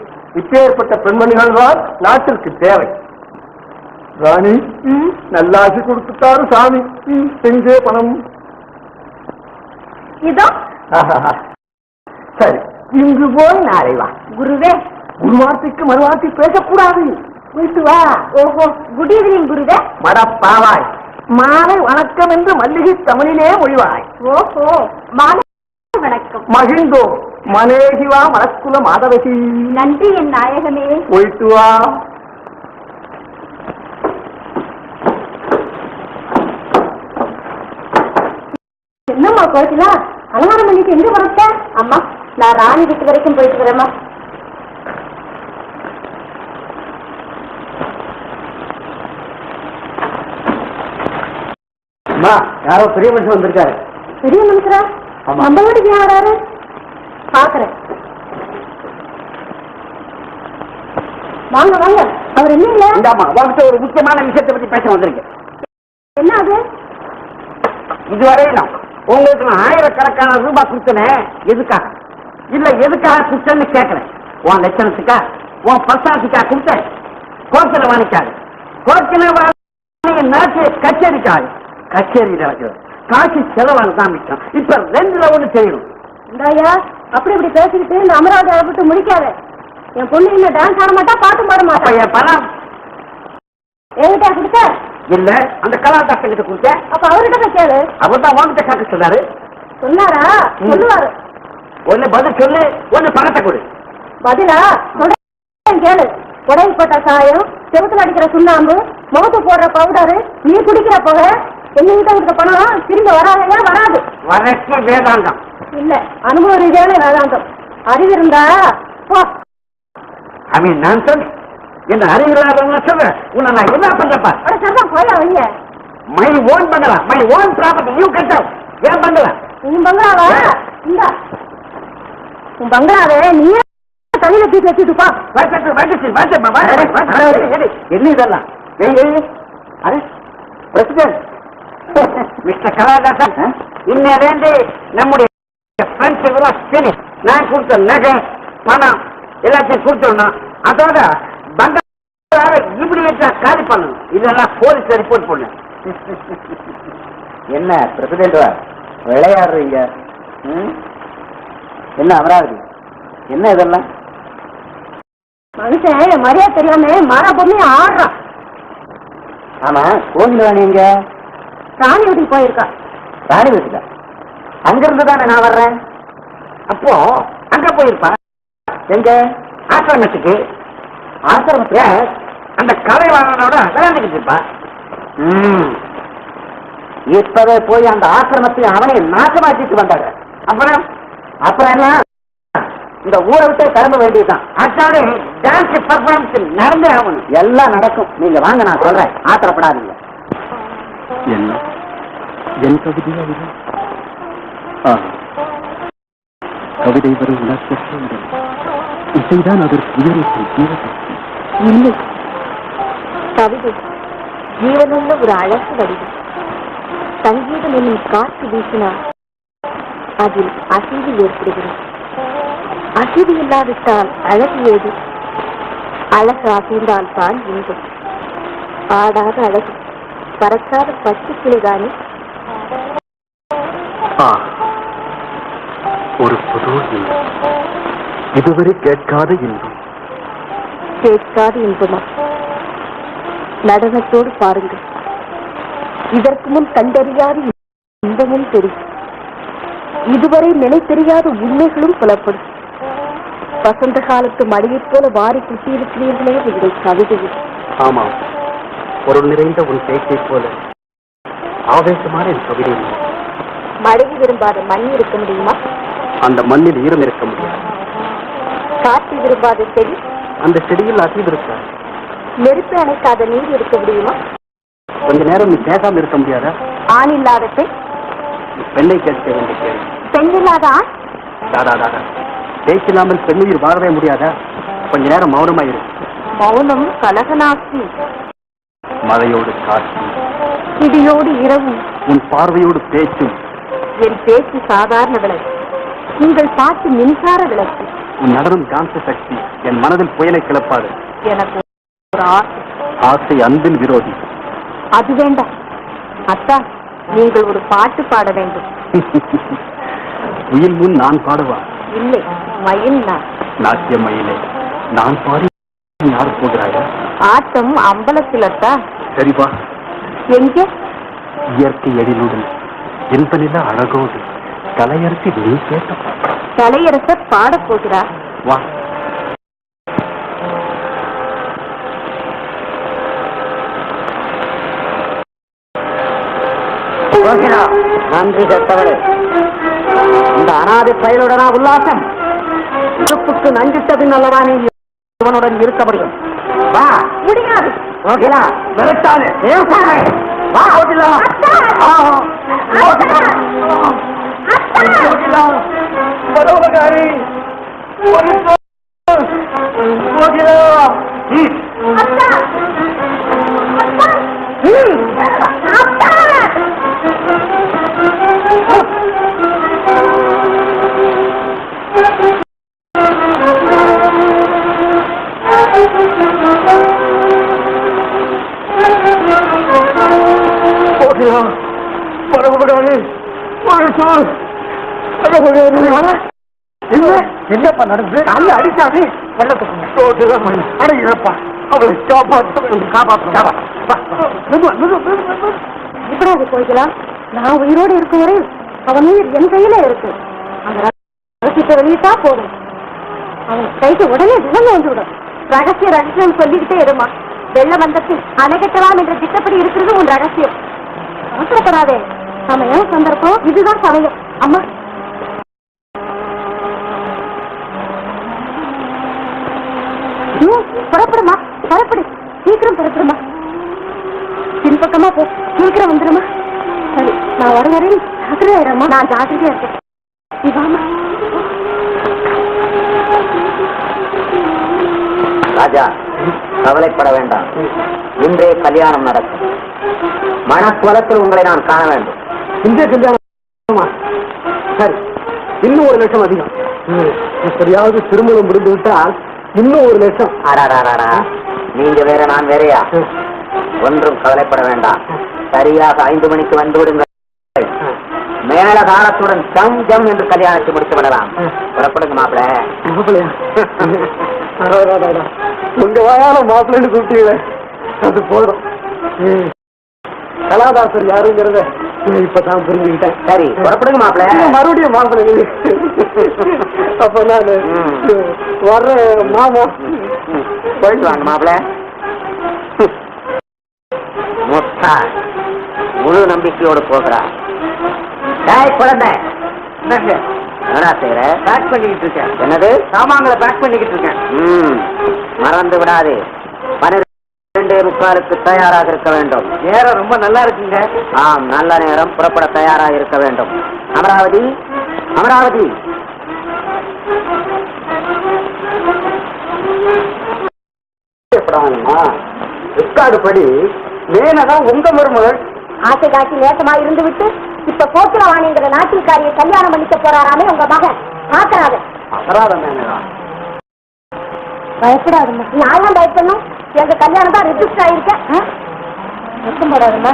இப்பேற்பட்ட பெண்மணிகள் தான் நாட்டிற்கு தேவை. ராணி நல்லாசி கொடுத்துட்டாரு சாமி. எங்கே பணம்? இதோ. சரி, இங்கு போய் நாளை வா. குருவே, ஒரு வார்த்தைக்கு மறுவார்த்தை பேசக்கூடாது. போயிட்டு வா. ஓஹோ, குட் ஈவினிங் குருவே. மடப்பாவாய், மாலை வணக்கம் என்று மல்லிகை தமிழிலே மொழிவாய். ஓஹோ, மாலை வணக்கம். மகிழ்ந்தோ மனேகிவா மலக்குல மாதவசி. நன்றி என் நாயகமே. போயிட்டு வா. என்னம்மா கோயிலா அலங்காரம் பண்ணிட்டு எங்க வரட்ட? அம்மா, நான் ராணி வீட்டு வரைக்கும் போயிட்டு வரேம்மா. அம்மா, யாரோ பெரிய மனுஷன் வந்திருக்காரு. பெரிய மனுஷரா? நம்ம வீட்டுக்கு ஏன் வராரு? பாக்குறேன். வாங்க வாங்க. அவர் என்ன இல்ல? இந்தாம்மா, உங்ககிட்ட ஒரு முக்கியமான விஷயத்தை பத்தி பேச வந்திருக்கேன். என்ன அது? இதுவரையிலும் உங்களுக்கு நான் ஆயிரக்கணக்கான ரூபாய் கொடுத்தேன். எதுக்காக? இல்ல எதுக்காக கொடுத்தேன்னு கேட்கிறேன். உன் லட்சணத்துக்கா, உன் பர்சாத்துக்கா கொடுத்தேன்? கோர்ட்டில் வாணிக்காது. கோர்ட்டில் நாட்டு கச்சேரிக்காது. கச்சேரி நடக்குது. காட்சி செலவான தான் மிச்சம். இப்ப 2ல 1 செய்யணும். இந்தாயா, அப்படி இப்படி பேசிக்கிட்டு இந்த அமராவதி அழைப்பிட்டு முடிக்காத. என் பொண்ணு இன்னும் டான்ஸ் ஆட மாட்டா, பாட்டு பாட மாட்டா. என் பணம் என்கிட்ட கொடுத்த? இல்ல, அந்த கலாதாசன் கிட்ட கொடுத்தேன். அப்ப அவர்கிட்ட கேளு. அவர் தான் உங்ககிட்ட கேட்க சொன்னாரு. சொன்னாரா? சொல்லுவாரு. ஒண்ணு பதில் சொல்லு, ஒண்ணு பணத்தை கொடு. பதிலா சொல்றேன் கேளு. உடம்பு போட்ட சாயம், செவத்துல அடிக்கிற சுண்ணாம்பு, முகத்து போடுற பவுடரு, நீ குடிக்கிற புகை, எங்ககிட்ட கொடுத்த பணம் திரும்ப வராதையா? வராது. வழக்கு வேதாந்தம் இல்ல, அனுபவ ரீதியான வேதாந்தம். அறிவு இருந்தா போ. நான் சொன்னேன், என்ன அறிவில்லாத சொல்றேன். உன்னை நான் என்ன பண்றப்பா? சரிதான், போயா வைய. மை ஓன் பண்ணலாம். மை ஓன் ப்ராப்பர்ட்டி யூ கட்டம். ஏன் பண்ணலாம்? உன் பங்களாவா? இந்த உன் பங்களாவே நீயே தலையில தூக்கி வச்சுட்டுப்பா. என்ன இதெல்லாம்? பிரசிடென்ட் மிஸ்டர் கலாதாசன், இன்னிலிருந்து நம்முடைய ஃப்ரெண்ட்ஸ் எல்லாம் சரி, நான் கொடுத்த நகை பணம் எல்லாத்தையும் கொடுத்துடணும். அதோட பங்களாவை இமிடியேட்டா காலி பண்ணணும். இதெல்லாம் போலீஸ் ரிப்போர்ட் பண்ணு. என்ன பிரசிடென்ட் விளையாடுறீங்க? என்ன அமராவதி, என்ன இதெல்லாம்? மனுஷன் மரியாதை தெரியாம மர பொம்மையை ஆடுறான். ஆமா, கோவில் ராணி எங்க? ராணி வீட்டுக்கு போயிருக்கா. ராணி வீட்டுக்கா? அங்கிருந்து தானே நான் வர்றேன். அப்போ அங்க போயிருப்பா. எங்க? ஆசிரமத்துக்கு. ஆசிரமத்துல அந்த கலைவாணனோட விளையாண்டுக்கிட்டு இருப்பா. இப்பவே போய் அந்த ஆசிரமத்தை அவனை நாசமாக்கிட்டு வந்தாங்க. அப்புறம் என்ன? இந்த ஊரை விட்டே கிளம்ப வேண்டியதுதான். அதாலே டான்ஸ் பர்ஃபார்மன்ஸ் நடந்தே ஆகணும். எல்லாம் நடக்கும். நீங்க வாங்க, நான் சொல்றேன். ஆத்திரப்படாதீங்க. என்ன என் கவிதையா இது? கவிதை வரும் உணர்ச்சி இசைதான் அதற்கு உயரத்தில் இல்லை, கவிதை ஜீவனுள்ள ஒரு அழகு வடிவம். சங்கீதம் என்னும் காற்று வீசினால் அதில் அசைவு ஏற்படுகிறது. அசைவு இல்லாவிட்டால் அழகு ஏது? அழகு அசைந்தால் தான் இன்பம். ஆடாத அழகு, பறக்காத பச்சை கிளிதானே. ஒரு புது இன்பம், இதுவரை கேட்காத இன்பம். கேட்காத இன்பமா? நடனத்தோடு பாருங்கள். இதற்கு முன் கண்டறியாத இன்பமும் தெரியும். இதுவரை நிலை தெரியாத உண்மைகளும் புலப்படும். வசந்த காலத்து மழையைப் போல வாரி குட்டியிருக்கிறீர்களே உங்கள் கவிதையில். ஆமாம், பொருள் நிறைந்த உன் பேச்சை போல ஆவேசமான என் கவிதை. மழையை விரும்பாத மண் இருக்க முடியுமா? அந்த மண்ணில் ஈரம் இருக்க முடியாது. காற்று விரும்பாத செடி? அந்த செடியில் அசைவு இருக்காது. நெருப்பு அணைக்காத நீர் இருக்க முடியுமா? கொஞ்ச நேரம் நீ பேசாமல் இருக்க முடியாதா? ஆண் இல்லாத பெண்? பெண்ணை கேட்க வேண்டிய கேள்வி. பெண் இல்லாத ஆண்? தாதா, பேச்சில்லாமல் பெண்ணுயிர் வாழவே முடியாதா? கொஞ்ச நேரம் மௌனமாயிரு. மௌனம் கலகநாசி. மழையோடு காற்று, இடியோடு இரவும், உன் பார்வையோடு பேச்சும். என் பேச்சு சாதாரண விளக்கு, உங்கள் பாட்டு மின்சார விளக்கு. உன் நடனம் காந்த சக்தி, என் மனதில் புயலை கிளப்பாது. எனக்கு ஒரு ஆசை. ஆசை அன்பின் விரோதி. அது வேண்டாம் அத்தா, நீங்கள் ஒரு பாட்டு பாட வேண்டும். உயில் முன் நான் பாடுவா? இல்லை, மயில் நான். நாட்டிய மயிலே, நான் பாடி யார் போகிறாயா? ஆட்டம் அம்பலத்தில் அத்தா. சரிவா. எங்கே? இயற்கை எழிலுடன் இன்பநில அழகோடு கலையரசி நீ கேட்ட கலையரசர் பாடப் போகிறார். வா. நன்றி கட்டவரே. இந்த அனாதை பயலுடனா உல்லாசம்? உறுப்புக்கு நஞ்சிட்டபின் அல்லவா நீ இவனுடன் இருக்க முடியும்? வா. முடியாது. ஓகேலா, விரட்டாது. வா ஓகேலா. பரோபகாரி என்னப்பா நடந்து? நல்ல அடிச்சாது வெள்ளத்துக்கு அவளை காப்பாற்ற. இப்படாது போய்க்கலாம். நான் உயிரோடு இருக்கும் வரை அவன் உயிர் என் கையில இருக்கு. அந்த ரகசியத்தை வெளியிட்டா போதும். அவன் கைக்கு உடனே விலங்கு வந்துவிடும். ரகசியம் சொல்லிக்கிட்டே இருமா. வெள்ள வந்தத்தில் அணை கட்டலாம் என்ற திட்டப்படி இருக்கிறது உன் ரகசியம். அவசரப்படாதே. சமயம் சந்தர்ப்பம் இதுதான் சமயம். அம்மா, புறப்படுமா? புறப்படு, சீக்கிரம் புறப்படுமா. பின்பக்கமா போ, சீக்கிரம் வந்துடுமா. சரி, நான் வர வரையும் ஜாக்கிரதையாயிரமா. நான் ஜாக்கிரதையா இருக்கேன். இவாமா. ராஜா, கவலைப்பட வேண்டாம். இன்றே கல்யாணம் நடக்கும். மனக்குலத்தில் உங்களை நான் காண வேண்டும். இந்திய கல்யாணமா? சரி, இன்னும் 1 லட்சம் அதிகம். எப்படியாவது திருமணம் முடிந்து விட்டால் இன்னும் 1 லட்சம். அடாடாடா, நீங்க வேற நான் வேறையா? ஒன்றும் கவலைப்பட வேண்டாம். சரியாக 5 மணிக்கு வந்து விடுங்கள். மேல காலத்துடன் ஜம் ஜம் என்று கல்யாணத்தை முடித்து விடலாம். புறப்படுங்க மாப்பிள்ள. உங்க வாயால மாப்பிள்ளைன்னு கூப்பிட்டீங்களே, அது போதும். கலாதாசர் யாருங்கிறத இப்பதான் புரிஞ்சுக்கிட்டேன். சரி, புறப்படுங்க மாப்பிள்ள. மறுபடியும் மாப்பிள்ளை. அப்ப நான் வர்ற மாமா. போயிட்டு வாங்க மாப்பிள்ள. மொத்தா முழு நம்பிக்கையோடு போகிறார். குழந்தை என்னடா செய்யற? பேக் பண்ணிக்கிட்டு இருக்கேன். என்னது? சாமான்களை பேக் பண்ணிக்கிட்டு இருக்கேன். மறந்து விடாது. 12:45 தயாராக இருக்க வேண்டும். நேரம் ரொம்ப நல்லா இருக்குங்க. ஆம், நல்ல நேரம். புறப்பட தயாராக இருக்க வேண்டும். அமராவதி, அமராவதி. ரெக்கார்டு படி மேனதான் உங்க மருமகள். ஆசை காட்சி நேசமா இருந்து விட்டு இப்ப கோக்கிலவாணிங்கிற நாட்டிற்காரியை கல்யாணம் பண்ணிக்க போறாராமே உங்க மகன். பாக்குறாரு. அபராத மேனகா. பயப்படாதுமா. நான் பயப்படணும். எங்க கல்யாணம் தான் ரெஜிஸ்டர் ஆயிருக்கேன். போடாதுமா.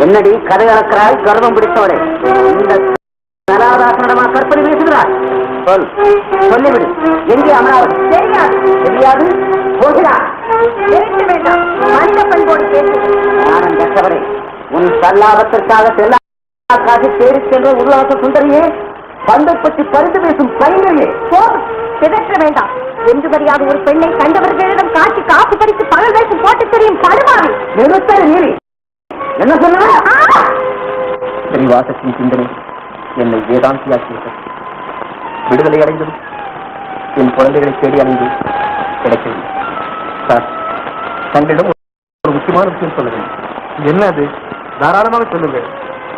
என்னடி கதை அளக்கிறாய்? கர்வம் பிடித்தவரே, இந்த நராதாசனமா கற்பனை பேசுகிறார். சொல், சொல்லிவிடு. எங்கே அமராவதி? தெரியாது. தெரியாது. போகிறார். நிறுத்த வேண்டாம். மனித பண்போடு பேசு. ஞானம் கற்றவரே, உன் சல்லாபத்திற்காக செல்லா காசு தேடி சென்ற உருவாக்க சுந்தரியே, பந்தை பற்றி பரிந்து பேசும் பையனே. போதும். பிதற்ற வேண்டாம். என்று மரியாதை ஒரு பெண்ணை கண்டவர்களிடம் காட்சி காப்பு படித்து பகல் வேஷம் போட்டு தெரியும் படுவாவி. நிறுத்தல் நீ என்ன சொல்லுவ? ஸ்ரீவாசத்தின் சிந்தனை என்னை வேதாந்தியாக்கியது. விடுதலை அடைந்தது என் குழந்தைகளை தேடி அடைந்து கிடைக்கவில்லை. சார், தங்களிடம் ஒரு முக்கியமான விஷயம் சொல்ல வேண்டும். என்ன அது? தாராளமாக சொல்லுங்கள்.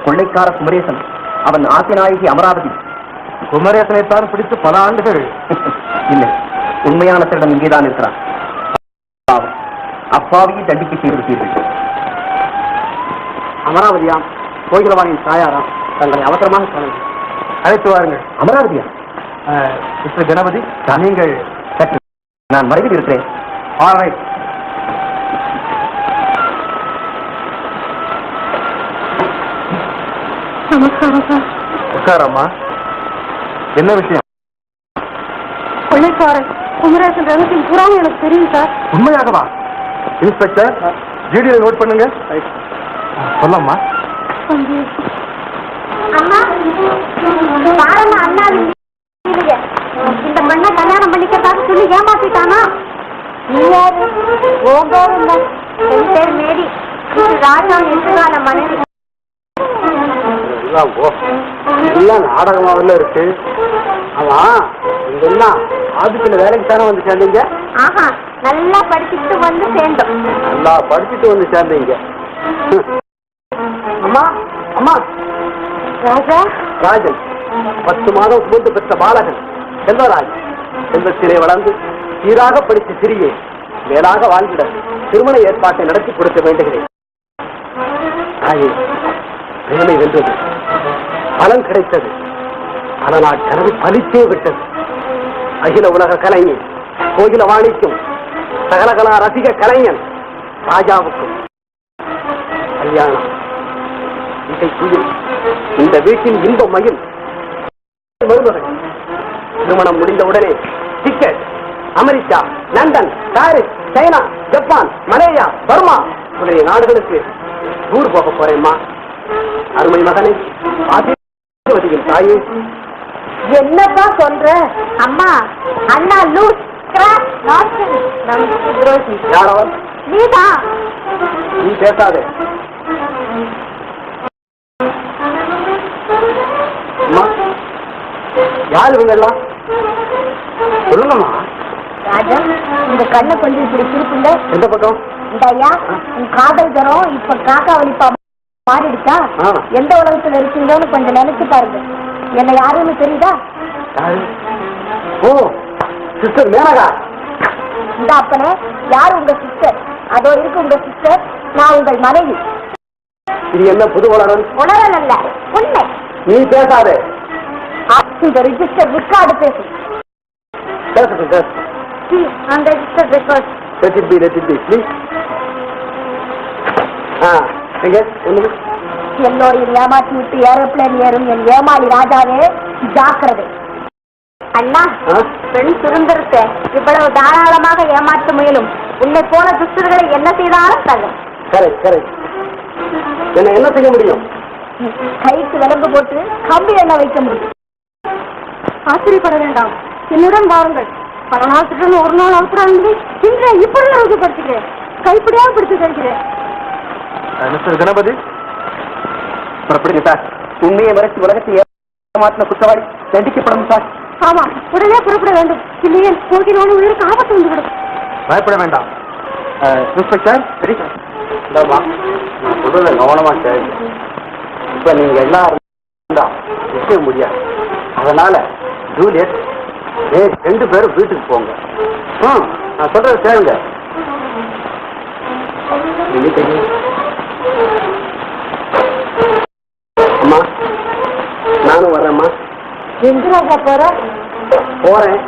கொள்ளைக்கார குமரேசன், அவன் ஆசிநாயகி அமராவதி. குமரேசனைத்தான் பிடித்து பல ஆண்டுகள். இல்லை, உண்மையான திருடம் இங்கேதான் இருக்கிறான். அப்பாவியை தண்டிக்க செய்திருப்பீர்கள். அமராவதியாம் கோகிலவாணியின் தாயாராம். தங்களை அவசரமாக சொல்லுங்கள். அழைத்து வாருங்கள். அமராவதியா? மிஸ்டர் கணபதி, நீங்கள் சற்று நான் மறைவில் இருக்கிறேன். ஆல்ரைட். நமஸ்காரம் சார். உட்காரம்மா. என்ன விஷயம்? கொள்ளைக்காரன் குமரேசன் ரகசியம் பூராவும் எனக்கு தெரியும் சார். உண்மையாகவா? இன்ஸ்பெக்டர், ஜிடியை நோட் பண்ணுங்க. சொல்லம்மா. அண்ணா, பாருங்க அண்ணா, இந்த மண்ணை கல்யாணம் பண்ணிக்கிறதாக சொல்லி ஏமாத்திட்டானா? நீ யாரு? ஓ பேர் இல்ல, என் பேர் மேரி. ராஜா எதிர்கால மனைவி. எல்லாம் நாடகமாவில இருக்கு. ஆமா, இதெல்லாம் ஆபீஸ்ல வேலைக்கு தானே வந்து சேர்ந்தீங்க? ஆஹா, நல்லா படிச்சுட்டு வந்து சேர்ந்தோம். நல்லா படிச்சுட்டு வந்து சேர்ந்தீங்க. அம்மா, அம்மா. ராஜா, ராஜன் 10 மாதம் சுமந்து பெற்ற பாலகன் செல்வராஜ். செல்வத்திலே வளர்ந்து சீராக படித்த சிறியே மேலாக வாழ்ந்திட திருமண ஏற்பாட்டை நடத்தி கொடுக்க வேண்டுகிறேன். தாயே, பிரேமை வென்றது, பலன் கிடைத்தது. ஆனால் கனவு பலித்தே விட்டது. அகில உலக கலைஞன் கோகிலவாணிக்கும் சகலகலா ரசிக கலைஞன் ராஜாவுக்கும் கல்யாணம். இசைக்குயில் இந்த வீட்டின் இன்ப மயில் மருமகள். திருமணம் முடிந்தவுடனே ticket America, London, Paris, China, Japan, Malaya, Burma முதலிய நாடுகளுக்கு டூர் போக போறேம்மா. அருமை மகனே, ஆசீர்வதியின் தாயே. என்னப்பா சொல்ற? அம்மா, அண்ணா லூஸ் கிராக் நாஸ்டல் நமக்கு துரோகி. யாரவர்? நீதான். நீ பேசாதே. அம்மா, யார் இவங்க எல்லாம்? சொல்லுங்கம்மா. ராஜா, உங்க கண்ணை கொஞ்சம் இப்படி திருப்புங்க. எந்த பக்கம்? இந்த ஐயா, உன் காதல் ஜரம் இப்ப காக்கா வலிப்பா மாறிடுச்சா? எந்த உலகத்துல இருக்கீங்கன்னு கொஞ்சம் நினைச்சு பாருங்க. என்ன யாருன்னு தெரியுதா? ஓ, சிஸ்டர் மேனகா. இந்த அப்பனே, யாரு உங்க சிஸ்டர்? அதோ இருக்கு உங்க சிஸ்டர். நான் உங்கள் மனைவி. இது என்ன புது வளரன்? உணரல் அல்ல, உண்மை. நீ பேசாதே. இந்த ரிஜிஸ்டர் ரெக்கார்டு பேசு. பேசட்டும், பேச. அந்த register record. Let it be, please. எங்க ஒண்ணு? என்னோட ஏமாற்றி விட்டு ஏரோப்ளேன் ஏறும் என் ஏமாளி ராஜாவே, ஜாக்கிரதை. அண்ணா, பெண் சுதந்திரத்தை இவ்வளவு தாராளமாக ஏமாற்ற முயலும் உன்னை போன துஷ்டர்களை என்ன செய்தாலும் தள்ளும். கரெக்ட். என்ன செய்ய முடியும்? கைக்கு விலங்கு போட்டு கம்பி எண்ணெய் வைக்க முடியும். ஆச்சரியப்பட வேண்டாம், என்னுடன் வாருங்கள். பல நாட்டுடன் ஒரு நாள் அவசரம் இன்று இப்படி உறுதிப்படுத்துகிறேன். கைப்பிடியாக பிடித்து தருகிறேன். மிஸ்டர் கணபதி, புறப்படுங்க சார். உண்மையை மறைச்சு உலகத்தை ஏமாற்றின குற்றவாளி தண்டிக்கப்படும் சார். ஆமா, உடனே புறப்பட வேண்டும். இல்லையே போகிறோன்னு உயிருக்கு ஆபத்து வந்துவிடும். பயப்பட வேண்டாம். இன்ஸ்பெக்டர், சரி சார். இந்தாமா, நான் சொல்றத கவனமா கேளுங்க. இப்ப நீங்க எல்லாரும் நிச்சய முடியாது. அதனால ஜூலியட் 2 பேரும் வீட்டுக்கு போங்க. நான் சொல்றது கேளுங்க. அம்மா நானும் வர்றேம்மா. எங்க போற? போறேன்,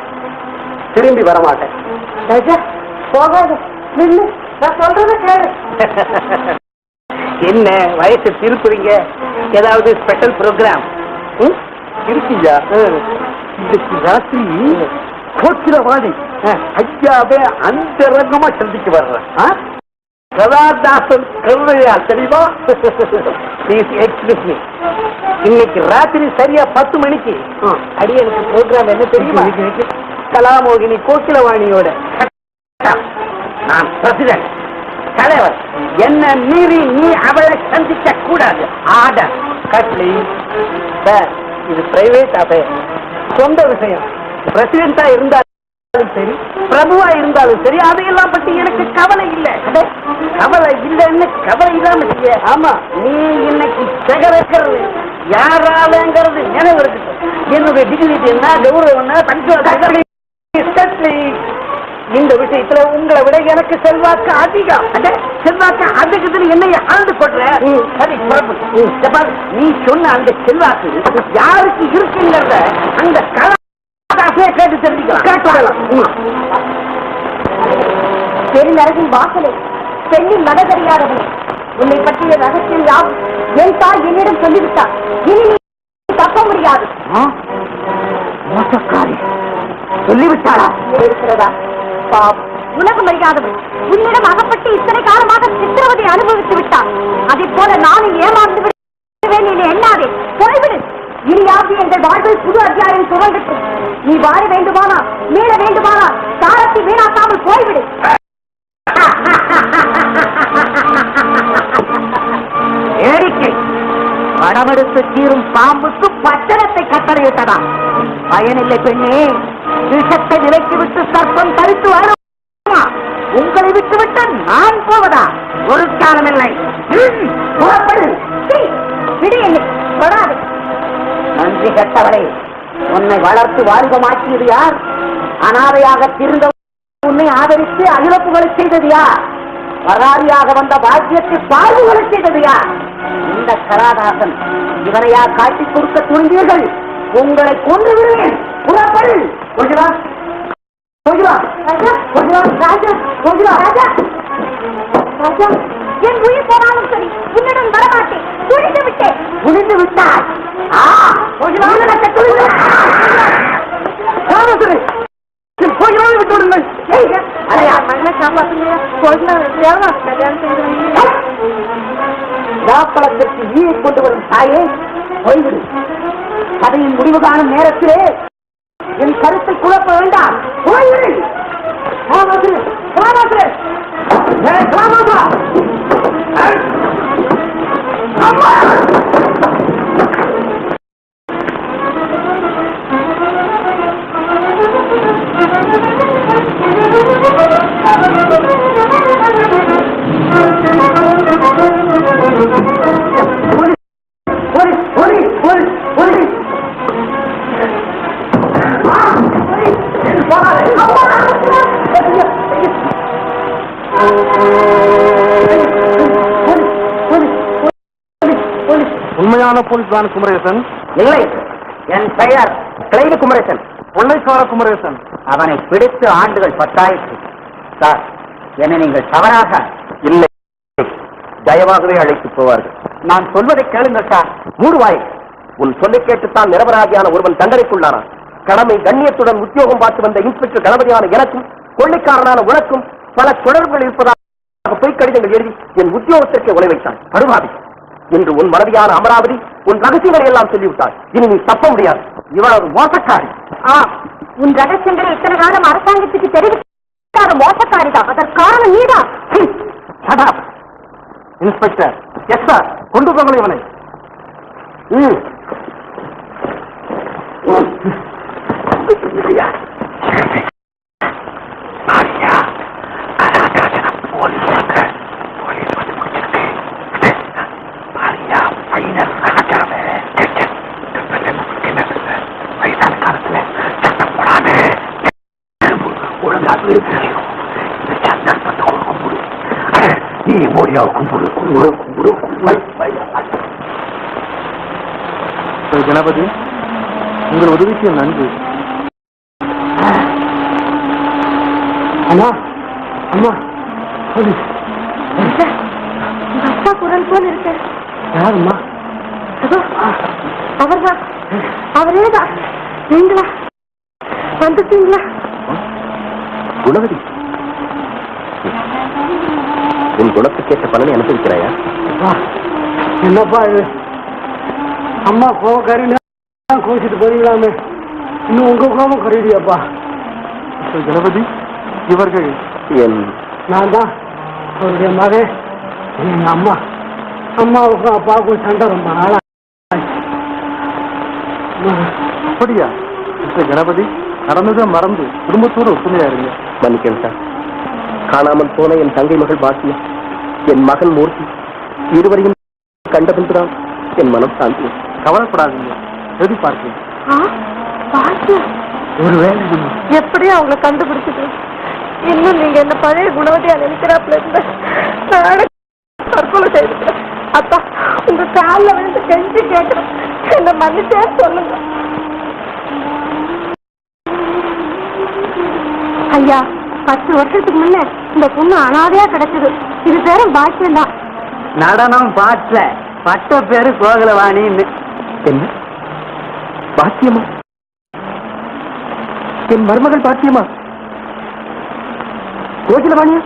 திரும்பி வர மாட்டேன். போகாது, நில்லு, நான் சொல்றத கேளு. என்ன வயசு திருப்புறீங்க? ஏதாவது ஸ்பெஷல் ப்ரோக்ராம் இருக்குயா? இன்னைக்கு ராத்திரி கோச்சிரவாணி ஐயாவே அந்த ரங்கமா சந்திக்க வர்றேன். கதாதாசன் கருணையா தெரியுமா? இன்னைக்கு ராத்திரி சரியா 10 மணிக்கு அடியனுக்கு ப்ரோக்ராம் என்ன தெரியுமா? கலாமோகினி கோகிலவாணியோட. நான் பிரசிடென்ட், தலைவர். என்ன மீறி நீ அவளை சந்திக்க கூடாது. ஆர்டர். கட்லி சார், இது பிரைவேட் அஃபேர், சொந்த விஷயம். பிரசிடென்டா இருந்தாலும் சரி, பிரபுவா இருந்தாலும் சரி, அதையெல்லாம் பத்தி எனக்கு கவலை இல்லை. கவலை இல்லைன்னு கவலை இல்லாம செய்ய. ஆமா, நீ இன்னைக்கு செகரக்கிறது யாராலங்கிறது நினைவு இருக்கு. என்னுடைய டிகிரிட்டி என்ன, கௌரவம் என்ன, இந்த விஷயத்துல உங்களை விட எனக்கு செல்வாக்கு அதிகம். செல்வாக்கு அதிகத்துல என்னைய ஆழ்ந்து கொள்ற. நீ சொன்ன அந்த செல்வாக்கு யாருக்கு இருக்குங்கிறத அந்த கலாசியை கேட்டு தெரிஞ்சுக்கலாம். பெருநரகின் வாசலை பெண்ணின் மன தெரியாதவனே, உன்னை பற்றிய ரகசியம் யாவும் என் தாய் என்னிடம் சொல்லிவிட்டார். இனி நீ தப்ப முடியாது. மோசக்காரி சொல்லிவிட்டாரா? இருக்கிறதா? பாவம், உலகம் அறியாதவன் உன்னிடம் அகப்பட்டு இத்தனை காலமாக சித்திரவதை அனுபவித்து விட்டான். அதை போல நானும் ஏமாந்து விடுவேன் என்று எண்ணாதே, போய்விடு. இனியாவது எங்கள் வாழ்வில் புது அத்தியாயம் துவங்கட்டும். நீ வாழ வேண்டுமானா, மீள வேண்டுமானா, காலத்தை வீணாக்காமல் போய்விடு. வேடிக்கை. படமெடுத்து தீரும் பாம்புக்கு பட்டணத்தை கட்டளையிட்டதா? பயனில்லை பெண்ணே, விஷத்தை விலக்கி விட்டு சர்ப்பம் தரித்து வரும். உங்களை விட்டுவிட்டு நான் போவதா? ஒரு காலமில்லை. புறப்படு. விடு, என்னை தொடாது. நன்றி கட்டவளே, உன்னை வளர்த்து வாலிபமாக்கியது யார்? அனாதையாக திருந்த உன்னை ஆதரித்து அகிலப்புகளை செய்தது யார்? வராதியாக வந்த பாக்கியத்தை பார்வுகளை செய்தது யார்? இந்த கராதாசன். இவனையா காட்டிக் கொடுக்க துணிந்தீர்கள்? உங்களை கொன்று விடுவேன். புறப்படு. கொஞ்சமா ராஜா, என் உயிர் போனாலும் சரி, உன்னிடம் வரமாட்டேன். துணிந்து விட்டேன். துணிந்து விட்டார். வாப்பளத்திற்கு ஈயை கொண்டு வரும் தாயே, போய்விடு. கதையின் முடிவு காணும் நேரத்திலே என் கருத்தை குழப்ப வேண்டாம். போய்விடு. உண்மையான போலீஸ் தான் குமரேசன்? இல்லை, என் பெயர் கிளைவு குமரேசன். கொள்ளைக்கார குமரேசன். அவனை பிடித்து ஆண்டுகள் 10 ஆயிற்று. சார், என்னை நீங்கள் தவறாக இல்லை, தயவாகவே அழைத்து போவார்கள். நான் சொல்வதை கேளுங்கள் சார். மூடுவாய். உன் சொல்லை கேட்டுத்தான் நிரபராதியான ஒருவன் தண்டனைக்குள்ளானான். கடமை கண்ணியத்துடன் உத்தியோகம் பார்த்து வந்த இன்ஸ்பெக்டர் கணபதியான எனக்கும் கொள்ளைக்காரனான உனக்கும் பல தொடர்புகள் இருப்பதாக பொய்க் கடிதங்கள் எழுதி என் உத்தியோகத்திற்கே உலை வைத்தான். படுவாதி. இன்று உன் மனைவியான அமராவதி உன் ரகசியங்களை எல்லாம் சொல்லிவிட்டாள். இனி நீ தப்ப முடியாது. இவ்வளவு மோசக்காரி. உன் ரகசியங்களை இத்தனை காலம் அரசாங்கத்துக்கு தெரிவிக்காத மோசக்காரிதான். அதற்கு காரணம் நீதான். இன்ஸ்பெக்டர். எஸ் சார், கொண்டு போங்கள் இவனை. ஒழுங்காக நீ ஓடியா கும்பிடு கும்பிடு கும்பிடு கும்பிடு. கணபதி, உங்கள் உதவிக்கு நன்றி. அம்மா அம்மா போலீஸ். உங்க அப்பா குரல் போல் இருக்கு. யாரும்மா? அதோ அவர்தான், அவரேதான். நீங்களா வந்துட்டீங்களா? குணவதி, உன் குணத்துக்கேற்ற பலனை அனுபவிக்கிறாயா? என்னப்பா இது? அம்மா கோவக்காரின்னு கோச்சிட்டு போறீங்களாமே, இன்னும் உங்க கோபம் கருடியாப்பா. கணபதி, இவர்கள் நான் தான் அவருடைய மகன். எங்க அம்மாவுக்கும் அப்பாவுக்கும் சண்டை ரொம்ப நாளா. அப்படியா? கணபதி, நடந்ததை மறந்து குடும்பத்தோடு ஒத்துமையா இருங்க. மன்னிக்கிறேன் சார். காணாமல் போன என் தங்கை மகள் பாக்கியம், என் மகன் மூர்த்தி இருவரையும் கண்ட பின்புதான் என் மனம் சாந்தி. கவலைப்படாதீங்க, எழுதி பார்க்கிறேன். ஒருவேளை எப்படியும் அவங்களை கண்டுபிடிச்சிட்டு இன்னும் நீங்க என்ன பழைய குணவதியா நினைக்கிறாப்புல இருந்த தற்கொலை செய்துக்கிறேன். அப்பா, உங்க காலில் விழுந்து கெஞ்சி கேட்கிறேன், என்ன மன்னிச்சே சொல்லுங்க. ஐயா, 10 வருஷத்துக்கு முன்ன இந்த பொண்ணு அனாதையா கிடைச்சது. இது பேரும் பாக்கியம் தான். நடனம் பாட்டுல பட்ட பேரு கோகலவாணின்னு. என்ன பாக்கியமா? என் மருமகள் பாக்கியமா? கோகிலவாணியா?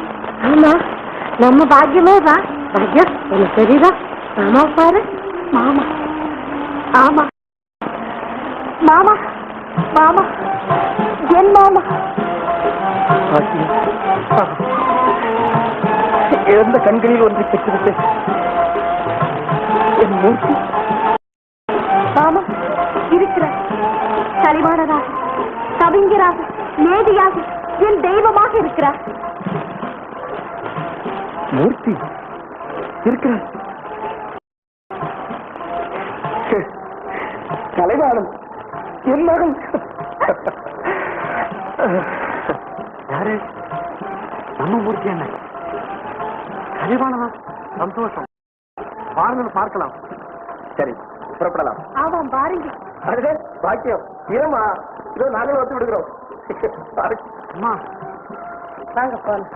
ஆமா, நம்ம பாக்கியமே தான். பாக்கியம் எனக்கு தெரியுதா? மாமா பாரு, மாமா. ஆமா மாமா, மாமா, என் மாமா. இழந்த கண்களில் ஒன்றை பெற்றிருப்பேன். என் மூர்த்தி மாமா இருக்கிறார். கலிவாணராக, கவிஞராக, நேதியாக, என் தெய்வமாக இருக்கிறார். மூர்த்தி இருக்கிறார். கலைவாணன் என் மகன். யாரு? நம்ம மூர்த்தி என்ன? கலிவாணனா? சந்தோஷம். வாருங்கள் பார்க்கலாம். சரி, புறப்படலாம். ஆமாம், பாருங்க. அதுவே பாக்கியம். இரமா இதோ நாங்களும் வந்து விடுகிறோம். அம்மா, வாங்க போலாம்.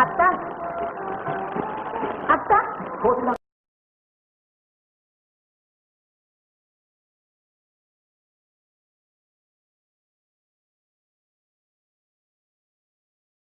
அத்தா, அத்தா, கோகிலா,